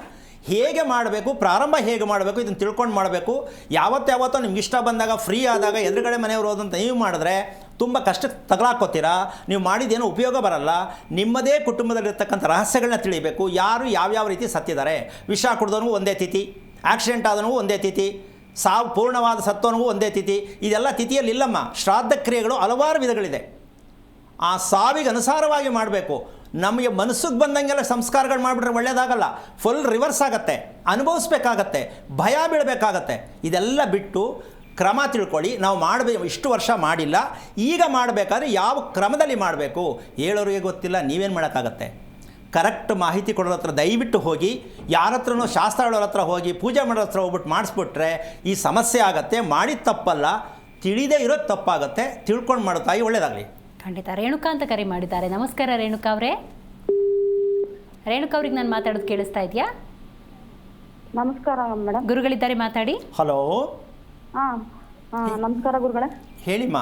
ಹೇಗೆ ಮಾಡಬೇಕು, ಪ್ರಾರಂಭ ಹೇಗೆ ಮಾಡಬೇಕು ಇದನ್ನು ತಿಳ್ಕೊಂಡು ಮಾಡಬೇಕು. ಯಾವತ್ತೋ ನಿಮ್ಗೆ ಇಷ್ಟ ಬಂದಾಗ ಫ್ರೀ ಆದಾಗ ಎದುರುಗಡೆ ಮನೆಯವರು ಹೋದಂತ ನೀವು ಮಾಡಿದ್ರೆ ತುಂಬ ಕಷ್ಟಕ್ಕೆ ತಗಲಾಕೋತೀರಾ. ನೀವು ಮಾಡಿದ್ದೇನೋ ಉಪಯೋಗ ಬರಲ್ಲ. ನಿಮ್ಮದೇ ಕುಟುಂಬದಲ್ಲಿರ್ತಕ್ಕಂಥ ರಹಸ್ಯಗಳನ್ನ ತಿಳಿಬೇಕು. ಯಾರು ಯಾವ್ಯಾವ ರೀತಿ ಸತ್ತಿದ್ದಾರೆ, ವಿಷ ಕುಡಿದವನು ಒಂದೇ ತಿಥಿ, ಆಕ್ಸಿಡೆಂಟ್ ಆದವನು ಒಂದೇ ತಿಥಿ, ಸಾವು ಪೂರ್ಣವಾದ ಸತ್ತವನಿಗೂ ಒಂದೇ ತಿಥಿ. ಇದೆಲ್ಲ ತಿಥಿಯಲ್ಲಿ ಇಲ್ಲಮ್ಮ. ಶ್ರಾದ್ದ ಕ್ರಿಯೆಗಳು ಹಲವಾರು ವಿಧಗಳಿದೆ. ಆ ಸಾವಿಗೆ ಅನುಸಾರವಾಗಿ ಮಾಡಬೇಕು. ನಮಗೆ ಮನಸ್ಸಿಗೆ ಬಂದಂಗೆಲ್ಲ ಸಂಸ್ಕಾರಗಳು ಮಾಡಿಬಿಟ್ರೆ ಒಳ್ಳೆಯದಾಗಲ್ಲ. ಫುಲ್ ರಿವರ್ಸ್ ಆಗುತ್ತೆ, ಅನುಭವಿಸ್ಬೇಕಾಗತ್ತೆ, ಭಯ ಬೀಳಬೇಕಾಗತ್ತೆ. ಇದೆಲ್ಲ ಬಿಟ್ಟು ಕ್ರಮ ತಿಳ್ಕೊಳ್ಳಿ. ನಾವು ಮಾಡಬೇಕು, ಇಷ್ಟು ವರ್ಷ ಮಾಡಿಲ್ಲ, ಈಗ ಮಾಡಬೇಕಾದ್ರೆ ಯಾವ ಕ್ರಮದಲ್ಲಿ ಮಾಡಬೇಕು ಹೇಳೋರಿಗೆ ಗೊತ್ತಿಲ್ಲ, ನೀವೇನು ಮಾಡೋಕ್ಕಾಗತ್ತೆ? ಕರೆಕ್ಟ್ ಮಾಹಿತಿ ಕೊಡೋರ ಹತ್ರ ದಯವಿಟ್ಟು ಹೋಗಿ. ಯಾರ ಹತ್ರನೋ ಶಾಸ್ತ್ರ ಹೇಳೋರ ಹತ್ರ ಹೋಗಿ, ಪೂಜೆ ಮಾಡೋರ ಹತ್ರ ಹೋಗ್ಬಿಟ್ಟು ಮಾಡಿಸ್ಬಿಟ್ರೆ ಈ ಸಮಸ್ಯೆ ಆಗತ್ತೆ. ಮಾಡಿದ ತಪ್ಪಲ್ಲ, ತಿಳಿದೇ ಇರೋದು ತಪ್ಪಾಗತ್ತೆ. ತಿಳ್ಕೊಂಡು ಮಾಡೋ ತಾಯಿ ಒಳ್ಳೆಯದಾಗಲಿ. ಖಂಡಿತ. ರೇಣುಕಾ ಅಂತ ಕರೆ ಮಾಡಿದ್ದಾರೆ. ನಮಸ್ಕಾರ ರೇಣುಕಾ ಅವರೇ. ರೇಣುಕಾ ಅವ್ರಿಗೆ ನಾನು ಮಾತಾಡೋದು ಕೇಳಿಸ್ತಾ ಇದೆಯಾ? ನಮಸ್ಕಾರ ಮೇಡಮ್. ಗುರುಗಳಿದ್ದಾರೆ, ಮಾತಾಡಿ. ಹಲೋ. ನಮಸ್ಕಾರ ಗುರುಗಳೇ. ಹೇಳಿಮ್ಮ.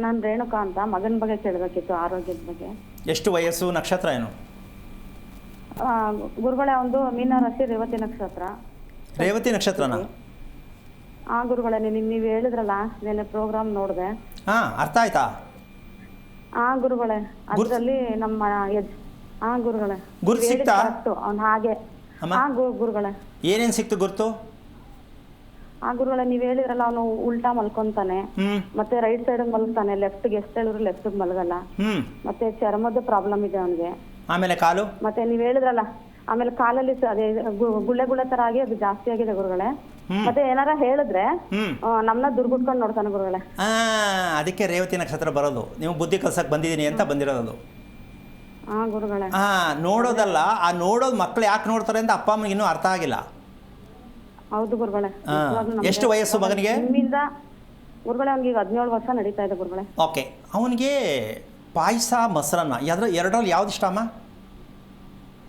ನಾನು ರೇಣುಕಾ ಅಂತ, ಮಗನ ಬಗ್ಗೆ ಕೇಳಬೇಕಿತ್ತು, ಆರೋಗ್ಯದ ಬಗ್ಗೆ. ಎಷ್ಟು ವಯಸ್ಸು, ನಕ್ಷತ್ರ ಏನು? ಗುರುಗಳೇ ಒಂದು ಮೀನ ರಾಶಿ, ರೇವತಿ ನಕ್ಷತ್ರ. ರೇವತಿ ನಕ್ಷತ್ರನಾ? ಗುರುಗಳೇ ನೀವು ಹೇಳಿದ್ರಲ್ಲ ನೆನ್ನೆ ಪ್ರೋಗ್ರಾಮ್ ನೋಡಿದೆ. ಅರ್ಥ ಆಯ್ತಾ? ಗುರುಗಳೇ ಅದರಲ್ಲಿ ನಮ್ಮ ಗುರುಗಳೇ ಗುರುತು ಸಿಕ್ತಾ? ಅವ್ನು ಹಾಗೆ ಗುರುಗಳೇ ಏನೇನು ಸಿಕ್ತು ಗುರುತು? ಗುರುಗಳೇ ನೀವು ಹೇಳಿದ್ರಲ್ಲ ಅವನು ಉಲ್ಟಾ ಮಲ್ಕೊಂತಾನೆ, ಮತ್ತೆ ರೈಟ್ ಸೈಡ್ ಮಲ್ತಾನೆ, ಲೆಫ್ಟ್ಗೆ ಎಷ್ಟು ಹೇಳಿದ್ರು ಲೆಫ್ಟ್ ಮಲಗಲ್ಲ, ಮತ್ತೆ ಚರ್ಮದ ಪ್ರಾಬ್ಲಮ್ ಇದೆ ಅವನಿಗೆ. ಆಮೇಲೆ ಕಾಲು? ಮತ್ತೆ ನೀವ್ ಹೇಳಿದ್ರಲ್ಲ, ಆಮೇಲೆ ಕಾಲಲ್ಲಿ ಅದೇ ಗುಳ್ಳೆ ತರ ಆಗಿ ಅದು ಜಾಸ್ತಿ ಆಗಿದೆ ಗುರುಗಳೇ. ಮತ್ತೆ ಏನಾರ ಹೇಳಿದ್ರೆ ನಮ್ನ ದುರ್ಗುಟ್ಕೊಂಡು ನೋಡ್ತಾನೆ ಗುರುಗಳೇ. ಅದಕ್ಕೆ ರೇವತಿ ನಕ್ಷತ್ರ ಬರೋದು. ನೀವು ಬುದ್ಧಿ ಕಲ್ಸಕ್ ಬಂದಿದ್ದೀನಿ ಅಂತ ಬಂದಿರೋದು. ಗುರುಗಳೇ ನೋಡೋದಲ್ಲ, ಆ ನೋಡೋದು ಮಕ್ಳು ಯಾಕೆ ನೋಡ್ತಾರೆ ಅಂತ ಅಪ್ಪ ಅಮ್ಮಗೆ ಇನ್ನೂ ಅರ್ಥ ಆಗಿಲ್ಲ. ಹೌದು ಗುರುಗಳೇ. ಎಷ್ಟು ವಯಸ್ಸು ಮಗನಿಗೆ? ನಿಮ್ಮಿಂದ ಗುರುಗಳೇ ಅವ್ನಿಗೆ 17 ವರ್ಷ ನಡೀತಾ ಇದೆ ಗುರುಗಳೇ. ಓಕೆ. ಅವನಿಗೆ ಪಾಯಸ, ಮೊಸರನ್ನ ಎರಡರಲ್ಲಿ ಯಾವ್ದು ಇಷ್ಟ ಅಮ್ಮ?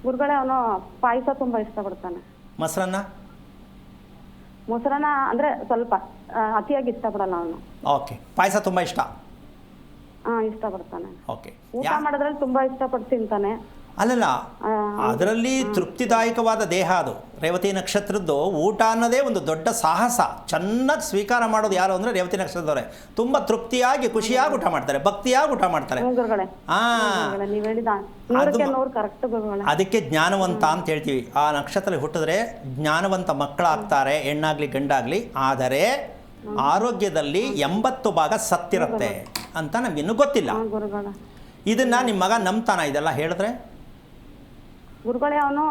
ಗುರುಗಳೇ ಅವನು ಪಾಯಸ ತುಂಬಾ ಇಷ್ಟಪಡ್ತಾನೆ. ಮೊಸರನ್ನ ಅಂದ್ರೆ ಸ್ವಲ್ಪ ಅತಿಯಾಗಿ ಇಷ್ಟಪಡಲ್ಲ ಅವನು. ಓಕೆ. ಪಾಯಸ ತುಂಬಾ ಇಷ್ಟ? ಇಷ್ಟಪಡ್ತಾನೆ. ಓಕೆ. ಊಟ ಮಾಡೋದ್ರಲ್ಲಿ ತುಂಬಾ ಇಷ್ಟಪಟ್ಟು ತಿಂತಾನೆ. ಅಲ್ಲಲ್ಲ, ಅದರಲ್ಲಿ ತೃಪ್ತಿದಾಯಕವಾದ ದೇಹ ಅದು. ರೇವತಿ ನಕ್ಷತ್ರದ್ದು ಊಟ ಅನ್ನೋದೇ ಒಂದು ದೊಡ್ಡ ಸಾಹಸ. ಚೆನ್ನಾಗಿ ಸ್ವೀಕಾರ ಮಾಡೋದು ಯಾರು ಅಂದರೆ ರೇವತಿ ನಕ್ಷತ್ರದವರೇ. ತುಂಬ ತೃಪ್ತಿಯಾಗಿ ಖುಷಿಯಾಗಿ ಊಟ ಮಾಡ್ತಾರೆ, ಭಕ್ತಿಯಾಗಿ ಊಟ ಮಾಡ್ತಾರೆ. ಅದಕ್ಕೆ ಜ್ಞಾನವಂತ ಅಂತ ಹೇಳ್ತೀವಿ. ಆ ನಕ್ಷತ್ರ ಹುಟ್ಟಿದ್ರೆ ಜ್ಞಾನವಂತ ಮಕ್ಕಳಾಗ್ತಾರೆ, ಹೆಣ್ಣಾಗ್ಲಿ ಗಂಡಾಗ್ಲಿ. ಆದರೆ ಆರೋಗ್ಯದಲ್ಲಿ 80 ಭಾಗ ಸತ್ತಿರುತ್ತೆ ಅಂತ ನಮಗಿನ್ನೂ ಗೊತ್ತಿಲ್ಲ. ಇದನ್ನ ನಿಮ್ಮ ಮಗ ನಂಬ್ತಾನ ಇದೆಲ್ಲ ಹೇಳಿದ್ರೆ? ಗುರುಗಳೇ ಅವನು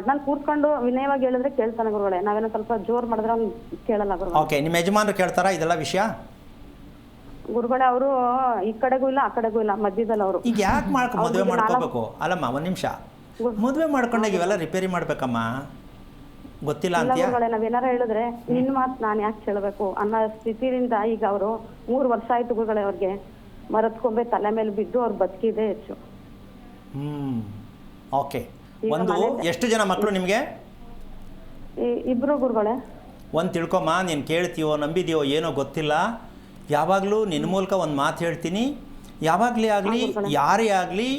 ನಾನು ಕೂತ್ಕೊಂಡು ವಿನಯವಾಗಿ ಹೇಳಿದ್ರೆ ಕೇಳ್ತಾನೆ ಗುರುಗಳೇ. ನಾವೇನೋ ಸ್ವಲ್ಪ ಜೋರ್ ಮಾಡಿದ್ರೆ ಅವ್ನು ಕೇಳಲ್ಲ ಗುರುಗಳೇ. ಓಕೆ. ನಿಮ್ಮ ಯಜಮಾನರು ಕೇಳ್ತಾರಾ ಇದೆಲ್ಲ ವಿಷಯ? ಗುರುಗಳೇ ಅವರು ಈ ಕಡೆಗೂ ಇಲ್ಲ ಆ ಕಡೆಗೂ ಇಲ್ಲ, ಮಧ್ಯದಲ್ಲಿ ಅವರು. ಈಗ ಯಾಕೆ ಮದುವೆ ಮಾಡ್ಕೋಬೇಕು? ಅಲ್ಲಮ್ಮ ಒಂದ್ ನಿಮಿಷ, ಮದುವೆ ಮಾಡ್ಕೊಂಡಾಗ ಇವೆಲ್ಲ ರಿಪೇರಿ ಮಾಡ್ಬೇಕಮ್ಮ, ಗೊತ್ತಿಲ್ಲ ಅಂತ ನಾವೇನಾರ ಹೇಳಿದ್ರೆ ನಿನ್ ಮಾತು ನಾನು ಯಾಕೆ ಕೇಳಬೇಕು ಅನ್ನೋ ಸ್ಥಿತಿಯಿಂದ ಈಗ ಅವರು 3 ವರ್ಷ ಆಯ್ತು ಗುರುಗಳೇ. ಅವ್ರಿಗೆ ಮರತ್ಕೊಂಬೆ ತಲೆ ಮೇಲೆ ಬಿದ್ದು ಅವ್ರು ಬದುಕಿದೆ ಹೆಚ್ಚು. ಓಕೆ. ಒಂದು ಎಷ್ಟು ಜನ ಮಕ್ಕಳು ನಿಮಗೆ? 2 ಗುರುಗಳೇ. ಒಂದು ತಿಳ್ಕೊಮ್ಮ, ನೀನು ಕೇಳ್ತೀಯೋ ನಂಬಿದೆಯೋ ಏನೋ ಗೊತ್ತಿಲ್ಲ. ಯಾವಾಗಲೂ ನಿನ್ನ ಮೂಲಕ ಒಂದು ಮಾತು ಹೇಳ್ತೀನಿ. ಯಾವಾಗಲೇ ಆಗಲಿ, ಯಾರೇ ಆಗಲಿ,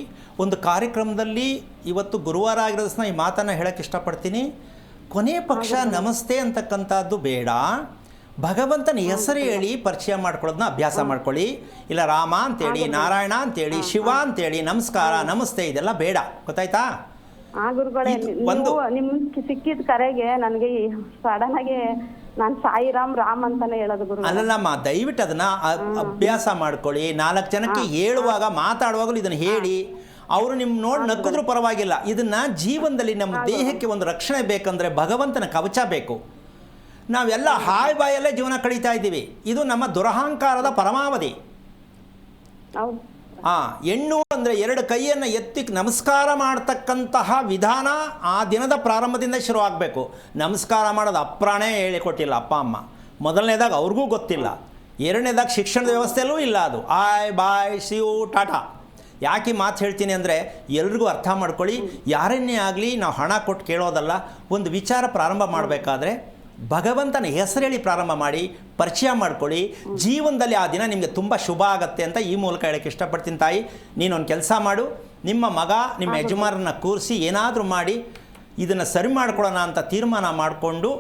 ಒಂದು ಕಾರ್ಯಕ್ರಮದಲ್ಲಿ ಇವತ್ತು ಗುರುವಾರ ಆಗಿರೋದನ್ನ ಈ ಮಾತನ್ನು ಹೇಳೋಕ್ಕೆ ಇಷ್ಟಪಡ್ತೀನಿ. ಕೊನೆ ಪಕ್ಷ ನಮಸ್ತೆ ಅಂತಕ್ಕಂಥದ್ದು ಬೇಡ. ಭಗವಂತನ ಹೆಸರು ಹೇಳಿ ಪರಿಚಯ ಮಾಡ್ಕೊಳ್ಳೋದನ್ನ ಅಭ್ಯಾಸ ಮಾಡ್ಕೊಳ್ಳಿ. ಇಲ್ಲ ರಾಮ ಅಂತೇಳಿ, ನಾರಾಯಣ ಅಂತೇಳಿ, ಶಿವ ಅಂತೇಳಿ, ನಮಸ್ಕಾರ ನಮಸ್ತೆ ಇದೆಲ್ಲ ಬೇಡ. ಗೊತ್ತಾಯ್ತಾ? ಒಂದು ನಿಮ್ ಸಿಕ್ಕಿದ ಕರೆಗೆ ನನಗೆ ಸಡನ್ ಆಗಿ ನಾನು ಸಾಯಿರಾಮ್ ರಾಮ್ ಅಂತಾನೆ ಹೇಳೋದು ಗುರು. ಅಲ್ಲಮ್ಮ, ದಯವಿಟ್ಟು ಅದನ್ನ ಅಭ್ಯಾಸ ಮಾಡ್ಕೊಳ್ಳಿ. 4 ಜನಕ್ಕೆ ಹೇಳುವಾಗ, ಮಾತಾಡುವಾಗಲೂ ಇದನ್ನು ಹೇಳಿ. ಅವರು ನಿಮ್ಮ ನೋಡಿ ನಕ್ಕಿದ್ರೂ ಪರವಾಗಿಲ್ಲ. ಇದನ್ನ ಜೀವನದಲ್ಲಿ ನಮ್ಮ ದೇಹಕ್ಕೆ ಒಂದು ರಕ್ಷಣೆ ಬೇಕಂದ್ರೆ ಭಗವಂತನ ಕವಚ ಬೇಕು. ನಾವೆಲ್ಲ ಹಾಯ್ ಬಾಯಲ್ಲೇ ಜೀವನ ಕಳೀತಾ ಇದ್ದೀವಿ. ಇದು ನಮ್ಮ ದುರಹಂಕಾರದ ಪರಮಾವಧಿ. ಹೆಣ್ಣು ಅಂದರೆ 2 ಕೈಯನ್ನು ಎತ್ತಿ ನಮಸ್ಕಾರ ಮಾಡ್ತಕ್ಕಂತಹ ವಿಧಾನ ಆ ದಿನದ ಪ್ರಾರಂಭದಿಂದ ಶುರು ಆಗಬೇಕು. ನಮಸ್ಕಾರ ಮಾಡೋದು ಅಪ್ರಾಣೇ ಹೇಳಿಕೊಟ್ಟಿಲ್ಲ ಅಪ್ಪ ಅಮ್ಮ. ಮೊದಲನೇದಾಗ ಅವ್ರಿಗೂ ಗೊತ್ತಿಲ್ಲ, ಎರಡನೇದಾಗ ಶಿಕ್ಷಣದ ವ್ಯವಸ್ಥೆಯಲ್ಲೂ ಇಲ್ಲ ಅದು. ಆಯ್ ಬಾಯ್ ಸಿ ಯು ಟಾಟಾ. ಯಾಕೆ ಮಾತು ಹೇಳ್ತೀನಿ ಅಂದರೆ ಎಲ್ರಿಗೂ ಅರ್ಥ ಮಾಡ್ಕೊಳ್ಳಿ, ಯಾರನ್ನೇ ಆಗಲಿ ನಾವು ಹಣ ಕೊಟ್ಟು ಕೇಳೋದಲ್ಲ. ಒಂದು ವಿಚಾರ ಪ್ರಾರಂಭ ಮಾಡಬೇಕಾದ್ರೆ ಭಗವಂತನ ಹೆಸರು ಹೇಳಿ ಪ್ರಾರಂಭ ಮಾಡಿ, ಪರಿಚಯ ಮಾಡ್ಕೊಳ್ಳಿ. ಜೀವನದಲ್ಲಿ ಆ ದಿನ ನಿಮಗೆ ತುಂಬ ಶುಭ ಆಗುತ್ತೆ ಅಂತ ಈ ಮೂಲಕ ಹೇಳೋಕ್ಕೆ ಇಷ್ಟಪಡ್ತೀನಿ. ತಾಯಿ, ನೀನೊಂದು ಕೆಲಸ ಮಾಡು, ನಿಮ್ಮ ಮಗ ನಿಮ್ಮ ಯಜಮಾನರನ್ನ ಕೂರಿಸಿ ಏನಾದರೂ ಮಾಡಿ ಇದನ್ನು ಸರಿ ಮಾಡ್ಕೊಳ್ಳೋಣ ಅಂತ ತೀರ್ಮಾನ ಮಾಡಿಕೊಂಡು,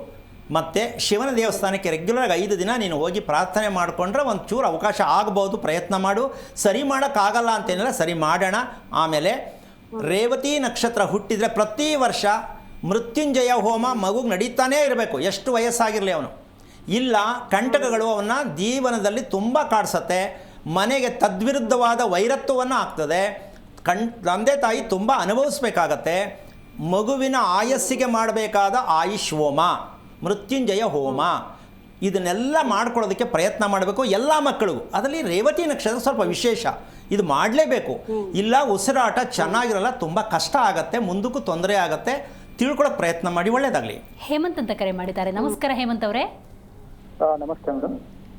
ಮತ್ತು ಶಿವನ ದೇವಸ್ಥಾನಕ್ಕೆ ರೆಗ್ಯುಲರಾಗಿ 5 ದಿನ ನೀನು ಹೋಗಿ ಪ್ರಾರ್ಥನೆ ಮಾಡಿಕೊಂಡ್ರೆ ಒಂಚೂರು ಅವಕಾಶ ಆಗ್ಬೋದು. ಪ್ರಯತ್ನ ಮಾಡು. ಸರಿ ಮಾಡೋಕ್ಕಾಗಲ್ಲ ಅಂತೇನಿಲ್ಲ, ಸರಿ ಮಾಡೋಣ. ಆಮೇಲೆ ರೇವತಿ ನಕ್ಷತ್ರ ಹುಟ್ಟಿದರೆ ಪ್ರತಿ ವರ್ಷ ಮೃತ್ಯುಂಜಯ ಹೋಮ ಮಗುಗೆ ನಡೀತಾನೇ ಇರಬೇಕು, ಎಷ್ಟು ವಯಸ್ಸಾಗಿರಲಿ ಅವನು. ಇಲ್ಲ ಕಂಟಕಗಳು ಅವನ್ನ ಜೀವನದಲ್ಲಿ ತುಂಬ ಕಾಡಿಸುತ್ತೆ, ಮನೆಗೆ ತದ್ವಿರುದ್ಧವಾದ ವೈರತ್ವವನ್ನು ಆಗ್ತದೆ. ತಂದೆ ತಾಯಿ ತುಂಬ ಅನುಭವಿಸ್ಬೇಕಾಗತ್ತೆ. ಮಗುವಿನ ಆಯಸ್ಸಿಗೆ ಮಾಡಬೇಕಾದ ಆಯುಷ್ ಹೋಮ, ಮೃತ್ಯುಂಜಯ ಹೋಮ, ಇದನ್ನೆಲ್ಲ ಮಾಡ್ಕೊಳ್ಳೋದಕ್ಕೆ ಪ್ರಯತ್ನ ಮಾಡಬೇಕು ಎಲ್ಲ ಮಕ್ಕಳಿಗೂ. ಅದರಲ್ಲಿ ರೇವತಿ ನಕ್ಷತ್ರ ಸ್ವಲ್ಪ ವಿಶೇಷ, ಇದು ಮಾಡಲೇಬೇಕು. ಇಲ್ಲ ಉಸಿರಾಟ ಚೆನ್ನಾಗಿರಲ್ಲ, ತುಂಬ ಕಷ್ಟ ಆಗುತ್ತೆ, ಮುಂದಕ್ಕೂ ತೊಂದರೆ ಆಗುತ್ತೆ. ತಿಳ್ಕೊಳ್ಳೋಕೆ ಪ್ರಯತ್ನ ಮಾಡಿ, ಒಳ್ಳೆಯದಾಗಲಿ. ಹೇಮಂತ್ ಅಂತ ಕರೆ ಮಾಡಿದ್ದಾರೆ. ನಮಸ್ಕಾರ ಹೇಮಂತ್ ಅವರೇ. ನಮಸ್ತೆ ಮೇಡಮ್.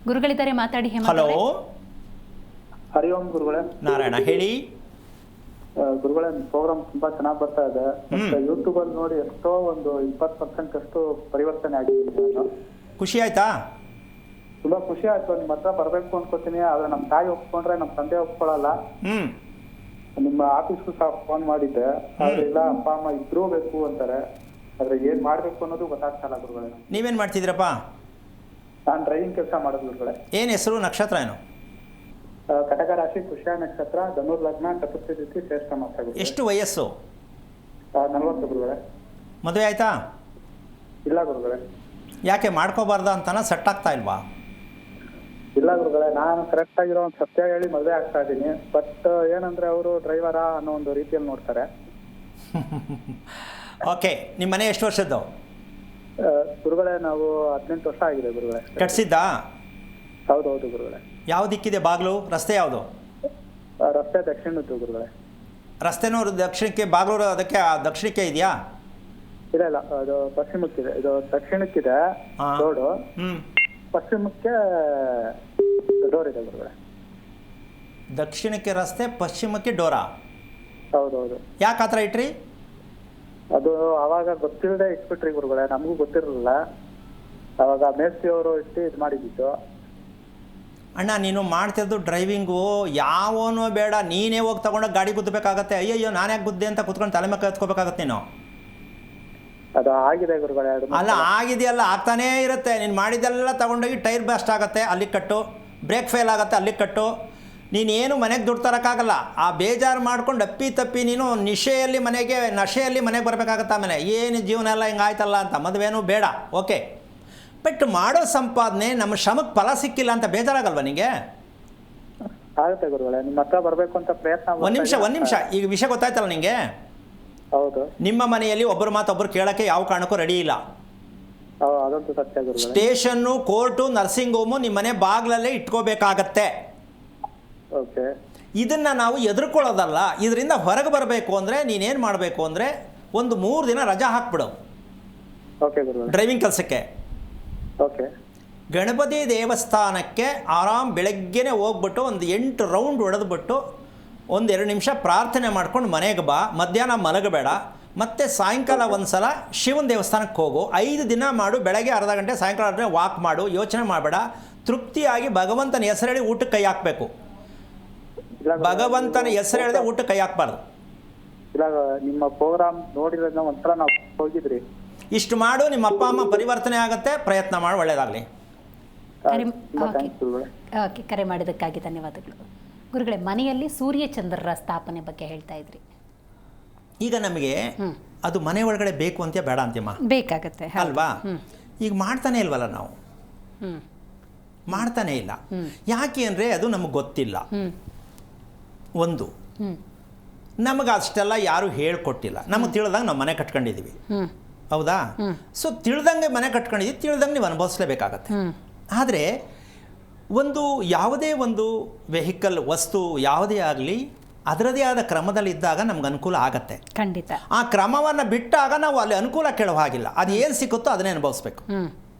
ಗುರುಗಳಿದ್ದಾರೆ, ಮಾತಾಡಿ ಹೇಮಂತ್ ಹಲೋ, ಅವರೇ. ಹರಿ ಓಂ ಗುರುಗಳೇ. ನಾರಾಯಣ ಹೇಳಿ. ಗುರುಗಳೇ, ಪ್ರೋಗ್ರಾಮ್ ತುಂಬಾ ಚೆನ್ನಾಗಿ ಬರ್ತಾ ಇದೆ. ಯೂಟ್ಯೂಬ್ ಅಲ್ಲಿ ನೋಡಿ ಎಷ್ಟೋ ಒಂದು 20% ಅಷ್ಟು ಪರಿವರ್ತನೆ ಆಗಿದ್ದೀನಿ ನಾನು. ಖುಷಿ ಆಯ್ತಾ? ತುಂಬಾ ಖುಷಿ ಆಯ್ತು. ನಿಮ್ಮ ಹತ್ರ ಬರ್ಬೇಕು ಅನ್ಕೋತೀನಿ, ಆದ್ರೆ ನಮ್ಮ ತಾಯಿ ಒಪ್ಕೊಂಡ್ರೆ ನಮ್ಮ ತಂದೆ ಒಪ್ಕೊಳ್ಳಲ್ಲ. ನಿಮ್ಮ ಆಫೀಸ್ಗೂ ಸಹ ಫೋನ್ ಮಾಡಿದ್ದೆ, ಆದ್ರೆ ಇಲ್ಲ ಅಪ್ಪ ಅಮ್ಮ ಇದ್ರೂ ಬೇಕು ಅಂತಾರೆ. ಆದ್ರೆ ಏನ್ ಮಾಡ್ಬೇಕು ಅನ್ನೋದು ಗೊತ್ತಾಗ್ತಲ್ಲ ಗುರುಗಳೇ. ನೀವೇನು ಮಾಡ್ತಿದ್ದೀರಪ್ಪ? ನಾನು ಡ್ರೈವಿಂಗ್ ಕೆಲಸ ಮಾಡೋದು ಗುರುಗಳೇ. ಏನು ಹೆಸರು, ನಕ್ಷತ್ರ ಏನು? ಕಟಕ ರಾಶಿ, ಪುಷ್ಯ ನಕ್ಷತ್ರ, ಧನುರ್ ಲಗ್ನ, ಚತುರ್ಥಿ ತಿಥಿ, ಶ್ರೇಷ್ಠ ಮಾಸ. ಎಷ್ಟು ವಯಸ್ಸು? 40 ಗುರುಗಳೇ. ಮದುವೆ ಆಯ್ತಾ? ಇಲ್ಲ ಗುರುಗಳೇ. ಯಾಕೆ ಮಾಡ್ಕೋಬಾರ್ದ ಅಂತನ ಸೆಟ್ ಆಗ್ತಾ ಇಲ್ವಾ? ಇಲ್ಲ ಗುರುಗಳೇ, ನಾನು ಕರೆಕ್ಟ್ ಆಗಿರೋ ಒಂದು ಸತ್ಯ ಹೇಳಿ ಮದುವೆ ಆಗ್ತಾ ಇದ್ದೀನಿ. ಬಟ್ ಏನಂದ್ರೆ ಅವರು ಡ್ರೈವರಾ ಅನ್ನೋ ಒಂದು ರೀತಿಯಲ್ಲಿ ನೋಡ್ತಾರೆ. ಓಕೆ, ನಿಮ್ಮ ಮನೆ ಎಷ್ಟು ವರ್ಷದ್ದು? ಗುರುಗಳೇ, ನಾವು 18 ವರ್ಷ ಆಗಿದೆ ಗುರುಗಳೇ. ಕಟ್ಸಿದ್ದಾ? ಹೌದೌದು ಗುರುಗಳೇ. ಯಾವ ದಿಕ್ಕಿದೆ ಬಾಗಿಲು? ರಸ್ತೆ ಯಾವುದು? ರಸ್ತೆ ದಕ್ಷಿಣದ್ದು ಗುರುಗಳೇ. ರಸ್ತೆನೂ ದಕ್ಷಿಣಕ್ಕೆ, ಬಾಗಿಲು ಅದಕ್ಕೆ ದಕ್ಷಿಣಕ್ಕೆ ಇದೆಯಾ? ಇಲ್ಲ ಇಲ್ಲ, ಅದು ಪಶ್ಚಿಮಕ್ಕಿದೆ. ಇದು ದಕ್ಷಿಣಕ್ಕಿದೆ ರೋಡು, ಪಶ್ಚಿಮಕ್ಕೆ ಡೋರ್ ಇದೆ ಗುರುಗಳೇ. ದಕ್ಷಿಣಕ್ಕೆ ರಸ್ತೆ, ಪಶ್ಚಿಮಕ್ಕೆ ಡೋರಾ? ಹೌದೌದು. ಯಾಕೆ ಆ ಥರ ಇಟ್ರಿ? ಅದು ಅವಾಗ ಗೊತ್ತಿಲ್ಲದೆ ಇಟ್ಬಿಟ್ರಿ ಗುರುಗಳೇ, ನಮಗೂ ಗೊತ್ತಿರಲಿಲ್ಲ. ಅವಾಗ ಮೇಸ್ತ್ರಿ ಅವರು ಇಟ್ಟು ಇದು ಮಾಡಿದ್ದು. ಅಣ್ಣ, ನೀನು ಮಾಡ್ತಿದ್ದು ಡ್ರೈವಿಂಗು ಯಾವನೋ ಬೇಡ, ನೀನೇ ಹೋಗಿ ತಗೊಂಡೋಗಿ ಗಾಡಿ ಗುದ್ದಬೇಕಾಗತ್ತೆ. ಅಯ್ಯಯ್ಯೋ ನಾನು ಯಾಕೆ ಗುದ್ದೆ ಅಂತ ಕುತ್ಕೊಂಡು ತಲೆ ಮೇಲೆ ಎತ್ಕೋಬೇಕಾಗತ್ತೆ ನೀನು. ಅದು ಆಗಿದೆ ಗುರುಗಳೇ. ಅಲ್ಲ, ಆಗಿದೆಯಲ್ಲ, ಆಗ್ತಾನೇ ಇರುತ್ತೆ. ನೀನು ಮಾಡಿದ್ದೆಲ್ಲ ತಗೊಂಡೋಗಿ ಟೈರ್ ಬ್ಲಾಸ್ಟ್ ಆಗುತ್ತೆ, ಅಲ್ಲಿಗೆ ಕಟ್ಟು. ಬ್ರೇಕ್ ಫೇಲ್ ಆಗುತ್ತೆ, ಅಲ್ಲಿಗೆ ಕಟ್ಟು. ನೀನೇನು ಮನೆಗೆ ದುಡ್ಡು ತರೋಕ್ಕಾಗಲ್ಲ. ಆ ಬೇಜಾರು ಮಾಡ್ಕೊಂಡು ತಪ್ಪಿ ನೀನು ನಶೆಯಲ್ಲಿ ಮನೆಗೆ ಬರಬೇಕಾಗತ್ತೆ. ಆಮೇಲೆ ಏನು ಜೀವನ ಎಲ್ಲ ಹಿಂಗಾಯ್ತಲ್ಲ ಅಂತ ಮದುವೆನೂ ಬೇಡ. ಓಕೆ, ಬಟ್ ಮಾಡೋ ಸಂಪಾದನೆ ನಮ್ಮ ಶ್ರಮಕ್ಕೆ ಫಲ ಸಿಕ್ಕಿಲ್ಲ ಅಂತ ಬೇಜಾರಾಗಲ್ವ ನಿಮಗೆ? ಆಗುತ್ತೆ ಗುರುಗಳೇ, ನಿಮ್ಮ ಹತ್ರ ಬರಬೇಕು ಅಂತ ಪ್ರಯತ್ನ. ಒಂದು ನಿಮಿಷ, ಈಗ ವಿಷಯ ಗೊತ್ತಾಯ್ತಲ್ಲ ನಿಮಗೆ? ಹೌದು. ನಿಮ್ಮ ಮನೆಯಲ್ಲಿ ಒಬ್ಬರು ಮಾತೊಬ್ಬರು ಕೇಳೋಕ್ಕೆ ಯಾವ ಕಾರಣಕ್ಕೂ ರೆಡಿ ಇಲ್ಲ. ಅದಂತೂ ಸತ್ಯ ಗುರುಗಳೇ. ಸ್ಟೇಷನ್ನು, ಕೋರ್ಟು, ನರ್ಸಿಂಗ್ ಹೋಮು ನಿಮ್ಮ ಮನೆ ಬಾಗಿಲಲ್ಲೇ ಇಟ್ಕೋಬೇಕಾಗತ್ತೆ. ಓಕೆ. ಇದನ್ನು ನಾವು ಎದುರ್ಕೊಳ್ಳೋದಲ್ಲ. ಇದರಿಂದ ಹೊರಗೆ ಬರಬೇಕು ಅಂದರೆ ನೀನೇನು ಮಾಡಬೇಕು ಅಂದರೆ ಒಂದು 3 ದಿನ ರಜಾ ಹಾಕ್ಬಿಡು. ಓಕೆ ಗುರುಗಳೇ. ಡ್ರೈವಿಂಗ್ ಕೆಲಸಕ್ಕೆ. ಓಕೆ. ಗಣಪತಿ ದೇವಸ್ಥಾನಕ್ಕೆ ಬೆಳಗ್ಗೆನೇ ಹೋಗ್ಬಿಟ್ಟು ಒಂದು 8 ರೌಂಡ್ ಹೊಡೆದ್ಬಿಟ್ಟು 1-2 ನಿಮಿಷ ಪ್ರಾರ್ಥನೆ ಮಾಡ್ಕೊಂಡು ಮನೆಗೆ ಬಾ. ಮಧ್ಯಾಹ್ನ ಮಲಗಬೇಡ. ಮತ್ತು ಸಾಯಂಕಾಲ ಒಂದು ಸಲ ಶಿವನ ದೇವಸ್ಥಾನಕ್ಕೆ ಹೋಗು. 5 ದಿನ ಮಾಡು. ಬೆಳಗ್ಗೆ ಅರ್ಧ ಗಂಟೆ, ಸಾಯಂಕಾಲ ವಾಕ್ ಮಾಡು. ಯೋಚನೆ ಮಾಡಬೇಡ. ತೃಪ್ತಿಯಾಗಿ ಭಗವಂತನ ಹೆಸರು ಹೇಳಿ ಊಟಕ್ಕೆ ಕೈ ಹಾಕಬೇಕು. ಭಗವಂತನ ಹೆಸರು ಹೇಳಿದ್ರೆ ಊಟಕ್ಕೆ ಕೈ ಹಾಕಬಾರ್ದು. ಇಲ್ಲ, ನಿಮ್ಮ ಪ್ರೋಗ್ರಾಮ್ ನೋಡಿದ್ರೆ ಒಂಥರ ನಾವು ಹೋಗಿದ್ರಿ. ಇಷ್ಟು ಮಾಡು, ನಿಮ್ಮ ಅಪ್ಪ ಅಮ್ಮ ಪರಿವರ್ತನೆ ಆಗುತ್ತೆ. ಪ್ರಯತ್ನ ಮಾಡಿ, ಒಳ್ಳೆಯದಾಗಲಿ. ಓಕೆ, ಕರೆ ಮಾಡಿದ್ದಕ್ಕಾಗಿ ಧನ್ಯವಾದಗಳು. ಗುರುಗಳೇ, ಮನೆಯಲ್ಲಿ ಸೂರ್ಯ ಚಂದ್ರರ ಸ್ಥಾಪನೆ ಬಗ್ಗೆ ಹೇಳ್ತಾ ಇದ್ರಿ. ಈಗ ನಮಗೆ ಅದು ಮನೆ ಒಳಗಡೆ ಬೇಕು ಅಂತ ಬೇಡ ಅಂತೀಮ್ಮ? ಬೇಕಾಗತ್ತೆ ಅಲ್ವಾ? ಈಗ ಮಾಡ್ತಾನೆ ಇಲ್ವಲ್ಲ ನಾವು? ಮಾಡ್ತಾನೆ ಇಲ್ಲ. ಯಾಕೆ ಅಂದರೆ ಅದು ನಮಗೆ ಗೊತ್ತಿಲ್ಲ. ಒಂದು, ನಮಗೆ ಅಷ್ಟೆಲ್ಲ ಯಾರು ಹೇಳ್ಕೊಟ್ಟಿಲ್ಲ. ನಮಗೆ ತಿಳಿದಂಗೆ ನಾವು ಮನೆ ಕಟ್ಕೊಂಡಿದ್ದೀವಿ. ಹೌದಾ? ಸೊ ತಿಳಿದಂಗೆ ಮನೆ ಕಟ್ಕೊಂಡಿದ್ದೀವಿ, ತಿಳಿದಂಗೆ ನೀವು ಅನುಭವಿಸ್ಲೇಬೇಕಾಗತ್ತೆ. ಆದರೆ ಯಾವುದೇ ಒಂದು ವೆಹಿಕಲ್, ವಸ್ತು ಯಾವುದೇ ಆಗಲಿ ಅದರದೇ ಆದ ಕ್ರಮದಲ್ಲಿದ್ದಾಗ ನಮ್ಗೆ ಅನುಕೂಲ ಆಗತ್ತೆ. ಖಂಡಿತ. ಆ ಕ್ರಮವನ್ನು ಬಿಟ್ಟಾಗ ನಾವು ಅಲ್ಲಿ ಅನುಕೂಲ ಕೇಳೋ ಹಾಗಿಲ್ಲ. ಅದು ಏನು ಸಿಕ್ಕುತ್ತೋ ಅದನ್ನೇ ಅನುಭವಿಸ್ಬೇಕು.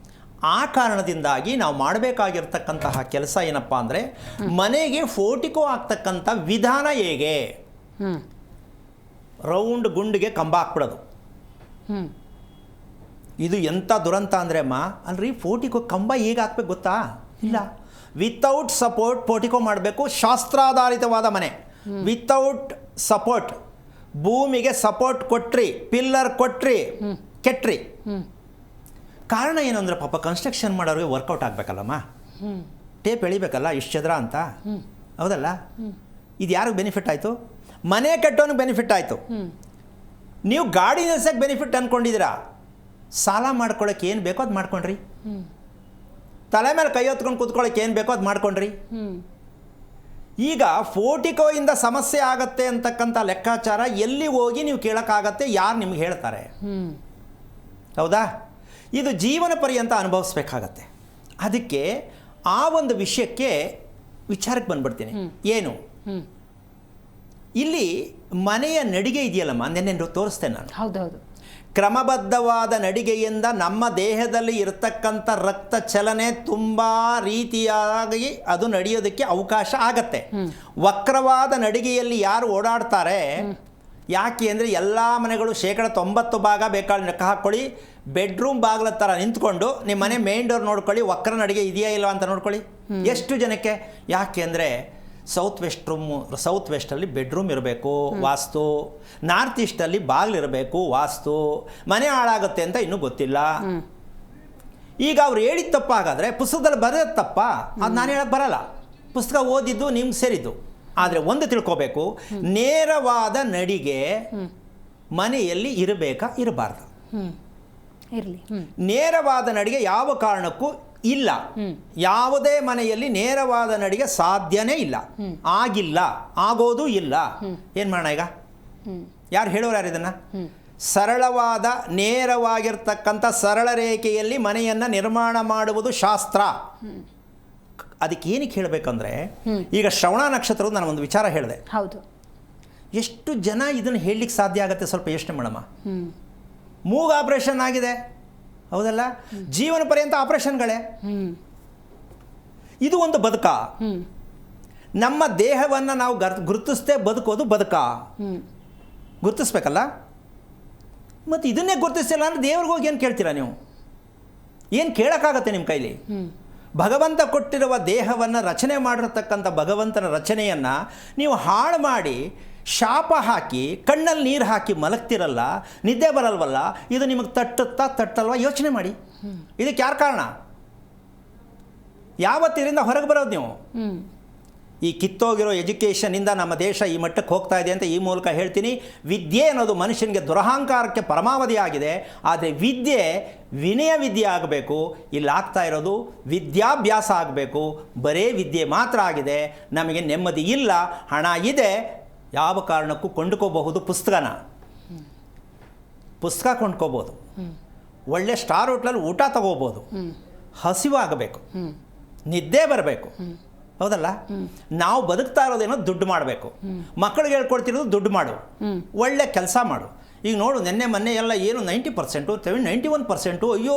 ಆ ಕಾರಣದಿಂದಾಗಿ ನಾವು ಮಾಡಬೇಕಾಗಿರ್ತಕ್ಕಂತಹ ಕೆಲಸ ಏನಪ್ಪ ಅಂದರೆ, ಮನೆಗೆ ಫೋರ್ಟಿಕೋ ಆಗ್ತಕ್ಕಂಥ ವಿಧಾನ ಹೇಗೆ. ರೌಂಡ್ ಗುಂಡಿಗೆ ಕಂಬ ಹಾಕ್ಬಿಡೋದು ಇದು ಎಂಥ ದುರಂತ ಅಂದರೆ ಅಮ್ಮ, ಅಲ್ರಿ ಫೋರ್ಟಿಕೋ ಕಂಬ ಹೇಗೆ ಹಾಕ್ಬೇಕು ಗೊತ್ತಾ? ಇಲ್ಲ, ವಿತೌಟ್ ಸಪೋರ್ಟ್ ಪೋರ್ಟಿಕೋ ಮಾಡಬೇಕು. ಶಾಸ್ತ್ರಾಧಾರಿತವಾದ ಮನೆ ವಿತೌಟ್ ಸಪೋರ್ಟ್, ಭೂಮಿಗೆ ಸಪೋರ್ಟ್ ಕೊಟ್ರಿ, ಪಿಲ್ಲರ್ ಕೊಟ್ರಿ, ಕೆಟ್ರಿ. ಕಾರಣ ಏನು ಅಂದರೆ ಪಾಪ ಕನ್ಸ್ಟ್ರಕ್ಷನ್ ಮಾಡೋರಿಗೆ ವರ್ಕೌಟ್ ಆಗಬೇಕಲ್ಲಮ್ಮ, ಟೇಪ್ ಎಳಿಬೇಕಲ್ಲ ಇಷ್ಟು ಚದರ ಅಂತ, ಹೌದಲ್ಲ? ಇದು ಯಾರಿಗೆ ಬೆನಿಫಿಟ್ ಆಯಿತು? ಮನೆ ಕಟ್ಟೋನಿಗೆ ಬೆನಿಫಿಟ್ ಆಯಿತು. ನೀವು ಗಾಡಿ ನಿಲ್ಸಕ್ಕೆ ಬೆನಿಫಿಟ್ ಅಂದ್ಕೊಂಡಿದ್ದೀರಾ. ಸಾಲ ಮಾಡ್ಕೊಳ್ಳೋಕೆ ಏನು ಬೇಕೋ ಅದು ಮಾಡ್ಕೊಂಡ್ರಿ, ತಲೆ ಮೇಲೆ ಕೈ ಹೊತ್ಕೊಂಡು ಕೂತ್ಕೊಳ್ಳೋಕೆ ಏನು ಬೇಕೋ ಅದು ಮಾಡ್ಕೊಂಡ್ರಿ. ಈಗ ಫೋರ್ಟಿಕೋಯಿಂದ ಸಮಸ್ಯೆ ಆಗತ್ತೆ ಅಂತಕ್ಕಂಥ ಲೆಕ್ಕಾಚಾರ ಎಲ್ಲಿ ಹೋಗಿ ನೀವು ಕೇಳೋಕ್ಕಾಗತ್ತೆ? ಯಾರು ನಿಮ್ಗೆ ಹೇಳ್ತಾರೆ? ಹೌದಾ? ಇದು ಜೀವನ ಪರ್ಯಂತ ಅನುಭವಿಸ್ಬೇಕಾಗತ್ತೆ. ಅದಕ್ಕೆ ಆ ಒಂದು ವಿಚಾರಕ್ಕೆ ಬಂದ್ಬಿಡ್ತೀನಿ. ಏನು ಇಲ್ಲಿ ಮನೆಯ ನಡಿಗೆ ಇದೆಯಲ್ಲಮ್ಮ, ನೆನ್ನೆ ತೋರಿಸ್ತೇನೆ ನಾನು. ಹೌದೌದು. ಕ್ರಮಬದ್ಧವಾದ ನಡಿಗೆಯಿಂದ ನಮ್ಮ ದೇಹದಲ್ಲಿ ಇರತಕ್ಕಂಥ ರಕ್ತ ಚಲನೆ ತುಂಬ ರೀತಿಯಾಗಿ ಅದು ನಡೆಯೋದಕ್ಕೆ ಅವಕಾಶ ಆಗತ್ತೆ. ವಕ್ರವಾದ ನಡಿಗೆಯಲ್ಲಿ ಯಾರು ಓಡಾಡ್ತಾರೆ, ಯಾಕೆ ಅಂದರೆ ಎಲ್ಲ ಮನೆಗಳು 90% ಬೇಕಾದ್ರೆ ಲೆಕ್ಕ ಹಾಕ್ಕೊಳ್ಳಿ, ಬೆಡ್ರೂಮ್ ಬಾಗಿಲ ಥರ ನಿಂತ್ಕೊಂಡು ನಿಮ್ಮ ಮನೆ ಮೇನ್ ಡೋರ್ ನೋಡ್ಕೊಳ್ಳಿ, ವಕ್ರ ನಡಿಗೆ ಇದೆಯಾ ಇಲ್ವಾ ಅಂತ ನೋಡ್ಕೊಳ್ಳಿ. ಎಷ್ಟು ಜನಕ್ಕೆ? ಯಾಕೆ ಅಂದರೆ ಸೌತ್ ವೆಸ್ಟಲ್ಲಿ ಬೆಡ್ರೂಮ್ ಇರಬೇಕು, ವಾಸ್ತು. ನಾರ್ತ್ ಈಸ್ಟಲ್ಲಿ ಬಾಗಿಲಿರಬೇಕು, ವಾಸ್ತು. ಮನೆ ಹಾಳಾಗುತ್ತೆ ಅಂತ ಇನ್ನೂ ಗೊತ್ತಿಲ್ಲ. ಈಗ ಅವ್ರು ಹೇಳಿದ ತಪ್ಪಾಗಾದರೆ ಪುಸ್ತಕದಲ್ಲಿ ಬರೋದು ತಪ್ಪ, ಅದು ನಾನು ಹೇಳಕ್ಕೆ ಬರಲ್ಲ. ಪುಸ್ತಕ ಓದಿದ್ದು ನಿಮ್ಗೆ ಸೇರಿದ್ದು. ಆದರೆ ಒಂದು ತಿಳ್ಕೋಬೇಕು, ನೇರವಾದ ನಡಿಗೆ ಮನೆಯಲ್ಲಿ ಇರಬೇಕಾ ಇರಬಾರ್ದು? ಇರಲಿ. ನೇರವಾದ ನಡಿಗೆ ಯಾವ ಕಾರಣಕ್ಕೂ ಇಲ್ಲ. ಯಾವುದೇ ಮನೆಯಲ್ಲಿ ನೇರವಾದ ನಡಿಗೆ ಸಾಧ್ಯನೇ ಇಲ್ಲ, ಆಗಿಲ್ಲ, ಆಗೋದು ಇಲ್ಲ. ಏನು ಮಾಡೋಣ ಈಗ? ಯಾರು ಹೇಳೋರು ಯಾರು ಇದನ್ನು? ಸರಳವಾದ ನೇರವಾಗಿರ್ತಕ್ಕಂಥ ಸರಳ ರೇಖೆಯಲ್ಲಿ ಮನೆಯನ್ನು ನಿರ್ಮಾಣ ಮಾಡುವುದು ಶಾಸ್ತ್ರ. ಅದಕ್ಕೆ ಏನಕ್ಕೆ ಹೇಳಬೇಕಂದ್ರೆ, ಈಗ ಶ್ರವಣ ನಕ್ಷತ್ರದ ನಾನು ಒಂದು ವಿಚಾರ ಹೇಳಿದೆ. ಹೌದು. ಎಷ್ಟು ಜನ ಇದನ್ನು ಹೇಳಲಿಕ್ಕೆ ಸಾಧ್ಯ ಆಗುತ್ತೆ? ಸ್ವಲ್ಪ ಯೋಚನೆ ಮಾಡಮ್ಮ. ಮೂಗು ಆಪರೇಷನ್ ಆಗಿದೆ, ಹೌದಲ್ಲ? ಜೀವನ ಪರ್ಯಂತ ಆಪರೇಷನ್ಗಳೇ. ಇದು ಒಂದು ಬದುಕ? ನಮ್ಮ ದೇಹವನ್ನು ನಾವು ಗುರುತಿಸ್ತೇ ಬದುಕೋದು ಬದುಕ? ಗುರುತಿಸ್ಬೇಕಲ್ಲ? ಮತ್ತು ಇದನ್ನೇ ಗುರುತಿಸಿಲ್ಲ ಅಂದರೆ ದೇವ್ರಿಗೆ ಹೋಗಿ ಏನು ಕೇಳ್ತೀರಾ ನೀವು? ಏನು ಕೇಳೋಕ್ಕಾಗತ್ತೆ ನಿಮ್ಮ ಕೈಲಿ? ಭಗವಂತ ಕೊಟ್ಟಿರುವ ದೇಹವನ್ನು ರಚನೆ ಮಾಡಿರತಕ್ಕಂಥ ಭಗವಂತನ ರಚನೆಯನ್ನು ನೀವು ಹಾಳು ಮಾಡಿ, ಶಾಪ ಹಾಕಿ, ಕಣ್ಣಲ್ಲಿ ನೀರು ಹಾಕಿ ಮಲಗ್ತಿರಲ್ಲ, ನಿದ್ದೆ ಬರಲ್ವಲ್ಲ, ಇದು ನಿಮಗೆ ತಟ್ಟಲ್ವ? ಯೋಚನೆ ಮಾಡಿ. ಇದಕ್ಕೆ ಯಾರು ಕಾರಣ? ಯಾವತ್ತಿರಿಂದ ಹೊರಗೆ ಬರೋದು ನೀವು? ಈ ಕಿತ್ತೋಗಿರೋ ಎಜುಕೇಷನಿಂದ ನಮ್ಮ ದೇಶ ಈ ಮಟ್ಟಕ್ಕೆ ಹೋಗ್ತಾ ಇದೆ ಅಂತ ಈ ಮೂಲಕ ಹೇಳ್ತೀನಿ. ವಿದ್ಯೆ ಅನ್ನೋದು ಮನುಷ್ಯನಿಗೆ ದುರಹಂಕಾರಕ್ಕೆ ಪರಮಾವಧಿ ಆಗಿದೆ. ಆದರೆ ವಿದ್ಯೆ ವಿನಯ ವಿದ್ಯೆ ಆಗಬೇಕು. ಇಲ್ಲಿ ಆಗ್ತಾ ಇರೋದು ವಿದ್ಯಾಭ್ಯಾಸ ಆಗಬೇಕು. ಬರೇ ವಿದ್ಯೆ ಮಾತ್ರ ಆಗಿದೆ. ನಮಗೆ ನೆಮ್ಮದಿ ಇಲ್ಲ. ಹಣ ಇದೆ, ಯಾವ ಕಾರಣಕ್ಕೂ ಕೊಂಡ್ಕೋಬಹುದು. ಪುಸ್ತಕ ಕೊಂಡ್ಕೋಬೋದು, ಒಳ್ಳೆ ಸ್ಟಾರ್ ಹೋಟ್ಲಲ್ಲಿ ಊಟ ತಗೋಬೋದು, ಹಸಿವಾಗಬೇಕು, ನಿದ್ದೆ ಬರಬೇಕು, ಹೌದಲ್ಲ? ನಾವು ಬದುಕ್ತಾ ಇರೋದೇನೋ ದುಡ್ಡು ಮಾಡಬೇಕು. ಮಕ್ಕಳಿಗೆ ಹೇಳ್ಕೊಡ್ತಿರೋದು ದುಡ್ಡು ಮಾಡು, ಒಳ್ಳೆ ಕೆಲಸ ಮಾಡು. ಈಗ ನೋಡು, ನೆನ್ನೆ ಮೊನ್ನೆ ಎಲ್ಲ ಏನು 90%, 91%, ಅಯ್ಯೋ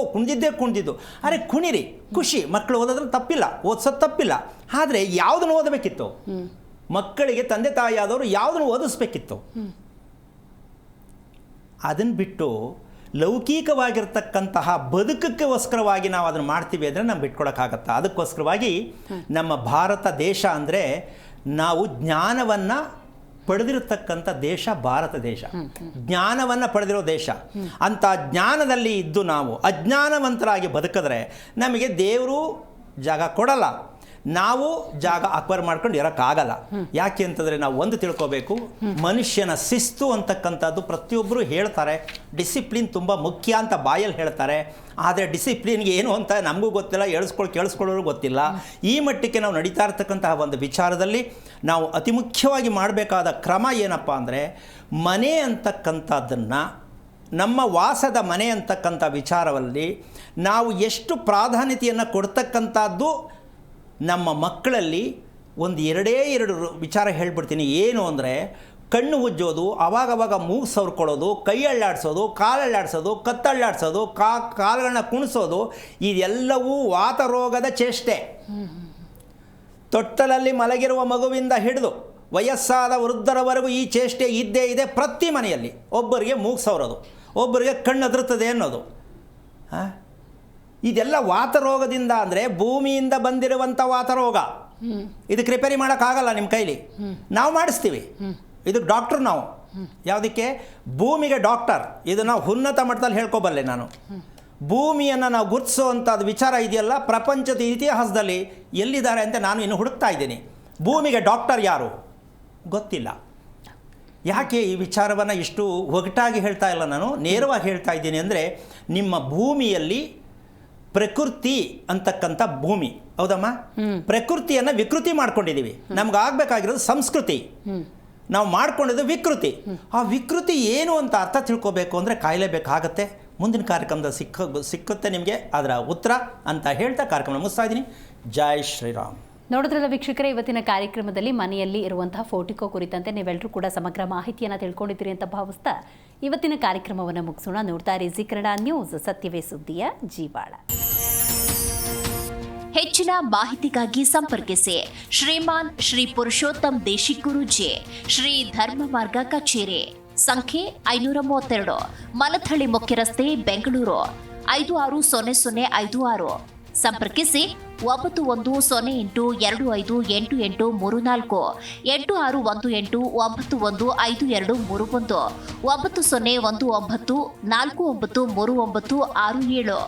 ಕುಣಿದಿದ್ದು. ಅರೆ ಕುಣಿರಿ, ಖುಷಿ. ಮಕ್ಕಳು ಓದೋದ್ರೆ ತಪ್ಪಿಲ್ಲ, ಓದಿಸೋದು ತಪ್ಪಿಲ್ಲ. ಆದರೆ ಯಾವುದನ್ನು ಓದಬೇಕಿತ್ತು? ಮಕ್ಕಳಿಗೆ ತಂದೆ ತಾಯಿಯಾದವರು ಯಾವುದನ್ನು ಓದಿಸ್ಬೇಕಿತ್ತು? ಅದನ್ನು ಬಿಟ್ಟು ಲೌಕಿಕವಾಗಿರ್ತಕ್ಕಂತಹ ಬದುಕಕ್ಕೋಸ್ಕರವಾಗಿ ನಾವು ಅದನ್ನು ಮಾಡ್ತೀವಿ ಅಂದರೆ ನಾವು ಬಿಟ್ಕೊಡೋಕ್ಕಾಗತ್ತಾ? ಅದಕ್ಕೋಸ್ಕರವಾಗಿ ನಮ್ಮ ಭಾರತ ದೇಶ ಅಂದರೆ ನಾವು ಜ್ಞಾನವನ್ನು ಪಡೆದಿರತಕ್ಕಂಥ ದೇಶ ಭಾರತ ದೇಶ. ಜ್ಞಾನವನ್ನು ಪಡೆದಿರೋ ದೇಶ. ಅಂಥ ಜ್ಞಾನದಲ್ಲಿ ಇದ್ದು ನಾವು ಅಜ್ಞಾನವಂತರಾಗಿ ಬದುಕಿದ್ರೆ ನಮಗೆ ದೇವರು ಜಾಗ ಕೊಡಲ್ಲ. ನಾವು ಜಾಗ ಅಕ್ವೈರ್ ಮಾಡ್ಕೊಂಡು ಇರೋಕ್ಕಾಗಲ್ಲ. ಯಾಕೆ ಅಂತಂದರೆ ನಾವು ಒಂದು ತಿಳ್ಕೋಬೇಕು, ಮನುಷ್ಯನ ಶಿಸ್ತು ಅಂತಕ್ಕಂಥದ್ದು ಪ್ರತಿಯೊಬ್ಬರು ಹೇಳ್ತಾರೆ. ಡಿಸಿಪ್ಲಿನ್ ತುಂಬ ಮುಖ್ಯ ಅಂತ ಬಾಯಲ್ಲಿ ಹೇಳ್ತಾರೆ. ಆದರೆ ಡಿಸಿಪ್ಲಿನ್ಗೆ ಏನು ಅಂತ ನಮಗೂ ಗೊತ್ತಿಲ್ಲ, ಕೇಳಿಸ್ಕೊಳ್ಳೋರು ಗೊತ್ತಿಲ್ಲ. ಈ ಮಟ್ಟಕ್ಕೆ ನಾವು ನಡೀತಾ ಇರ್ತಕ್ಕಂತಹ ಒಂದು ವಿಚಾರದಲ್ಲಿ ನಾವು ಅತಿ ಮುಖ್ಯವಾಗಿ ಮಾಡಬೇಕಾದ ಕ್ರಮ ಏನಪ್ಪ ಅಂದರೆ, ಮನೆ ಅಂತಕ್ಕಂಥದ್ದನ್ನು, ನಮ್ಮ ವಾಸದ ಮನೆ ಅಂತಕ್ಕಂಥ ವಿಚಾರದಲ್ಲಿ ನಾವು ಎಷ್ಟು ಪ್ರಾಧಾನ್ಯತೆಯನ್ನು ಕೊಡ್ತಕ್ಕಂಥದ್ದು ನಮ್ಮ ಮಕ್ಕಳಲ್ಲಿ ಒಂದು ಎರಡು ವಿಚಾರ ಹೇಳ್ಬಿಡ್ತೀನಿ. ಏನು ಅಂದರೆ ಕಣ್ಣು ಉಜ್ಜೋದು, ಅವಾಗವಾಗ ಮೂಗು ಸವರ್ಕೊಳ್ಳೋದು, ಕೈ ಅಳ್ಳಾಡಿಸೋದು, ಕಾಲಳ್ಳಾಡಿಸೋದು, ಕತ್ತಳ್ಳಾಡಿಸೋದು, ಕಾಲುಗಳನ್ನ ಕುಣಿಸೋದು, ಇದೆಲ್ಲವೂ ವಾತರೋಗದ ಚೇಷ್ಟೆ. ತೊಟ್ಟಲಲ್ಲಿ ಮಲಗಿರುವ ಮಗುವಿಂದ ಹಿಡಿದು ವಯಸ್ಸಾದ ವೃದ್ಧರವರೆಗೂ ಈ ಚೇಷ್ಟೆ ಇದ್ದೇ ಇದೆ ಪ್ರತಿ ಮನೆಯಲ್ಲಿ. ಒಬ್ಬರಿಗೆ ಮೂಗು ಸವರೋದು, ಒಬ್ಬರಿಗೆ ಕಣ್ಣು ಅದರುತ್ತದೆ ಅನ್ನೋದು. ಇದೆಲ್ಲ ವಾತರೋಗದಿಂದ. ಅಂದರೆ ಭೂಮಿಯಿಂದ ಬಂದಿರುವಂಥ ವಾತರೋಗ. ಇದಕ್ಕೆ ರಿಪೇರಿ ಮಾಡೋಕ್ಕಾಗಲ್ಲ ನಿಮ್ಮ ಕೈಲಿ, ನಾವು ಮಾಡಿಸ್ತೀವಿ. ಇದಕ್ಕೆ ಡಾಕ್ಟ್ರು ನಾವು. ಯಾವುದಕ್ಕೆ? ಭೂಮಿಗೆ ಡಾಕ್ಟರ್. ಇದನ್ನು ಉನ್ನತ ಮಟ್ಟದಲ್ಲಿ ಹೇಳ್ಕೊಬಲ್ಲೆ ನಾನು. ಭೂಮಿಯನ್ನು ನಾವು ಗುರುತಿಸುವಂಥದ್ದು ವಿಚಾರ ಇದೆಯಲ್ಲ, ಪ್ರಪಂಚದ ಇತಿಹಾಸದಲ್ಲಿ ಎಲ್ಲಿದ್ದಾರೆ ಅಂತ ನಾನು ಇನ್ನು ಹುಡುಕ್ತಾ ಇದ್ದೀನಿ. ಭೂಮಿಗೆ ಡಾಕ್ಟರ್ ಯಾರು ಗೊತ್ತಿಲ್ಲ. ಯಾಕೆ ಈ ವಿಚಾರವನ್ನು ಇಷ್ಟು ಒಗಟಾಗಿ ಹೇಳ್ತಾ ಇಲ್ಲ ನಾನು, ನೇರವಾಗಿ ಹೇಳ್ತಾ ಇದ್ದೀನಿ ಅಂದರೆ, ನಿಮ್ಮ ಭೂಮಿಯಲ್ಲಿ ಪ್ರಕೃತಿ ಅಂತಕ್ಕಂಥ ಭೂಮಿ, ಹೌದಮ್ಮ? ಪ್ರಕೃತಿಯನ್ನು ವಿಕೃತಿ ಮಾಡ್ಕೊಂಡಿದ್ದೀವಿ. ನಮ್ಗೆ ಆಗಬೇಕಾಗಿರೋದು ಸಂಸ್ಕೃತಿ, ನಾವು ಮಾಡ್ಕೊಂಡಿದ್ದು ವಿಕೃತಿ. ಆ ವಿಕೃತಿ ಏನು ಅಂತ ಅರ್ಥ ತಿಳ್ಕೊಬೇಕು ಅಂದರೆ ಕಾಯಲೇಬೇಕಾಗತ್ತೆ. ಮುಂದಿನ ಕಾರ್ಯಕ್ರಮದಲ್ಲಿ ಸಿಕ್ಕುತ್ತೆ ನಿಮಗೆ ಅದರ ಉತ್ತರ ಅಂತ ಹೇಳ್ತಾ ಕಾರ್ಯಕ್ರಮ ಮುಗಿಸ್ತಾ ಇದ್ದೀನಿ. ಜೈ ಶ್ರೀರಾಮ್. ನೋಡಿದ್ರಲ್ಲ ವೀಕ್ಷಕರೇ, ಇವತ್ತಿನ ಕಾರ್ಯಕ್ರಮದಲ್ಲಿ ಮನೆಯಲ್ಲಿ ಇರುವಂತಹ ಫೋರ್ಟಿಕೋ ಕುರಿತಂತೆ ನೀವೆಲ್ಲರೂ ಕೂಡ ಸಮಗ್ರ ಮಾಹಿತಿಯನ್ನು ತಿಳ್ಕೊಂಡಿದ್ದೀರಿ ಅಂತ ಭಾವಿಸ್ತಾ ಇವತ್ತಿನ ಕಾರ್ಯಕ್ರಮವನ್ನು ಮುಗಿಸೋಣ. ನೋಡ್ತಾ ಇರಿ ಜಿ ಕನ್ನಡ ನ್ಯೂಸ್, ಸತ್ಯವೇ ಸುದ್ದಿಯ ಜೀವಾಳ. ಹೆಚ್ಚಿನ ಮಾಹಿತಿಗಾಗಿ ಸಂಪರ್ಕಿಸಿ ಶ್ರೀಮಾನ್ ಶ್ರೀ ಪುರುಷೋತ್ತಮ್ ದೇಶಿಕ್ ಗುರೂಜಿ, ಶ್ರೀ ಧರ್ಮ ಮಾರ್ಗ ಕಚೇರಿ, ಸಂಖ್ಯೆ 532, ಮಲಥಳಿ ಮುಖ್ಯ ರಸ್ತೆ, ಬೆಂಗಳೂರು 560056. ಸಂಪರ್ಕಿಸಿ 9108258834, 8618915231, 9019493967.